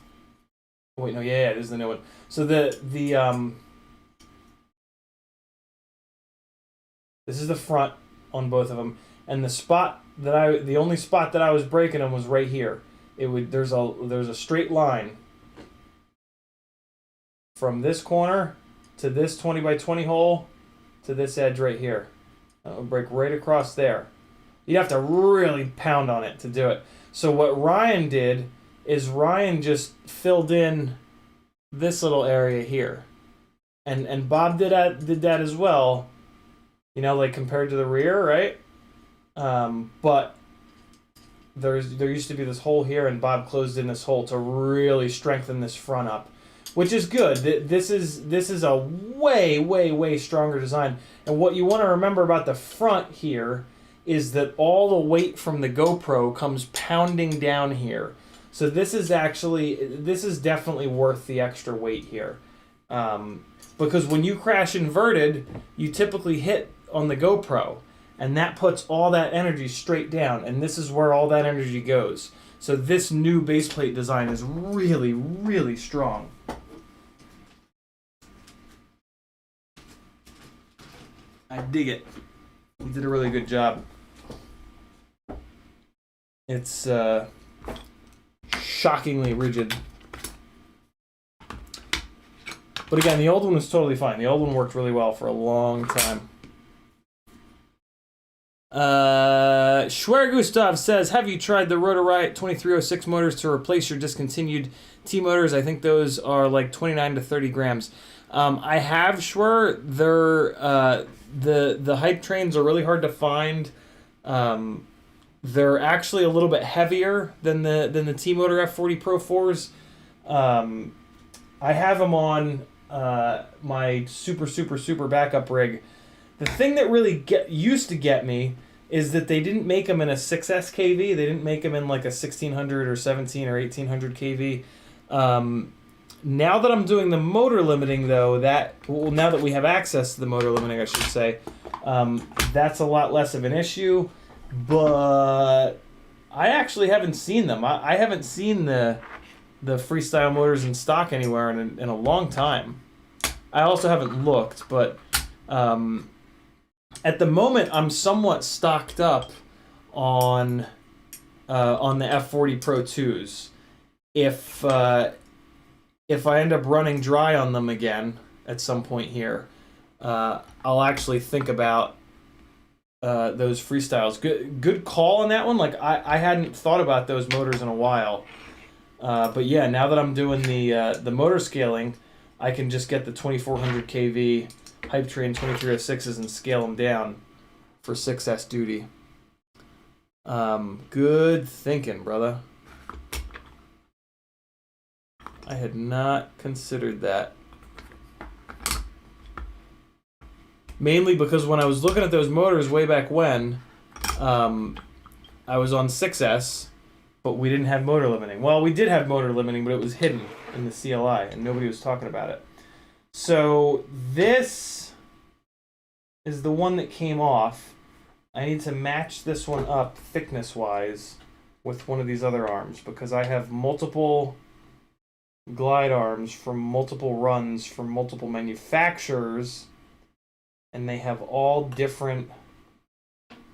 Oh, wait, no, yeah, this is the new one. So this is the front on both of them, and the only spot that I was breaking them was right here. There's a straight line from this corner to this 20 by 20 hole to this edge right here. That would break right across there. You'd have to really pound on it to do it. So what Ryan did is Ryan just filled in this little area here. And Bob did that as well. You know, like compared to the rear, right? But there used to be this hole here, and Bob closed in this hole to really strengthen this front up, which is good. This is a way stronger design. And what you want to remember about the front here is that all the weight from the GoPro comes pounding down here. So this is definitely worth the extra weight here. Because when you crash inverted, you typically hit on the GoPro, and that puts all that energy straight down, and this is where all that energy goes. So this new base plate design is really strong. I dig it. You did a really good job. It's shockingly rigid. But again, the old one was totally fine. The old one worked really well for a long time. Schwer Gustav says, have you tried the Rotor Riot 2306 motors to replace your discontinued T motors? I think those are like 29 to 30 grams. I have, Schwer. They're the hype trains are really hard to find. They're actually a little bit heavier than the T Motor F40 Pro 4s. I have them on my super backup rig. The thing that really used to get me is that they didn't make them in a 6S kV. They didn't make them in like a 1600 or 17 or 1800 kV. Now that I'm doing the motor limiting, though, now that we have access to the motor limiting, I should say, that's a lot less of an issue. But I actually haven't seen them. I haven't seen the freestyle motors in stock anywhere in a long time. I also haven't looked, but at the moment I'm somewhat stocked up on the F40 Pro 2s. If I end up running dry on them again at some point here, I'll actually think about those freestyles. Good call on that one. Like I hadn't thought about those motors in a while. But yeah, now that I'm doing the motor scaling, I can just get the 2400 kV Hype Train 2306s and scale them down for 6S duty. Good thinking, brother. I had not considered that. Mainly because when I was looking at those motors way back when, I was on 6S, but we didn't have motor limiting. Well, we did have motor limiting, but it was hidden in the CLI, and nobody was talking about it. So this is the one that came off. I need to match this one up thickness-wise with one of these other arms, because I have multiple glide arms from multiple runs from multiple manufacturers, and they have all different,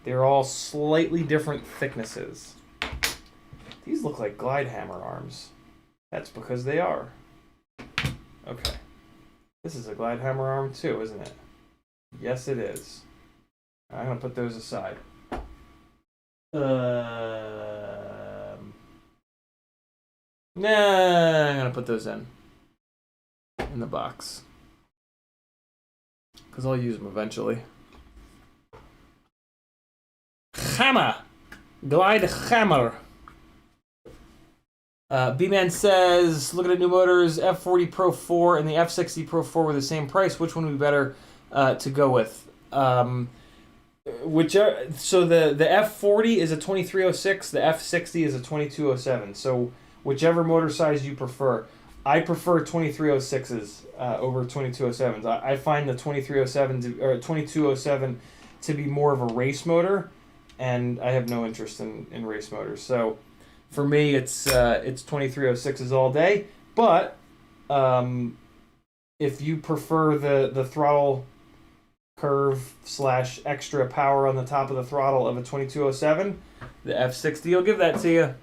they're all slightly different thicknesses. These look like glide hammer arms. That's because they are. Okay. This is a glide hammer arm too, isn't it? Yes, it is. I'm going to put those aside. Nah, I'm gonna put those in the box because I'll use them eventually. Hammer, glide hammer. B-Man says, looking at new motors, F40 Pro 4 and the F60 Pro 4 were the same price. Which one would be better to go with? So the F40 is a 2306, the F60 is a 2207. So whichever motor size you prefer. I prefer 2306s over 2207s. I find the 2307 or 2207 to be more of a race motor, and I have no interest in race motors. So for me, it's 2306s all day. But if you prefer the throttle curve / extra power on the top of the throttle of a 2207, the F60 will give that to you.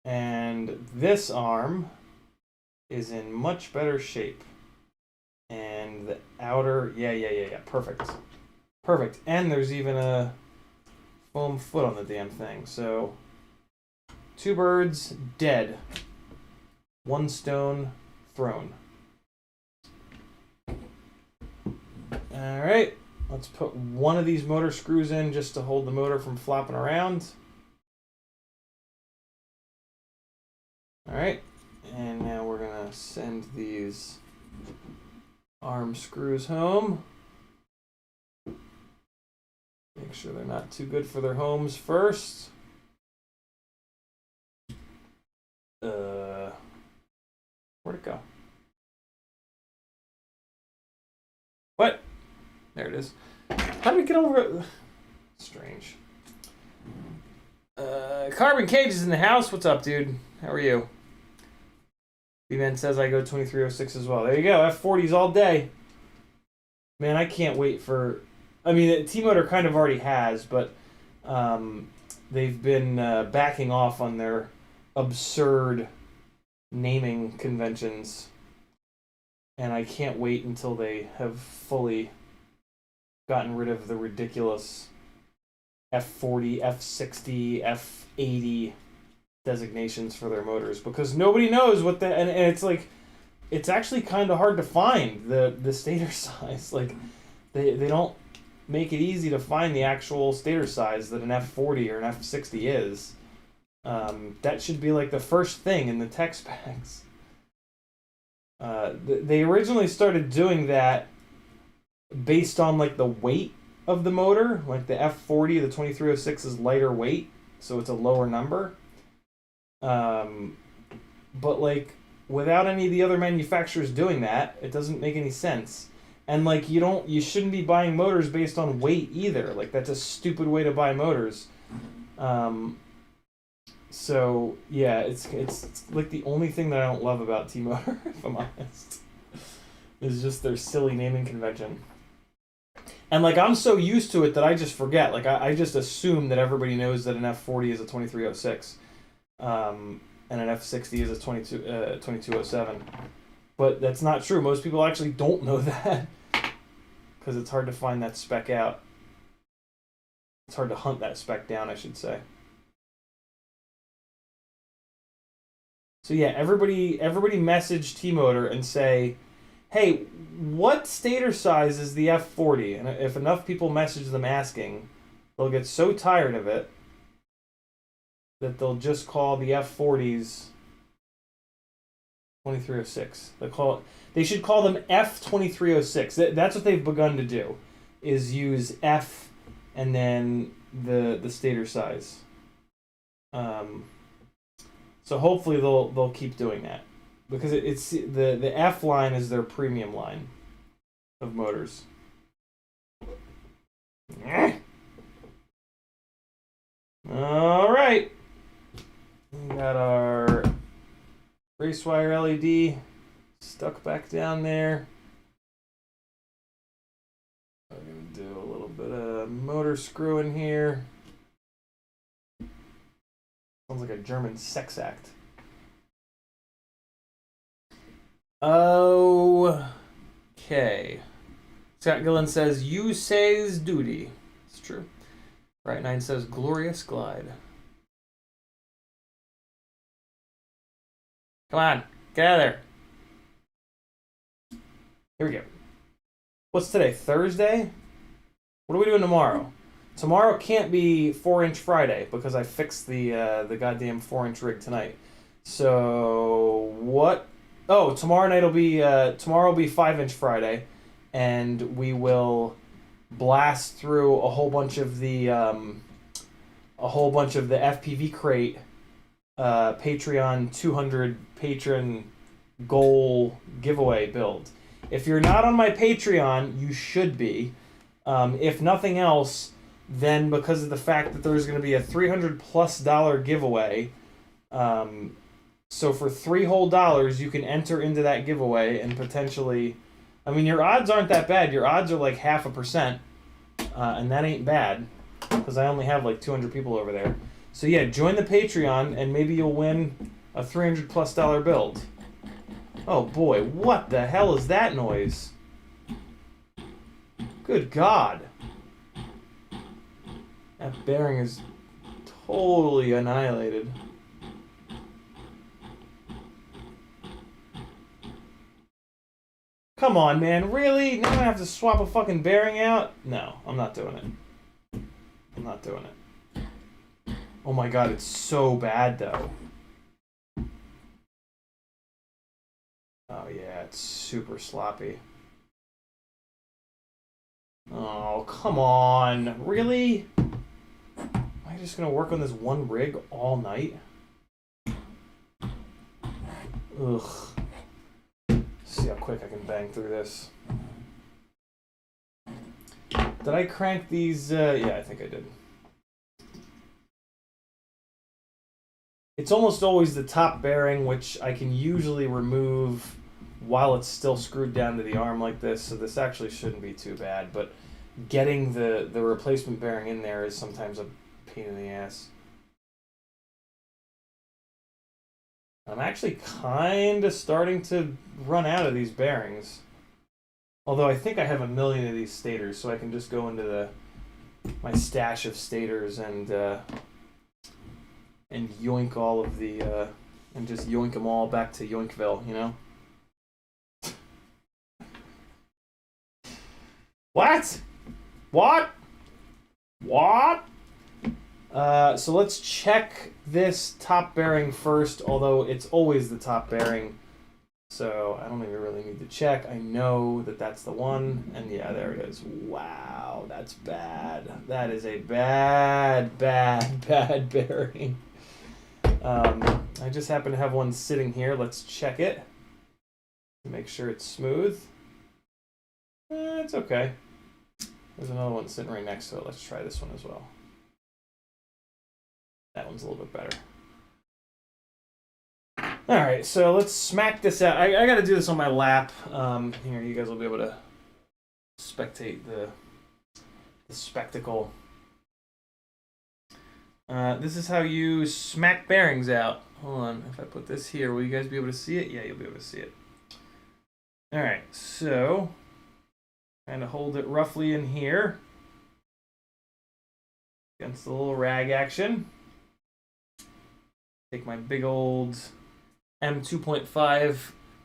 And this arm is in much better shape. And the outer, yeah, perfect. Perfect. And there's even a foam foot on the damn thing. So, 2 birds dead. 1 stone thrown. Alright, let's put one of these motor screws in just to hold the motor from flopping around. Alright, and now we're going to send these arm screws home. Make sure they're not too good for their homes first. Where'd it go? What? There it is. How did we get over it? Strange. Carbon Cage is in the house. What's up, dude? How are you? B-Man says I go 2306 as well. There you go. F40s all day. Man, I can't wait for... I mean, T-Motor kind of already has, but they've been backing off on their absurd naming conventions. And I can't wait until they have fully gotten rid of the ridiculous F40, F60, F80 designations for their motors, because nobody knows what the... And it's like... It's actually kind of hard to find the stator size. Like, they don't make it easy to find the actual stator size that an F40 or an F60 is. That should be like the first thing in the tech specs. They originally started doing that based on like the weight of the motor. Like the F40, the 2306 is lighter weight, so it's a lower number. But like without any of the other manufacturers doing that, it doesn't make any sense. And like you shouldn't be buying motors based on weight either. Like that's a stupid way to buy motors. So yeah, it's like the only thing that I don't love about T-Motor, if I'm honest, is just their silly naming convention. And like I'm so used to it that I just forget. Like I just assume that everybody knows that an F40 is a 2306, and an F60 is a 2207. But that's not true. Most people actually don't know that because it's hard to find that spec out. It's hard to hunt that spec down, I should say. So yeah, everybody message T-Motor and say, hey, what stator size is the F40? And if enough people message them asking, they'll get so tired of it that they'll just call the F40s 2306. They should call them F2306. That's what they've begun to do, is use F and then the stator size. So hopefully they'll keep doing that, because it's the F line is their premium line of motors. All right, we got our race wire LED stuck back down there. We're gonna do a little bit of motor screwing here. Sounds like a German sex act. Okay. Scott Gillen says, you says duty. It's true. Right 9 says, glorious glide. Come on, get out of there. Here we go. What's today? Thursday? What are we doing tomorrow? Tomorrow can't be 4-inch Friday because I fixed the goddamn 4-inch rig tonight. So what? Oh, tomorrow night will be 5-inch Friday, and we will blast through a whole bunch of the FPV crate Patreon 200 patron goal giveaway build. If you're not on my Patreon, you should be. If nothing else, then because of the fact that there's going to be a $300+ giveaway, so for $3 whole you can enter into that giveaway and potentially, I mean, your odds aren't that bad. Your odds are like 0.5%, and that ain't bad because I only have like 200 people over there. So yeah, join the Patreon and maybe you'll win a $300+ build. Oh boy, what the hell is that noise? Good God. That bearing is totally annihilated. Come on, man, really? Now I have to swap a fucking bearing out? No, I'm not doing it. I'm not doing it. Oh my God, it's so bad though. Oh yeah, it's super sloppy. Oh, come on. Really? Am I just gonna work on this one rig all night? Ugh. See how quick I can bang through this. Did I crank these? Yeah, I think I did. It's almost always the top bearing, which I can usually remove while it's still screwed down to the arm like this, so this actually shouldn't be too bad, but getting the replacement bearing in there is sometimes a pain in the ass. I'm actually kind of starting to run out of these bearings. Although I think I have 1 million of these stators, so I can just go into my stash of stators and yoink all of the and just yoink them all back to Yoinkville, you know? What? What? What? So let's check this top bearing first, although it's always the top bearing, so I don't even really need to check. I know that that's the one, and yeah, there it is. Wow, that's bad. That is a bad bearing. I just happen to have one sitting here. Let's check it. Make sure it's smooth. It's okay. There's another one sitting right next to it. Let's try this one as well. That one's a little bit better. Alright, so let's smack this out. I gotta do this on my lap. Here, you guys will be able to spectate the spectacle. This is how you smack bearings out. Hold on, if I put this here, will you guys be able to see it? Yeah, you'll be able to see it. Alright, so kind of hold it roughly in here against the little rag action. Take my big old M2.5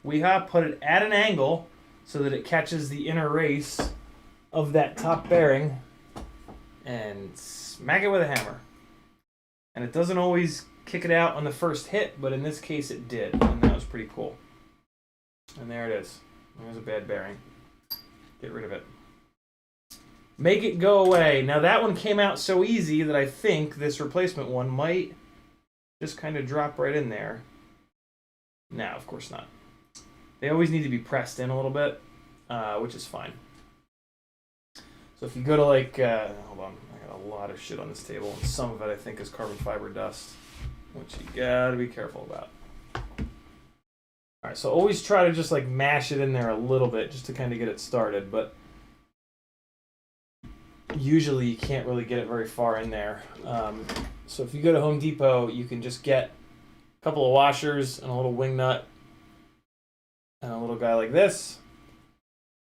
Weehaw, put it at an angle so that it catches the inner race of that top bearing, and smack it with a hammer. And it doesn't always kick it out on the first hit, but in this case it did, and that was pretty cool. And there it is. There's a bad bearing. Get rid of it. Make it go away. Now that one came out so easy that I think this replacement one might just kind of drop right in there. No, of course not. They always need to be pressed in a little bit, which is fine. So if you go to like, hold on, I got a lot of shit on this table, and some of it I think is carbon fiber dust, which you gotta be careful about. Alright, so always try to just like mash it in there a little bit just to kind of get it started, but usually you can't really get it very far in there. So if you go to Home Depot, you can just get a couple of washers and a little wing nut and a little guy like this,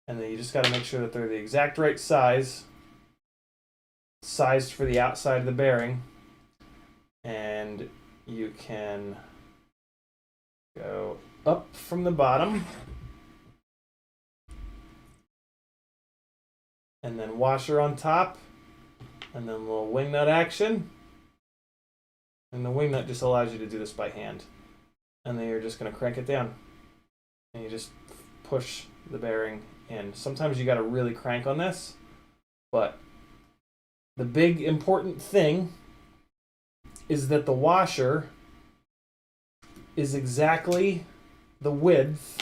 and then you just got to make sure that they're the exact right size, sized for the outside of the bearing, and you can Go up from the bottom. And then washer on top. And then a little wing nut action. And the wing nut just allows you to do this by hand. And then you're just going to crank it down. And you just push the bearing in. Sometimes you got to really crank on this. But the big important thing is that the washer is exactly the width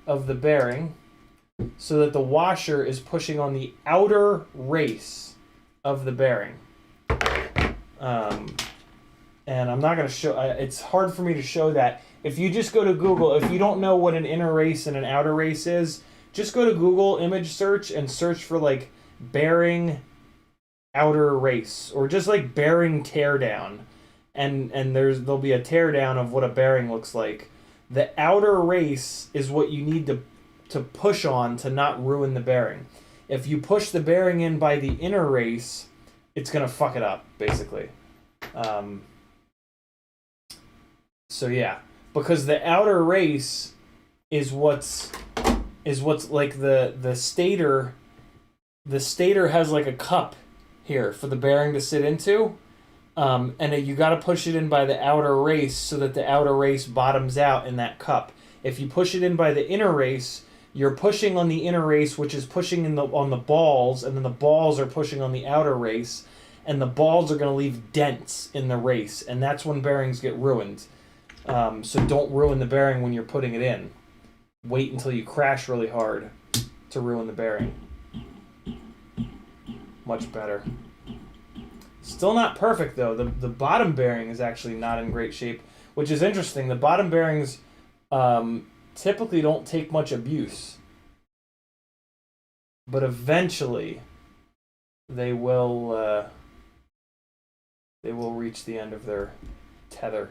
of the bearing so that the washer is pushing on the outer race of the bearing. And I'm not going to show, it's hard for me to show that. If you just go to Google, if you don't know what an inner race and an outer race is, just go to Google image search and search for like bearing outer race or just like bearing teardown. And there'll be a teardown of what a bearing looks like. The outer race is what you need to push on to not ruin the bearing. If you push the bearing in by the inner race, it's going to fuck it up, basically. So yeah, because the outer race is what's like the stator. The stator has like a cup here for the bearing to sit into, and you got to push it in by the outer race so that the outer race bottoms out in that cup. If you push it in by the inner race, you're pushing on the inner race, which is pushing on the balls, and then the balls are pushing on the outer race, and the balls are going to leave dents in the race, and that's when bearings get ruined. So don't ruin the bearing when you're putting it in. Wait until you crash really hard to ruin the bearing. Much better. Still not perfect though. The bottom bearing is actually not in great shape, which is interesting. The bottom bearings typically don't take much abuse, but eventually they will reach the end of their tether.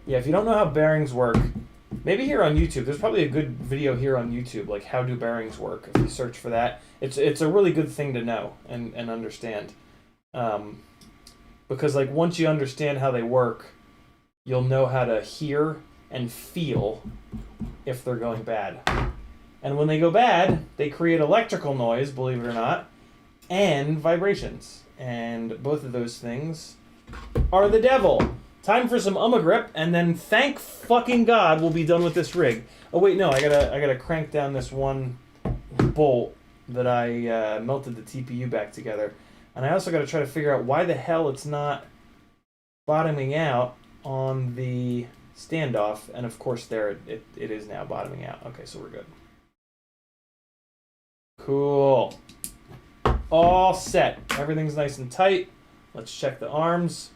Yeah, if you don't know how bearings work, maybe here on YouTube, there's probably a good video here on YouTube, like how do bearings work. If you search for that, it's a really good thing to know and understand. Because like once you understand how they work, you'll know how to hear and feel if they're going bad. And when they go bad, they create electrical noise, believe it or not, and vibrations. And both of those things are the devil. Time for some grip, and then thank fucking God we'll be done with this rig. Oh wait, no, I gotta crank down this one bolt that I melted the TPU back together. And I also gotta try to figure out why the hell it's not bottoming out on the standoff. And of course there it is now bottoming out. Okay, so we're good. Cool. All set. Everything's nice and tight. Let's check the arms.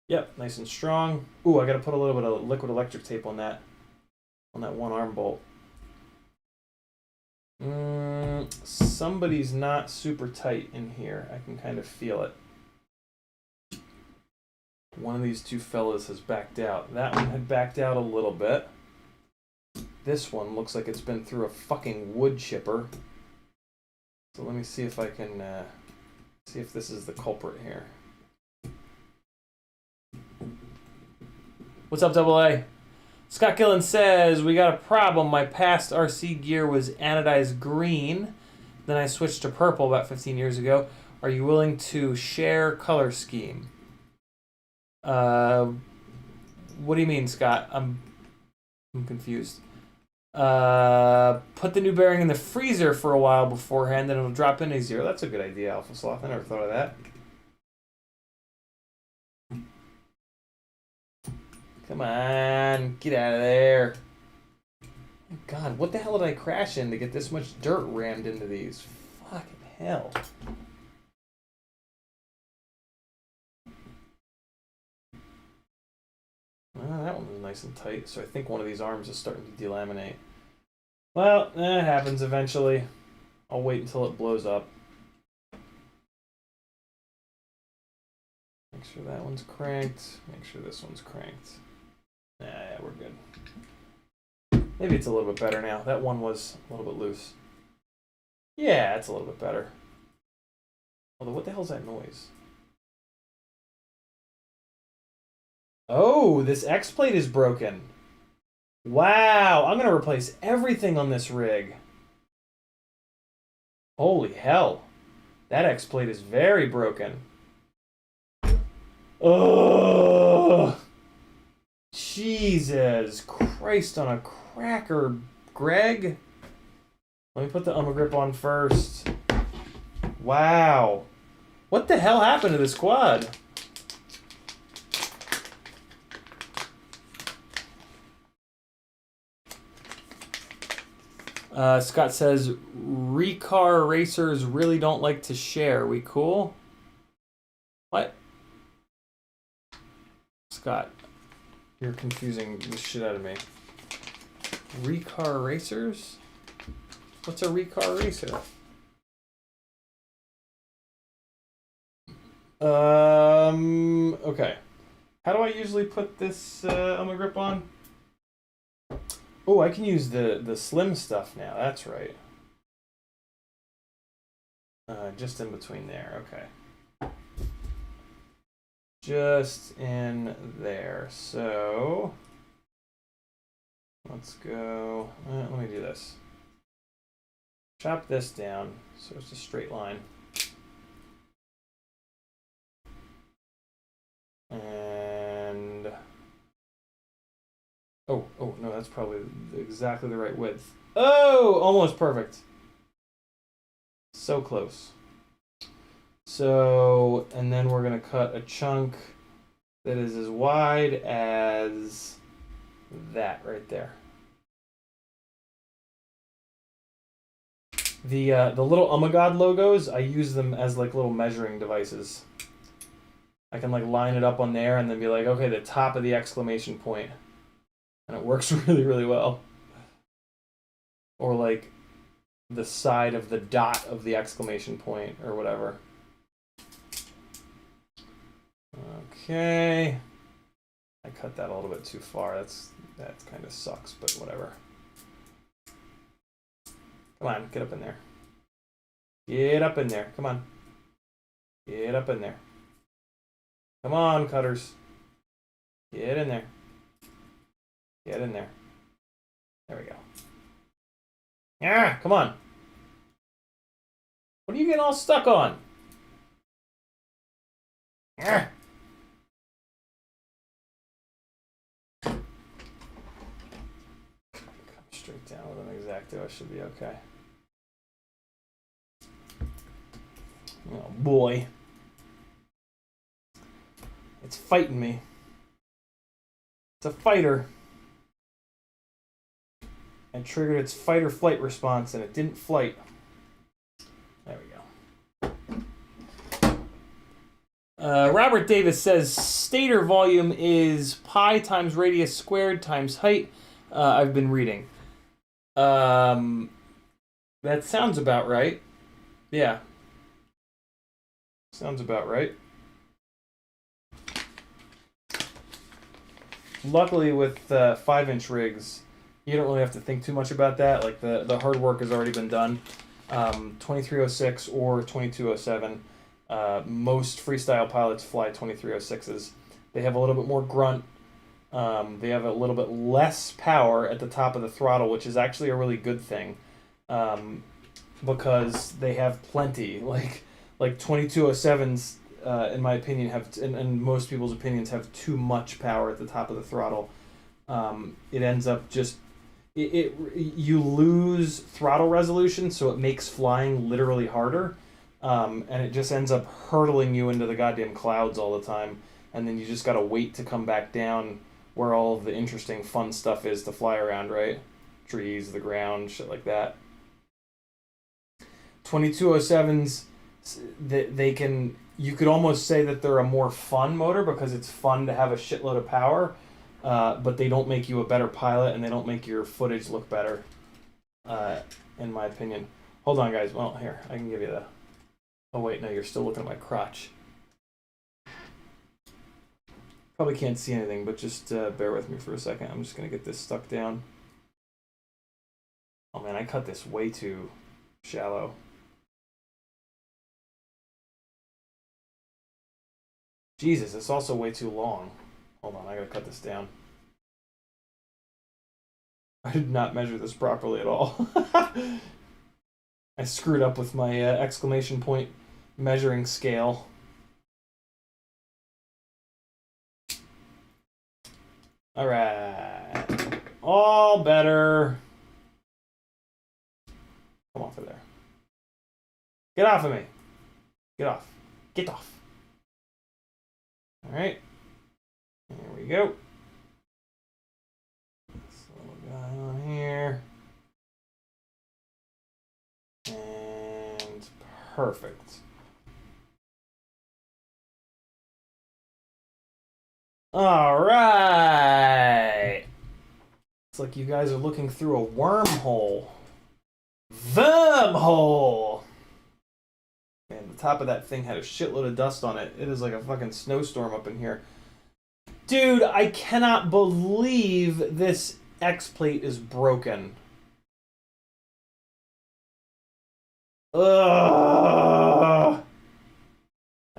Yep, nice and strong. Ooh, I gotta put a little bit of liquid electric tape on that one arm bolt. Somebody's not super tight in here. I can kind of feel it. One of these two fellas has backed out. That one had backed out a little bit. This one looks like it's been through a fucking wood chipper. So let me see if I can see if this is the culprit here. What's up, Double A? Scott Gillen says, we got a problem. My past RC gear was anodized green. Then I switched to purple about 15 years ago. Are you willing to share color scheme? What do you mean, Scott? I'm confused. Put the new bearing in the freezer for a while beforehand, then it'll drop into 0. That's a good idea, Alpha Sloth. I never thought of that. Come on, get out of there. God, what the hell did I crash in to get this much dirt rammed into these? Fucking hell. That one was nice and tight, so I think one of these arms is starting to delaminate. Well, that happens eventually. I'll wait until it blows up. Make sure that one's cranked. Make sure this one's cranked. Yeah, we're good. Maybe it's a little bit better now. That one was a little bit loose. Yeah, it's a little bit better. Although, what the hell's that noise? Oh, this X plate is broken. Wow, I'm gonna replace everything on this rig. Holy hell. That X plate is very broken. Oh, Jesus Christ on a cracker, Greg. Let me put the grip on first. Wow. What the hell happened to this quad? Scott says, Recar racers really don't like to share. We cool? What? Scott, you're confusing the shit out of me. Recar racers? What's a Recar racer? Okay. How do I usually put this grip on? Oh, I can use the slim stuff now. That's right. Just in between there. Okay. Just in there. So let's go. Let me do this. Chop this down so it's a straight line. And oh no, that's probably exactly the right width. Oh, almost perfect. So close. So, and then we're gonna cut a chunk that is as wide as that right there. The little Umagod logos, I use them as like little measuring devices. I can like line it up on there and then be like, okay, the top of the exclamation point. And it works really, really well. Or like the side of the dot of the exclamation point or whatever. Okay. I cut that a little bit too far. That kind of sucks, but whatever. Come on, get up in there. Get up in there. Come on. Get up in there. Come on, cutters. Get in there. Get in there. There we go. Yeah, come on. What are you getting all stuck on? Yeah. Come straight down with an X-Acto. I should be okay. Oh boy. It's fighting me. It's a fighter. I triggered its fight or flight response and it didn't flight. There we go. Robert Davis says stator volume is pi times radius squared times height. I've been reading. That sounds about right. Yeah. Sounds about right. Luckily with 5-inch rigs, you don't really have to think too much about that. Like the hard work has already been done. 2306 or 2207. Most freestyle pilots fly 2306s. They have a little bit more grunt. They have a little bit less power at the top of the throttle, which is actually a really good thing. Because they have plenty. Like 2207s, in my opinion, and most people's opinions, have too much power at the top of the throttle. It ends up just you lose throttle resolution, so it makes flying literally harder, and it just ends up hurtling you into the goddamn clouds all the time, and then you just gotta wait to come back down where all of the interesting fun stuff is to fly around, right? Trees, the ground, shit like that. 2207s, you could almost say that they're a more fun motor because it's fun to have a shitload of power, but they don't make you a better pilot and they don't make your footage look better, in my opinion. Hold on, guys. Well, here, I can give you the... Oh, wait, no, you're still looking at my crotch. Probably can't see anything, but just bear with me for a second. I'm just going to get this stuck down. Oh, man, I cut this way too shallow. Jesus, it's also way too long. Hold on, I gotta cut this down. I did not measure this properly at all. I screwed up with my exclamation point measuring scale. All right, all better. Come off of there. Get off of me. Get off. Get off. All right. There we go. This little guy on here. And perfect. All right. It's like you guys are looking through a wormhole. Wormhole. And the top of that thing had a shitload of dust on it. It is like a fucking snowstorm up in here. Dude, I cannot believe this X plate is broken. Ugh.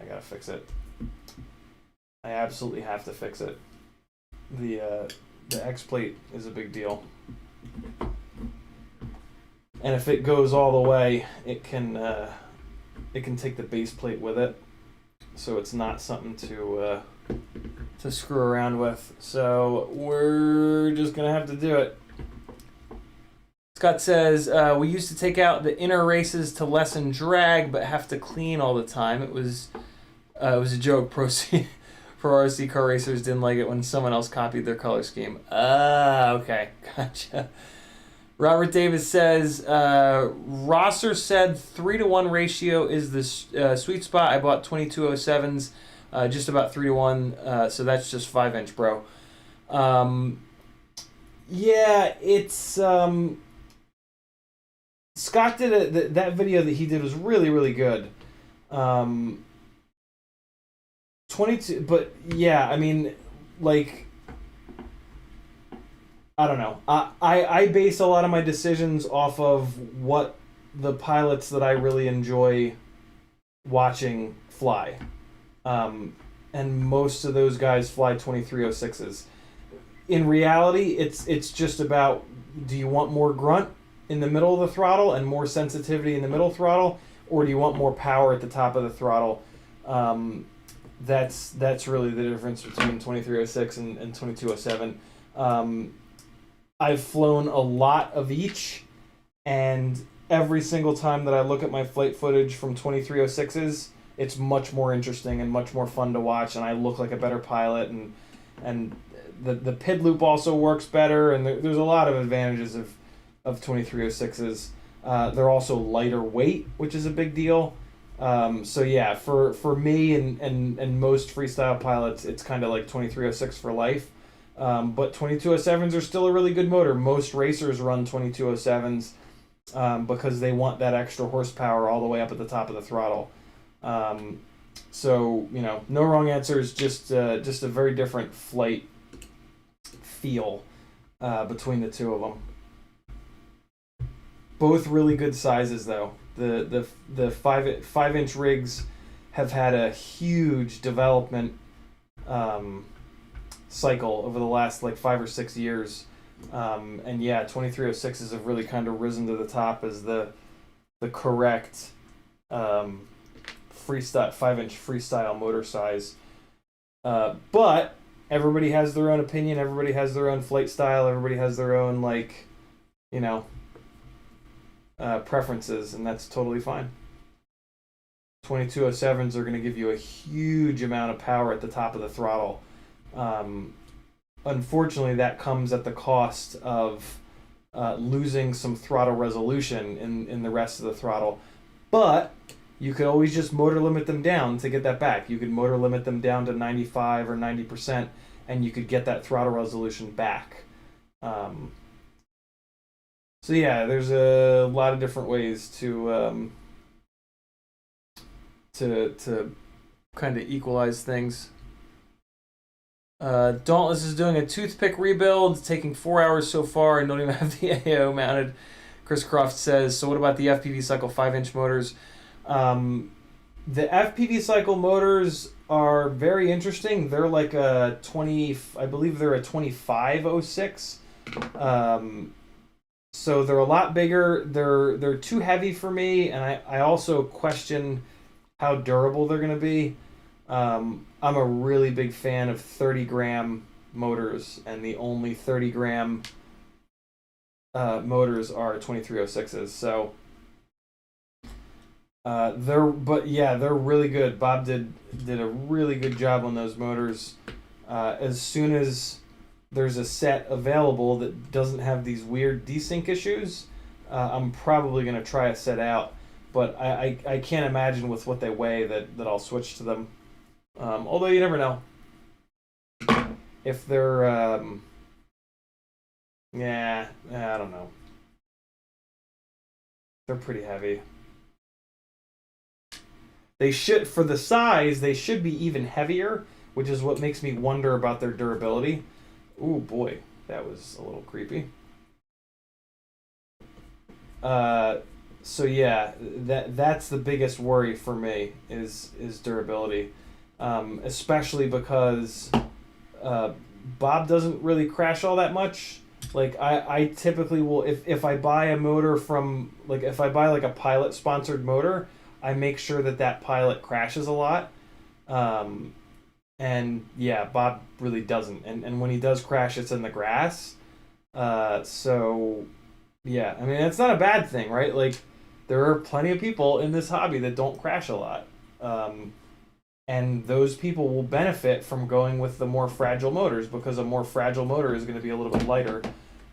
I gotta fix it. I absolutely have to fix it. The X plate is a big deal. And if it goes all the way, it can take the base plate with it, so it's not something to screw around with. So we're just gonna have to do it. Scott says we used to take out the inner races to lessen drag, but have to clean all the time. It was a joke. Pro RC car racers didn't like it when someone else copied their color scheme. Okay, gotcha. Robert Davis says, Rosser said 3-to-1 ratio is the sweet spot. I bought 2207s, just about 3-to-1, so that's just 5-inch, bro. Yeah, it's... Scott did that video that he did was really, really good. 22, but yeah, I mean, like... I don't know. I base a lot of my decisions off of what the pilots that I really enjoy watching fly. And most of those guys fly 2306s. In reality, it's just about, do you want more grunt in the middle of the throttle and more sensitivity in the middle throttle, or do you want more power at the top of the throttle? That's really the difference between 2306 and 2207. I've flown a lot of each, and every single time that I look at my flight footage from 2306s, it's much more interesting and much more fun to watch, and I look like a better pilot, and the PID loop also works better, and there's a lot of advantages of 2306s. They're also lighter weight, which is a big deal. So yeah, for me and most freestyle pilots, it's kind of like 2306 for life. But 2207s are still a really good motor. Most racers run 2207s because they want that extra horsepower all the way up at the top of the throttle. So, you know, no wrong answers, just a very different flight feel between the two of them. Both really good sizes, though. The 5-inch rigs have had a huge development cycle over the last like 5 or 6 years, and yeah, 2306s have really kind of risen to the top as the correct freestyle 5-inch freestyle motor size. But everybody has their own opinion. Everybody has their own flight style. Everybody has their own, like, you know, preferences, and that's totally fine. 2207s are going to give you a huge amount of power at the top of the throttle. Unfortunately, that comes at the cost of losing some throttle resolution in the rest of the throttle. But you could always just motor limit them down to get that back. You could motor limit them down to 95 or 90%, and you could get that throttle resolution back. So yeah, there's a lot of different ways to kind of equalize things. Dauntless is doing a toothpick rebuild, taking 4 hours so far and don't even have the AO mounted. Chris Croft says, so what about the FPV Cycle 5-inch motors? The FPV cycle motors are very interesting. They're like a 20, I believe they're a 2506. So they're a lot bigger. They're too heavy for me, and I also question how durable they're going to be. I'm a really big fan of 30-gram motors, and the only 30-gram motors are 2306s. So they're really good. Bob did a really good job on those motors. As soon as there's a set available that doesn't have these weird desync issues, I'm probably going to try a set out. But I can't imagine with what they weigh that I'll switch to them. Although you never know. If they're... I don't know. They're pretty heavy. They should, for the size, they should be even heavier, which is what makes me wonder about their durability. Ooh, boy, that was a little creepy. So yeah, that's the biggest worry for me is durability, especially because Bob doesn't really crash all that much. Like I typically will, if I buy a motor from, like if I buy like a Pilot sponsored motor, I make sure that Pilot crashes a lot. And yeah, Bob really doesn't. And when he does crash, it's in the grass. So yeah, I mean, it's not a bad thing, right? Like there are plenty of people in this hobby that don't crash a lot. And those people will benefit from going with the more fragile motors because a more fragile motor is going to be a little bit lighter.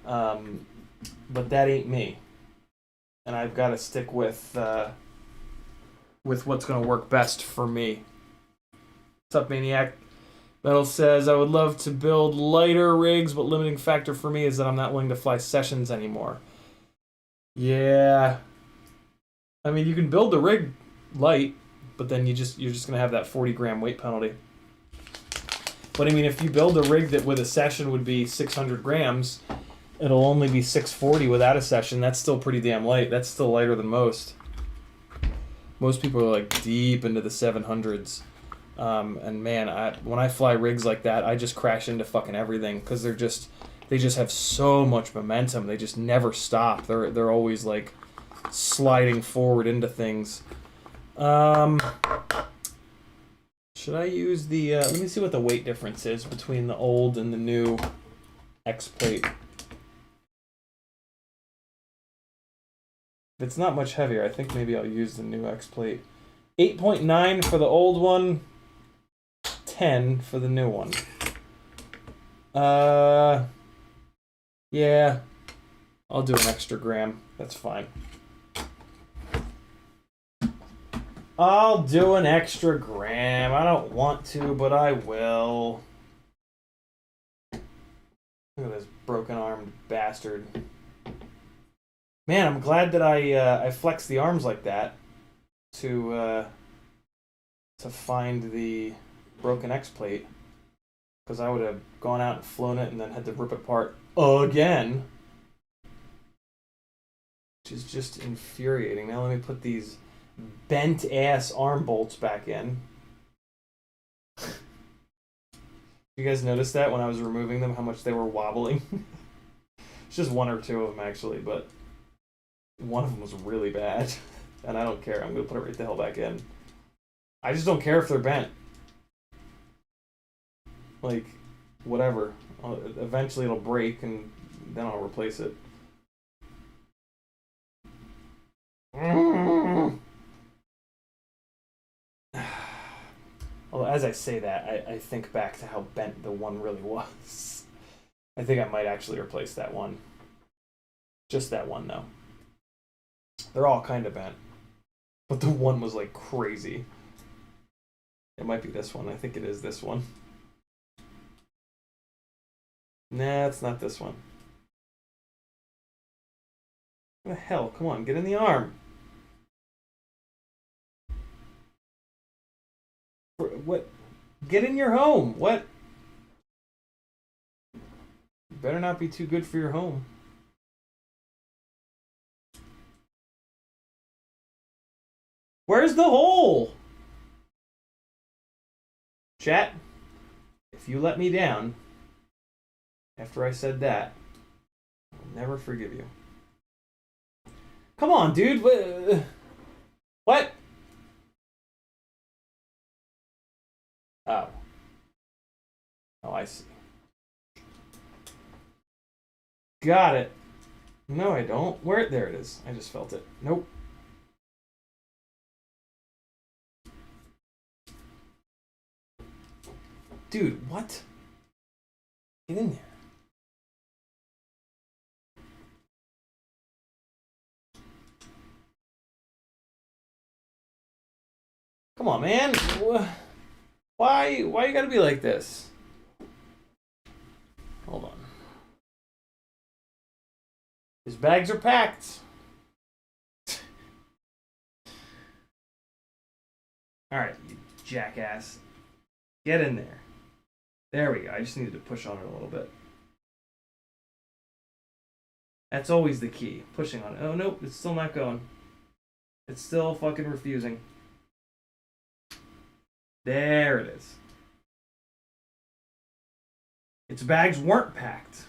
But that ain't me. And I've got to stick with what's going to work best for me. What's up, Maniac? Metal says, I would love to build lighter rigs, but limiting factor for me is that I'm not willing to fly sessions anymore. Yeah. I mean, you can build the rig light, but then you're just going to have that 40-gram weight penalty. But I mean, if you build a rig that with a session would be 600 grams, it'll only be 640 without a session. That's still pretty damn light. That's still lighter than most. Most people are like deep into the 700s. And man, when I fly rigs like that, I just crash into fucking everything because they just have so much momentum. They just never stop. They're always like sliding forward into things. Should I use the? Let me see what the weight difference is between the old and the new X plate. If it's not much heavier, I think maybe I'll use the new X plate. 8.9 for the old one. 10 for the new one. Yeah. I'll do an extra gram. That's fine. I'll do an extra gram. I don't want to, but I will. Look at this broken-armed bastard. Man, I'm glad that I flexed the arms like that to find the broken X plate, because I would have gone out and flown it and then had to rip it apart again, which is just infuriating. Now let me put these bent ass arm bolts back in. You guys notice that when I was removing them, how much they were wobbling? It's just one or two of them actually, but one of them was really bad, and I don't care. I'm gonna put it right the hell back in. I just don't care if they're bent. Like, whatever. Eventually it'll break, and then I'll replace it. Although, as I say that, I think back to how bent the one really was. I think I might actually replace that one. Just that one, though. They're all kind of bent. But the one was, like, crazy. It might be this one. I think it is this one. Nah, it's not this one. What the hell? Come on, get in the arm. What? Get in your home. What? You better not be too good for your home. Where's the hole? Chat, if you let me down after I said that, I'll never forgive you. Come on, dude. What? Oh. Oh, I see. Got it. No, I don't. Where? There it is. I just felt it. Nope. Dude, what? Get in there. Come on, man. Why you gotta be like this? Hold on. His bags are packed. Alright, you jackass. Get in there. There we go. I just needed to push on it a little bit. That's always the key. Pushing on it. Oh, nope. It's still not going. It's still fucking refusing. There it is. Its bags weren't packed.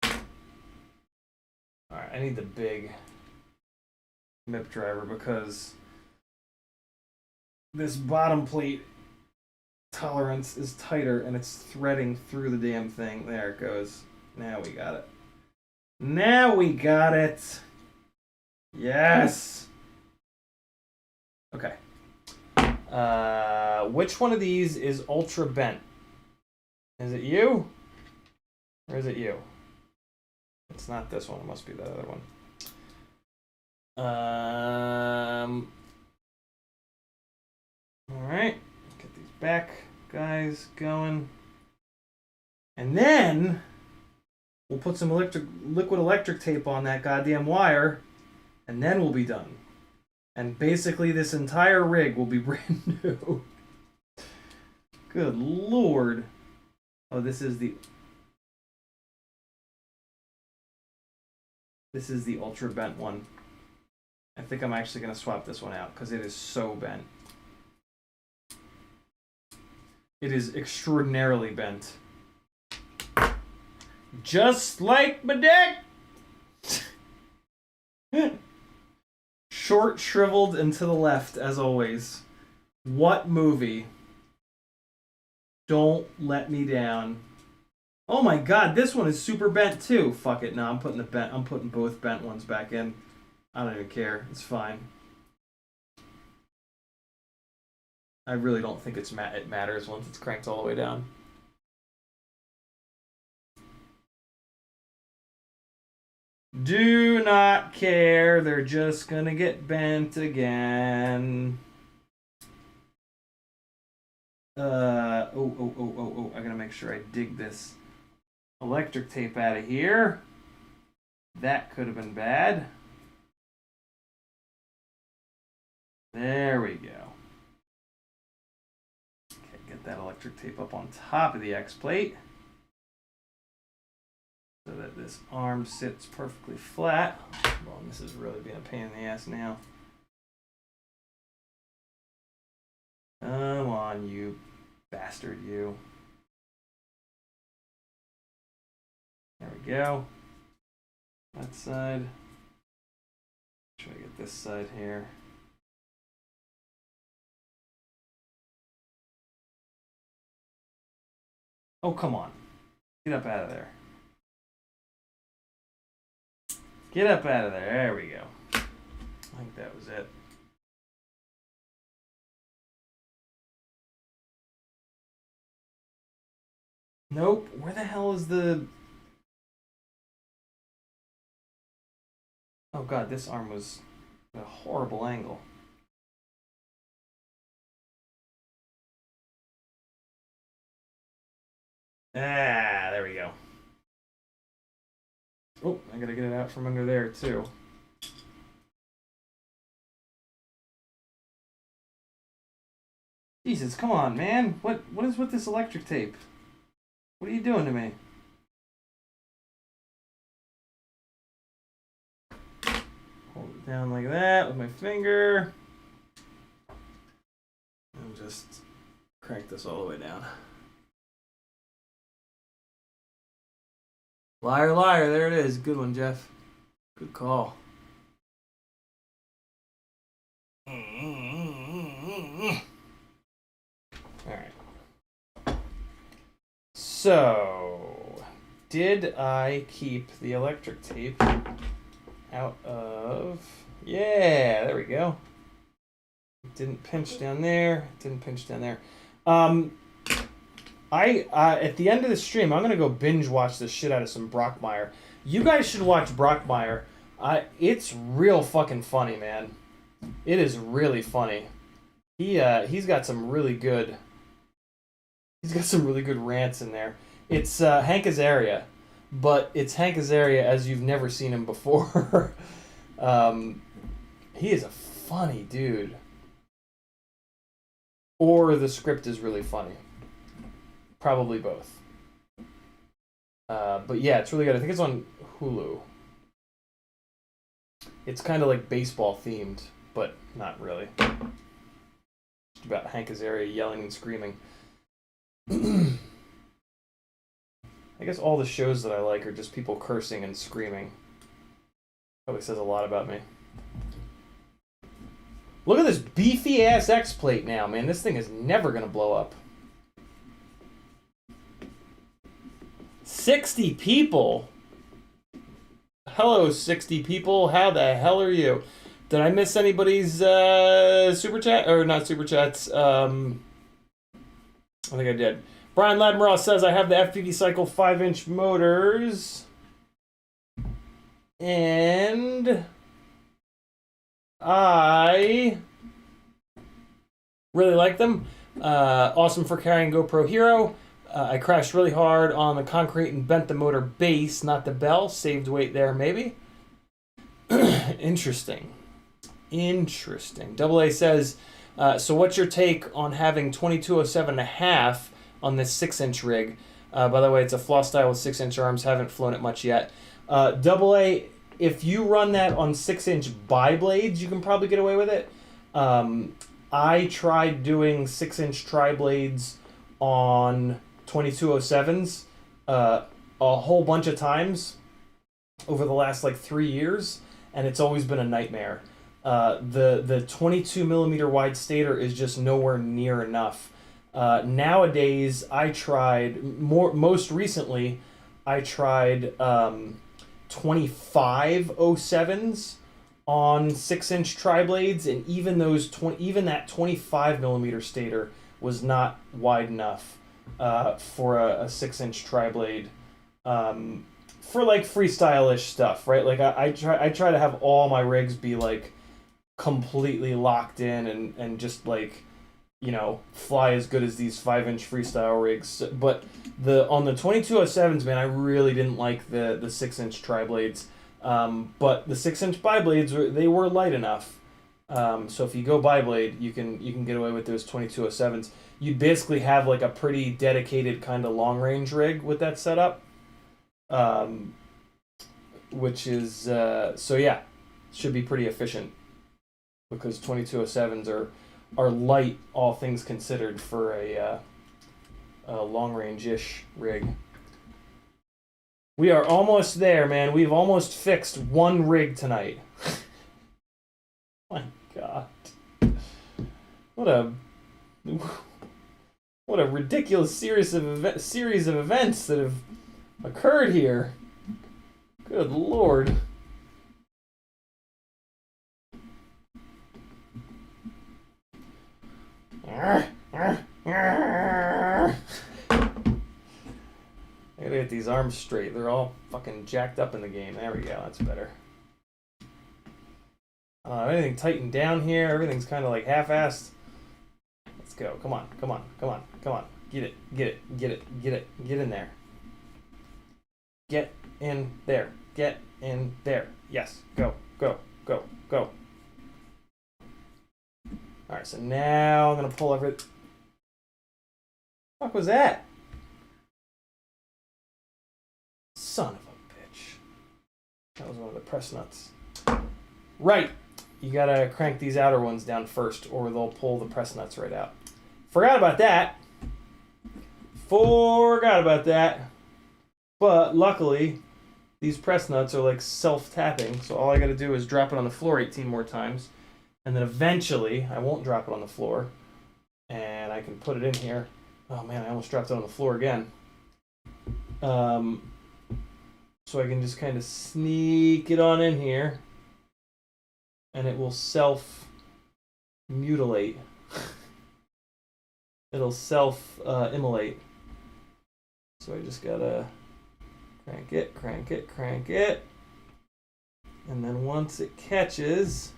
Alright, I need the big MIP driver because this bottom plate tolerance is tighter and it's threading through the damn thing. There it goes. Now we got it. Now we got it. Yes. Okay. Which one of these is ultra bent? Is it you? Or is it you? It's not this one. It must be the other one. All right. Get these back guys going. And then we'll put some liquid electric tape on that goddamn wire, and then we'll be done. And basically this entire rig will be brand new. Good Lord. Oh, this is the ultra bent one. I think I'm actually going to swap this one out because it is so bent. It is extraordinarily bent. Just like my dick! Short, shriveled, and to the left, as always. What movie? Don't let me down. Oh my god, this one is super bent too. Fuck it, no, I'm putting both bent ones back in. I don't even care. It's fine. I really don't think it matters once it's cranked all the way down. Do not care. They're just gonna get bent again. Oh. I gotta make sure I dig this electric tape out of here. That could have been bad. There we go. Okay, get that electric tape up on top of the X plate so that this arm sits perfectly flat. Well, this is really being a pain in the ass now. Come on, you bastard, you. There we go. That side. Try to get this side here. Oh, come on. Get up out of there. Get up out of there. There we go. I think that was it. Nope. Where the hell is the... Oh god, this arm was at a horrible angle. Ah, there we go. Oh, I gotta get it out from under there too. Jesus, come on, man. What is with this electric tape? What are you doing to me? Hold it down like that with my finger. And just Crank this all the way down. Liar, liar, there it is. Good one, Jeff. Good call. Alright. So, did I keep the electric tape out of... Yeah, there we go. Didn't pinch down there. Didn't pinch down there. At the end of the stream, I'm gonna go binge watch the shit out of some Brockmire. You guys should watch Brockmire. It's real fucking funny, man. It is really funny. He's got some really good. He's got some really good rants in there. It's Hank Azaria, but it's Hank Azaria as you've never seen him before. He is a funny dude. Or the script is really funny. Probably both. But yeah, it's really good. I think it's on Hulu. It's kind of like baseball themed, but not really. Just about Hank Azaria yelling and screaming. I guess all the shows that I like are just people cursing and screaming. Probably says a lot about me. Look at this beefy ass X plate now, man. This thing is never gonna blow up. 60 people. Hello, 60 people. How the hell are you? Did I miss anybody's super chat or not super chats? I think I did. Brian Ladmiral says I have the FPV Cycle 5-inch motors, and I really like them. Awesome for carrying GoPro Hero. I crashed really hard on the concrete and bent the motor base, not the bell. Saved weight there, maybe. Interesting. Interesting. Double A says, so what's your take on having 2207.5 on this 6-inch rig? By the way, it's a floss style with 6-inch arms. Haven't flown it much yet. Double A, if you run that on 6-inch bi-blades, you can probably get away with it. I tried doing 6-inch tri-blades on 2207s a whole bunch of times over the last like 3 years, and it's always been a nightmare. The 22 millimeter wide stator is just nowhere near enough. Nowadays, I tried most recently, I tried 2507s on 6-inch tri-blades, and even that 25 millimeter stator was not wide enough for a 6-inch tri-blade for like freestyle-ish stuff, right? Like I try to have all my rigs be like completely locked in and just like, you know, fly as good as these 5-inch freestyle rigs. But on the 2207s, man, I really didn't like the 6-inch tri-blades. But the 6-inch bi-blades they were light enough. So if you go bi-blade, you can get away with those 2207s. You basically have like a pretty dedicated kind of long range rig with that setup, which is so yeah, should be pretty efficient because 2207s are light, all things considered, for a long range ish rig. We are almost there, man. We've almost fixed one rig tonight. My God, what a ridiculous series of events that have occurred here. Good Lord. I gotta get these arms straight. They're all fucking jacked up in the game. There we go. That's better. Everything tightened down here. Everything's kind of like half-assed. Let's go. Come on. Come on. Come on. Come on. Get it. Get it. Get it. Get it. Get in there. Get in there. Get in there. Yes. Go. Go. Go. Go. Alright, so now I'm going to pull everything. What the fuck was that? Son of a bitch. That was one of the press nuts. Right. You gotta crank these outer ones down first, or they'll pull the press nuts right out. Forgot about that. Forgot about that. But luckily, these press nuts are like self-tapping, so all I gotta do is drop it on the floor 18 more times, and then eventually, I won't drop it on the floor, and I can put it in here. Oh man, I almost dropped it on the floor again. So I can just kind of sneak it on in here, and it will self-mutilate. It'll self-immolate. So I just gotta crank it, crank it, crank it. And then once it catches,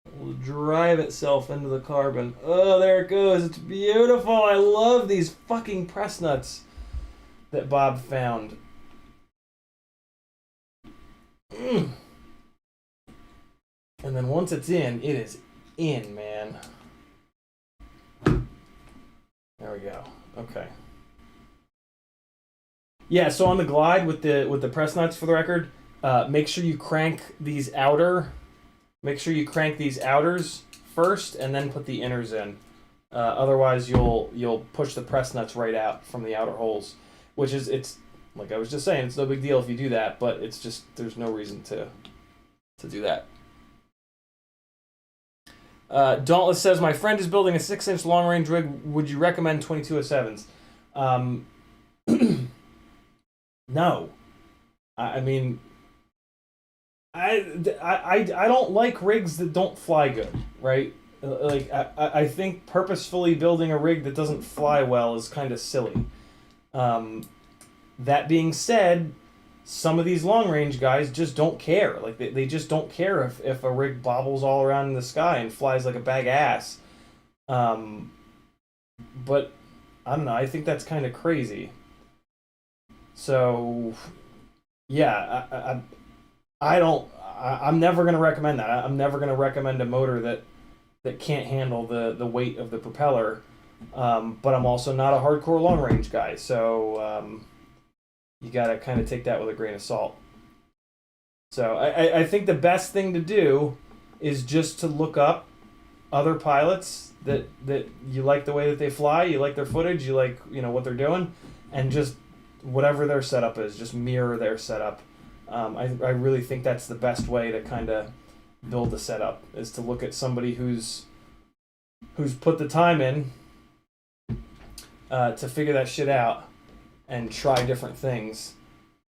it will drive itself into the carbon. Oh, there it goes. It's beautiful. I love these fucking press nuts that Bob found. And then once it's in, it is in, man. There we go. Okay. Yeah, so on the glide with the press nuts, for the record, make sure you crank these outer. Make sure you crank these outers first, and then put the inners in. Otherwise, you'll push the press nuts right out from the outer holes, which is, it's like I was just saying, it's no big deal if you do that, but it's just there's no reason to do that. Dauntless says, my friend is building a 6-inch long-range rig. Would you recommend 2207s? No. I mean, I don't like rigs that don't fly good, right? Like, I think purposefully building a rig that doesn't fly well is kind of silly. That being said, some of these long-range guys just don't care. Like, they just don't care if a rig bobbles all around in the sky and flies like a bag of ass. But, I don't know, I think that's kind of crazy. So, yeah, I'm never going to recommend that. I'm never going to recommend a motor that can't handle the weight of the propeller. But I'm also not a hardcore long-range guy, so you got to kind of take that with a grain of salt. So I think the best thing to do is just to look up other pilots that you like the way that they fly, you like their footage, you like, you know, what they're doing, and just whatever their setup is, just mirror their setup. I really think that's the best way to kind of build a setup, is to look at somebody who's put the time in to figure that shit out and try different things,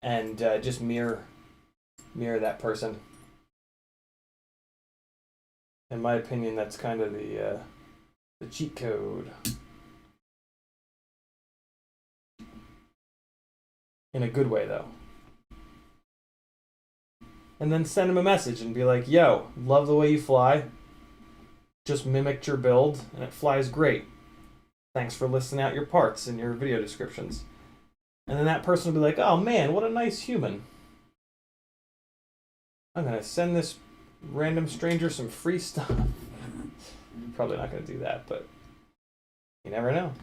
and just mirror that person. In my opinion, that's kind of the cheat code. In a good way, though. And then send him a message and be like, yo, love the way you fly. Just mimicked your build, and it flies great. Thanks for listing out your parts in your video descriptions. And then that person will be like, oh man, what a nice human. I'm going to send this random stranger some free stuff. Probably not going to do that, but you never know.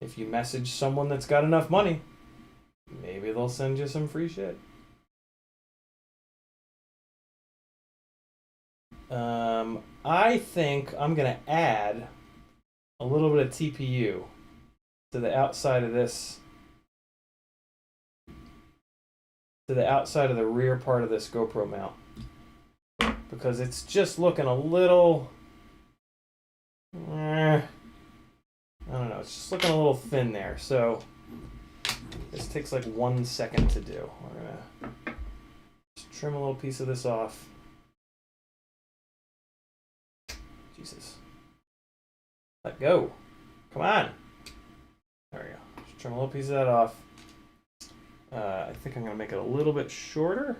If you message someone that's got enough money, maybe they'll send you some free shit. I think I'm going to add a little bit of TPU to the outside of this, to the outside of the rear part of this GoPro mount, because it's just looking a little, I don't know, it's just looking a little thin there. So this takes like 1 second to do. We're gonna just trim a little piece of this off. Jesus. Let go. Come on. There we go. Just trim a little piece of that off. I think I'm going to make it a little bit shorter.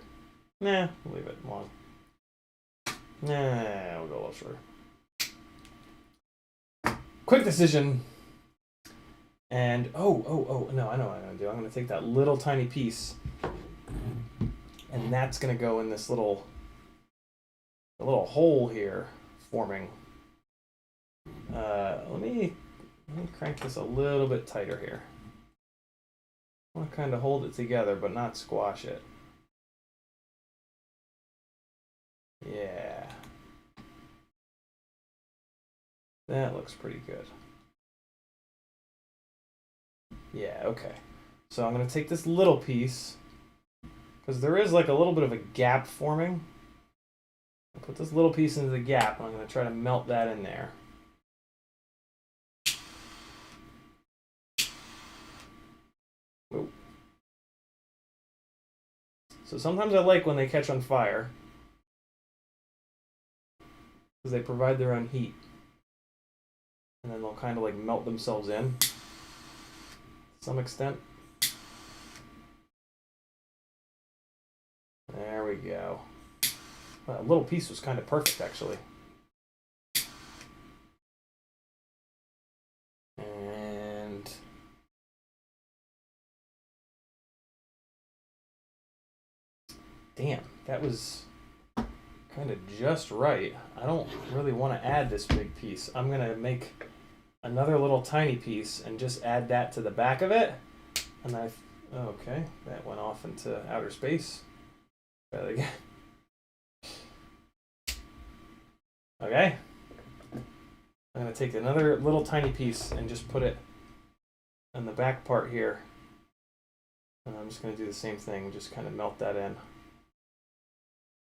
Nah, we'll leave it long. Nah, we'll go a little shorter. Quick decision. And, oh, no, I know what I'm going to do. I'm going to take that little tiny piece, and that's going to go in this little hole here forming. Let me crank this a little bit tighter here. I want to kind of hold it together, but not squash it. Yeah. That looks pretty good. Yeah, okay. So I'm going to take this little piece, because there is like a little bit of a gap forming. I'll put this little piece into the gap, and I'm going to try to melt that in there. Whoa. So sometimes I like when they catch on fire, because they provide their own heat. And then they'll kind of like melt themselves in to some extent. There we go. Well, that little piece was kind of perfect, actually. And damn, that was kind of just right. I don't really want to add this big piece. I'm going to make another little tiny piece and just add that to the back of it. And okay, that went off into outer space. Try that again. Okay. I'm going to take another little tiny piece and just put it on the back part here. And I'm just going to do the same thing, just kind of melt that in.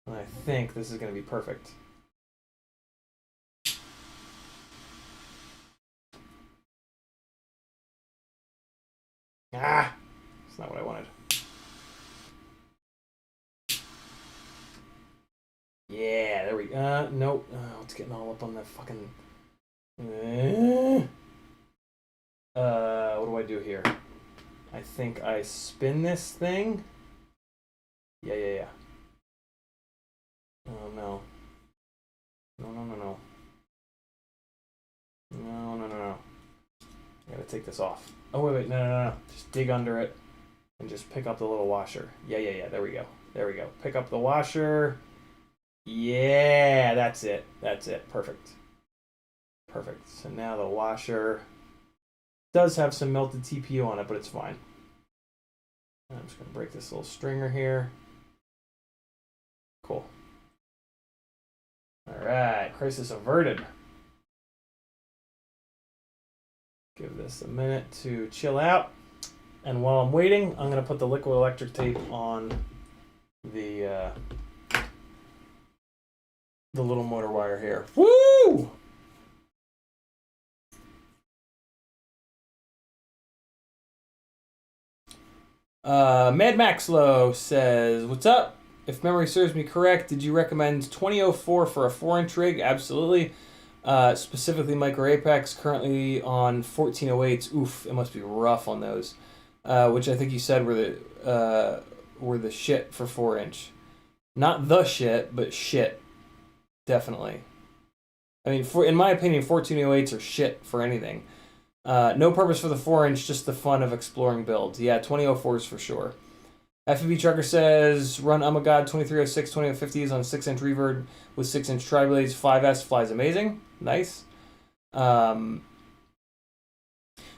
And I think this is going to be perfect. Ah! That's not what I wanted. Yeah, there we go. Nope. Oh, it's getting all up on that fucking... what do I do here? I think I spin this thing. Yeah. Oh, no. No. No. I gotta take this off. Oh, wait. No. Just dig under it and just pick up the little washer. Yeah. There we go. Pick up the washer. Yeah, that's it. Perfect. So now the washer does have some melted TPU on it, but it's fine. I'm just going to break this little stringer here. Cool. All right, crisis averted. Give this a minute to chill out. And while I'm waiting, I'm going to put the liquid electric tape on the little motor wire here. Woo! Mad Maxlow says, "What's up? If memory serves me correct, did you recommend 2004 for a 4-inch rig?" Absolutely. Specifically Micro Apex, currently on 1408s. Oof, it must be rough on those. Which I think you said were the shit for 4-inch. Not the shit, but shit. Definitely. I mean, in my opinion, 1408s are shit for anything. No purpose for the 4-inch, just the fun of exploring builds. Yeah, 2004s for sure. FPV Trucker says, run God 2306 2050s on 6-inch reverb with 6-inch tri-blades. 5S flies amazing. Nice. So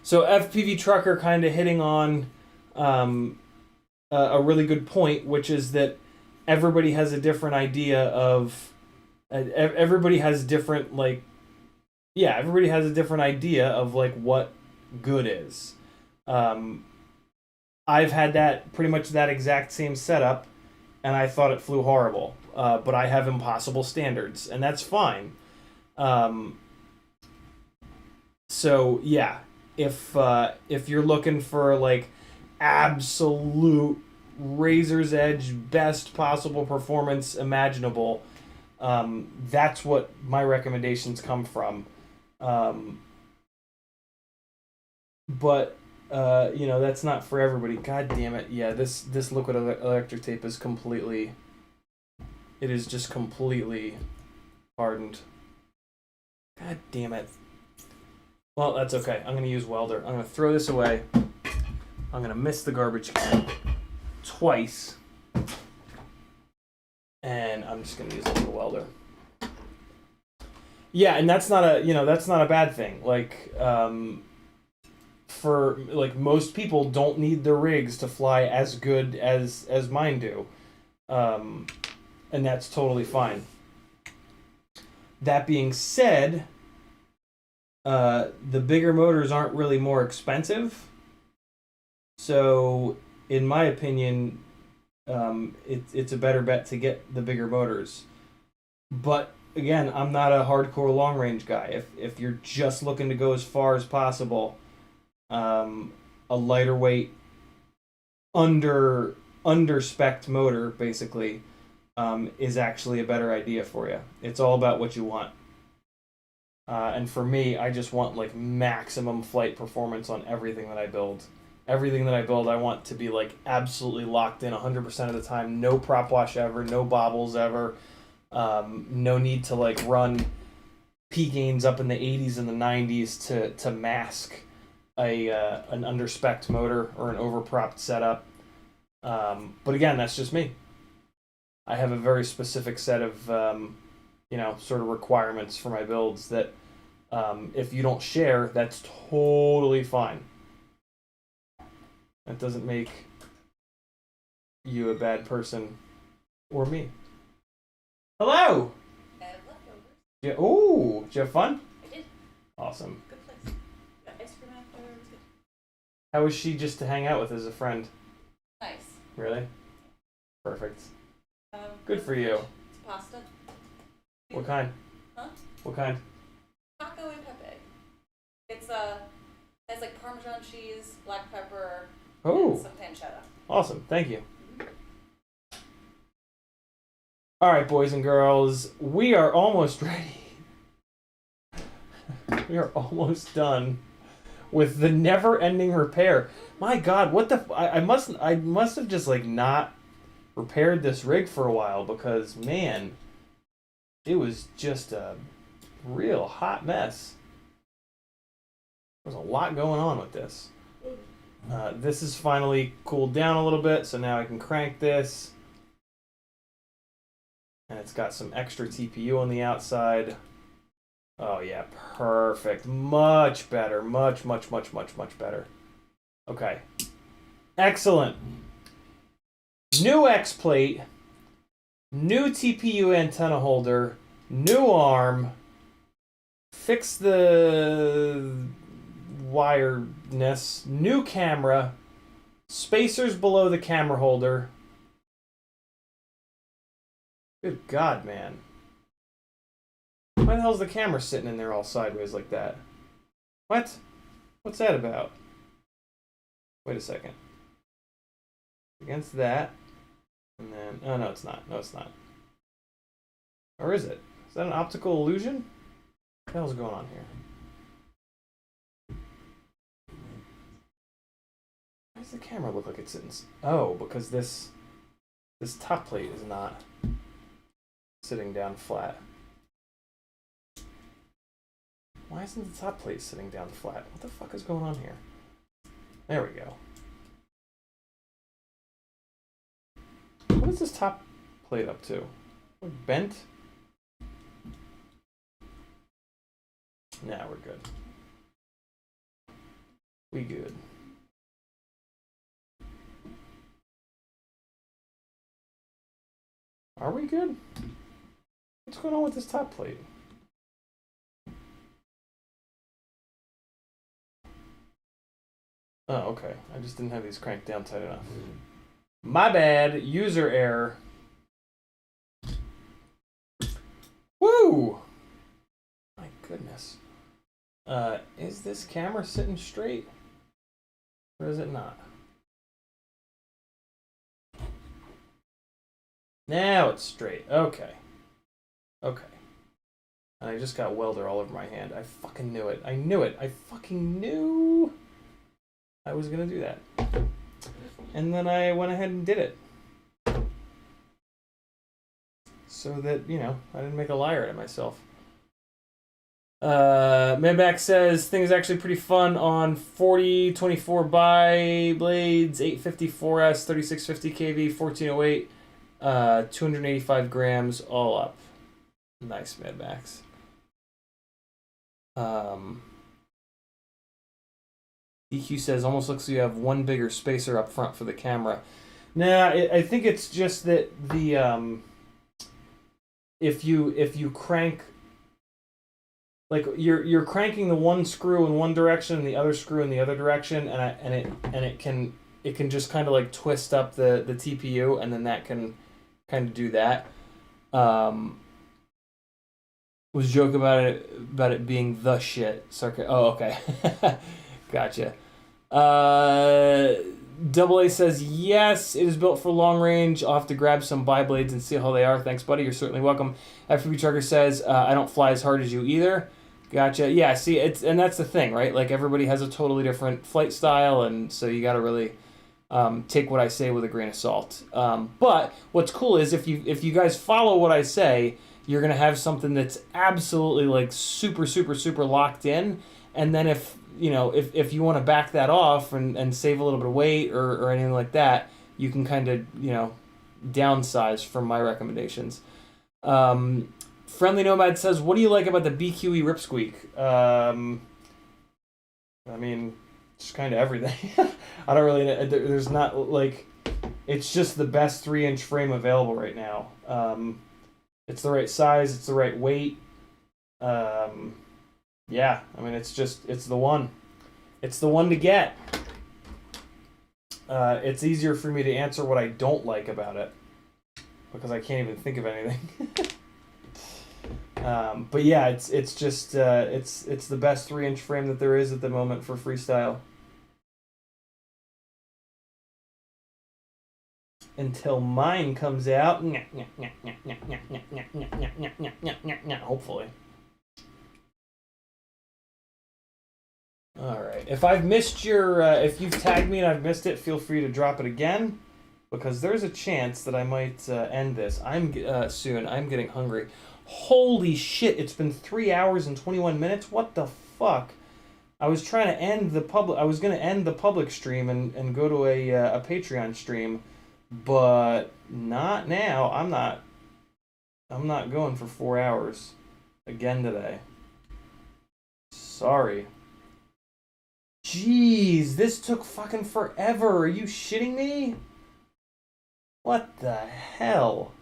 FPV Trucker kind of hitting on a really good point, which is that everybody has a different idea of... everybody has different, everybody has a different idea of, what good is. I've had that, pretty much that exact same setup, and I thought it flew horrible. But I have impossible standards, and that's fine. So, yeah, if you're looking for, absolute razor's edge, best possible performance imaginable... that's what my recommendations come from. But that's not for everybody. God damn it. Yeah, this liquid electric tape is completely... It is just completely hardened. God damn it. Well, that's okay. I'm going to use welder. I'm going to throw this away. I'm going to miss the garbage can twice. And I'm just gonna use a little welder. Yeah, and that's not a bad thing. For most people don't need their rigs to fly as good as mine do, and that's totally fine. That being said, The bigger motors aren't really more expensive. So, in my opinion, it's a better bet to get the bigger motors. But again, I'm not a hardcore long range guy. If you're just looking to go as far as possible, a lighter weight, under spec motor basically is actually a better idea for you. It's all about what you want. And for me, I just want like maximum flight performance on everything that I build. Everything that I build, I want to be like absolutely locked in 100% of the time. No prop wash ever, no bobbles ever. No need to like run P gains up in the 80s and the 90s to mask an underspec motor or an overpropped setup. But again, that's just me. I have a very specific set of sort of requirements for my builds that if you don't share, that's totally fine. That doesn't make you a bad person or me. Hello. I have leftovers. Yeah. Oh, did you have fun? I did. Awesome. Good place. Got ice cream after. It was good. How was she just to hang out with as a friend? Nice. Really? Perfect. Um, Good for you. It's pasta. What kind? Huh? What kind? Taco and pepe. It's has like Parmesan cheese, black pepper, Oh, and some pancetta. awesome. Thank you. All right, boys and girls, we are almost ready. We are almost done with the never-ending repair. My God, what the? I must have just like not repaired this rig for a while because man, it was just a real hot mess. There's a lot going on with this. This is finally cooled down a little bit, so now I can crank this. And it's got some extra TPU on the outside. Oh yeah, perfect. Much better. Much better. Okay. Excellent. New X plate. New TPU antenna holder. New arm. Fix the wiredness. New camera. Spacers below the camera holder. Good God, man. Why the hell's the camera sitting in there all sideways like that? What? What's that about? Wait a second. Against that. And then... Oh, no, it's not. No, it's not. Or is it? Is that an optical illusion? What the hell's going on here? Why does the camera look like it's sitting... Oh, because this top plate is not sitting down flat. Why isn't the top plate sitting down flat? What the fuck is going on here? There we go. What is this top plate up to? Like bent? Nah, we're good. We good. Are we good? What's going on with this top plate? Oh, okay. I just didn't have these cranked down tight enough. My bad. User error. Woo! My goodness. Is this camera sitting straight? Or is it not? Now it's straight. Okay. Okay. And I just got welder all over my hand. I fucking knew it. I knew it. I fucking knew I was gonna do that. And then I went ahead and did it. So that, you know, I didn't make a liar out of myself. Medback says things actually pretty fun on 4024 by blades, 854S, 3650 kV, 1408, 285 grams, all up. Nice, Medbacks. EQ says almost looks like you have one bigger spacer up front for the camera. Nah, I think it's just that the if you crank like you're cranking the one screw in one direction and the other screw in the other direction, and it can just kind of like twist up the TPU, and then that can kind of do that. Was joking about it being the shit. Oh, okay. Gotcha. Double A says yes, it is built for long range. I'll have to grab some bi-blades and see how they are. Thanks, buddy. You're certainly welcome. FPV Trucker says I don't fly as hard as you either. Gotcha. Yeah. See, and that's the thing, right? Like everybody has a totally different flight style, and so you got to really take what I say with a grain of salt. But what's cool is if you guys follow what I say, you're gonna have something that's absolutely like super locked in, and then if you want to back that off and save a little bit of weight or anything like that, you can kind of downsize from my recommendations. Friendly Nomad says, what do you like about the BQE Ripsqueak? I mean, just kind of everything. I don't really, there's not like, it's just the best 3-inch frame available right now. It's the right size, it's the right weight. Yeah, I mean, it's the one. It's the one to get. It's easier for me to answer what I don't like about it, because I can't even think of anything. But yeah, it's just it's the best 3-inch frame that there is at the moment for freestyle. Until mine comes out, hopefully. All right. If I've missed if you've tagged me and I've missed it, feel free to drop it again, because there's a chance that I might end this. Soon. I'm getting hungry. Holy shit! It's been 3 hours and 21 minutes. What the fuck? I was trying to end the public. I was gonna end the public stream and go to a Patreon stream, but not now. I'm not going for 4 hours again today. Sorry. Jeez, this took fucking forever. Are you shitting me? What the hell?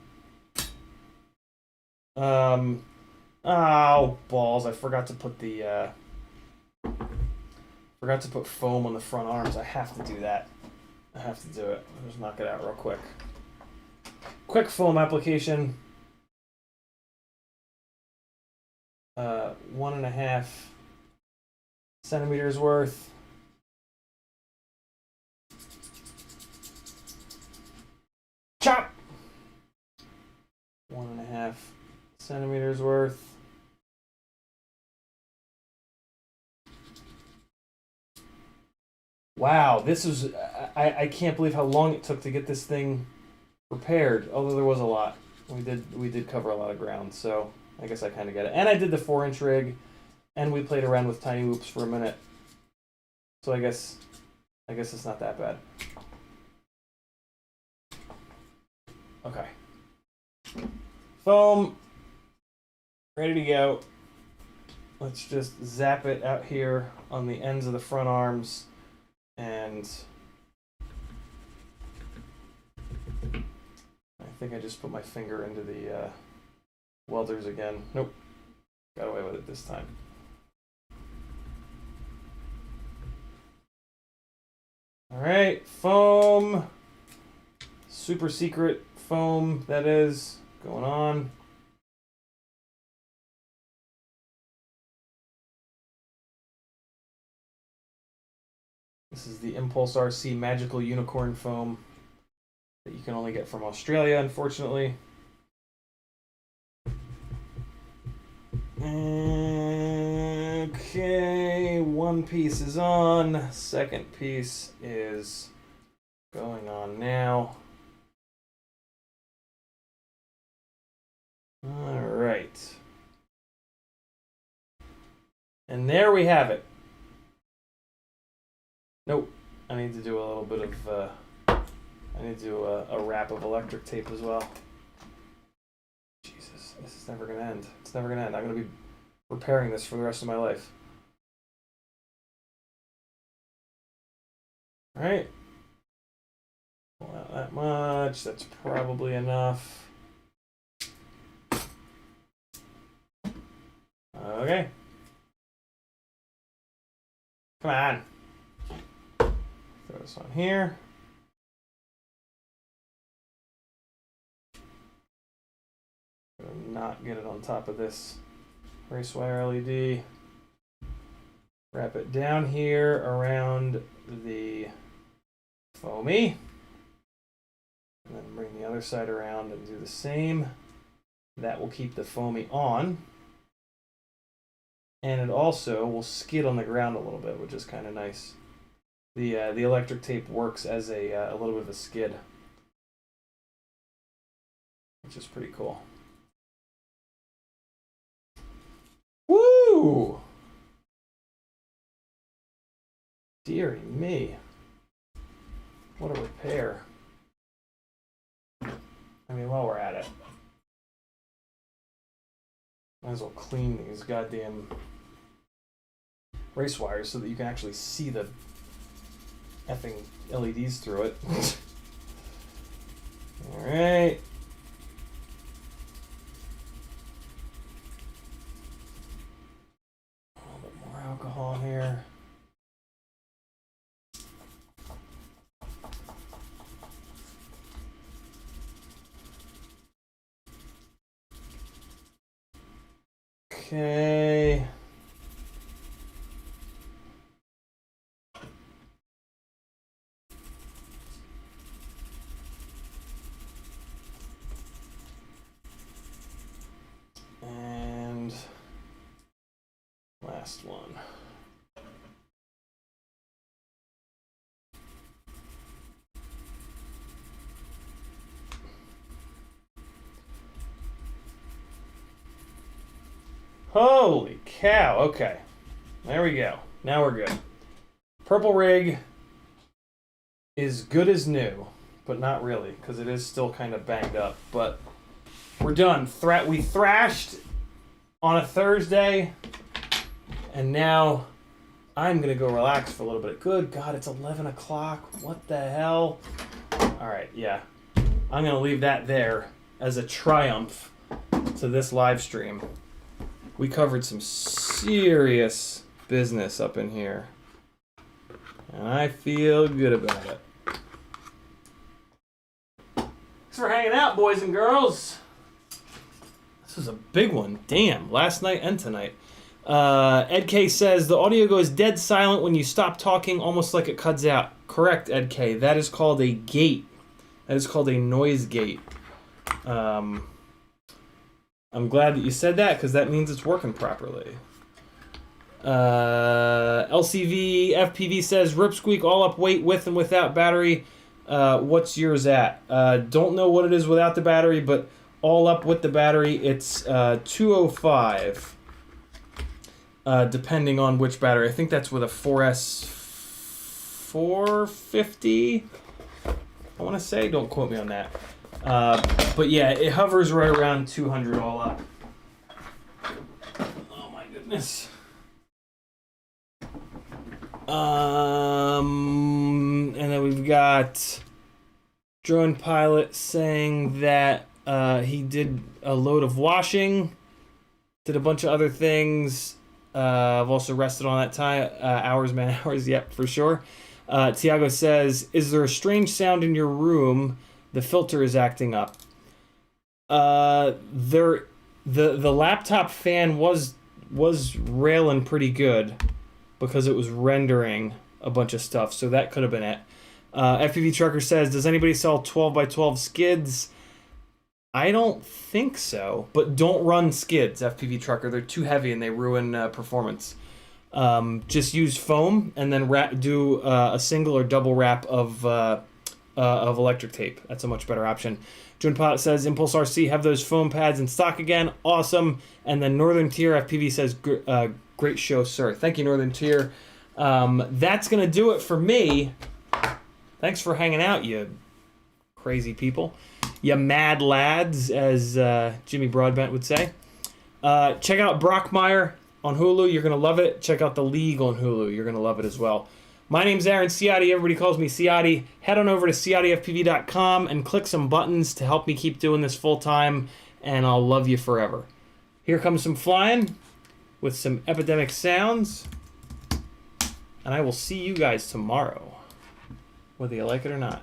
Oh, balls. I forgot to put foam on the front arms. I have to do that. I have to do it. I'll just knock it out real quick. Quick foam application. 1.5 centimeters worth. Chop! 1.5 centimeters worth. Wow, this is... I can't believe how long it took to get this thing repaired, although there was a lot. We did cover a lot of ground, so I guess I kind of get it. And I did the 4-inch rig, and we played around with tiny whoops for a minute. So I guess it's not that bad. Okay. Foam. Ready to go. Let's just zap it out here on the ends of the front arms. And I think I just put my finger into the welders again. Nope. Got away with it this time. All right, foam. Super secret foam, that is, going on. This is the Impulse RC Magical Unicorn foam that you can only get from Australia, unfortunately. Okay, one piece is on. Second piece is going on now. All right. And there we have it. Nope. I need to do a little bit of, I need to do a wrap of electric tape as well. Jesus, this is never going to end. It's never going to end. I'm going to be repairing this for the rest of my life. All right. Not that much. That's probably enough. Okay. Come on. Throw this on here. Not get it on top of this race wire LED. Wrap it down here around the foamy. And then bring the other side around and do the same. That will keep the foamy on. And it also will skid on the ground a little bit, which is kind of nice. The electric tape works as a little bit of a skid, which is pretty cool. Woo! Deary me. What a repair. I mean, while we're at it, might as well clean these goddamn race wires so that you can actually see the effing LEDs through it. Alright. A little bit more alcohol in here. Okay. And last one. Holy cow, okay. There we go. Now we're good. Purple rig is good as new, but not really, because it is still kind of banged up. But we're done. We thrashed on a Thursday, and now I'm going to go relax for a little bit. Good God, it's 11 o'clock. What the hell? All right, yeah. I'm going to leave that there as a triumph to this live stream. We covered some serious business up in here, and I feel good about it. Thanks for hanging out, boys and girls. This is a big one. Damn, last night and tonight. Ed K says, the audio goes dead silent when you stop talking, almost like it cuts out. Correct, Ed K. That is called a gate. That is called a noise gate. I'm glad that you said that, because that means it's working properly. LCV FPV says, Rip Squeak all up weight with and without battery. What's yours at? Don't know what it is without the battery, but all up with the battery, it's 205. Depending on which battery. I think that's with a 4S 450. I want to say, don't quote me on that. But yeah, it hovers right around 200 all up. Oh my goodness. And then we've got Drone Pilot saying that he did a load of washing, did a bunch of other things. I've also rested on that time. Hours, man, hours, yep, for sure. Tiago says, is there a strange sound in your room? The filter is acting up. The laptop fan was railing pretty good because it was rendering a bunch of stuff, so that could have been it. FPV Trucker says, does anybody sell 12x12 skids? I don't think so, but don't run skids, FPV Trucker. They're too heavy and they ruin performance. Just use foam and then do a single or double wrap of electric tape. That's a much better option. June Pilot says, Impulse RC have those foam pads in stock again. Awesome. And then Northern Tier FPV says, great show, sir. Thank you, Northern Tier. That's going to do it for me. Thanks for hanging out, you crazy people. You mad lads, as Jimmy Broadbent would say. Check out Brockmire on Hulu. You're going to love it. Check out The League on Hulu. You're going to love it as well. My name's Aaron Ciotti. Everybody calls me Ciotti. Head on over to CiottiFPV.com and click some buttons to help me keep doing this full time, and I'll love you forever. Here comes some flying with some epidemic sounds. And I will see you guys tomorrow, whether you like it or not.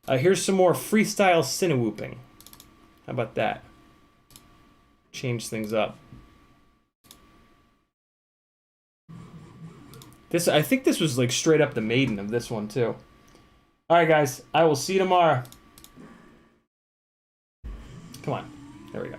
Here's some more freestyle cinewhooping. How about that? Change things up. This, I think this was like straight up the maiden of this one too. All right, guys. I will see you tomorrow. Come on. There we go.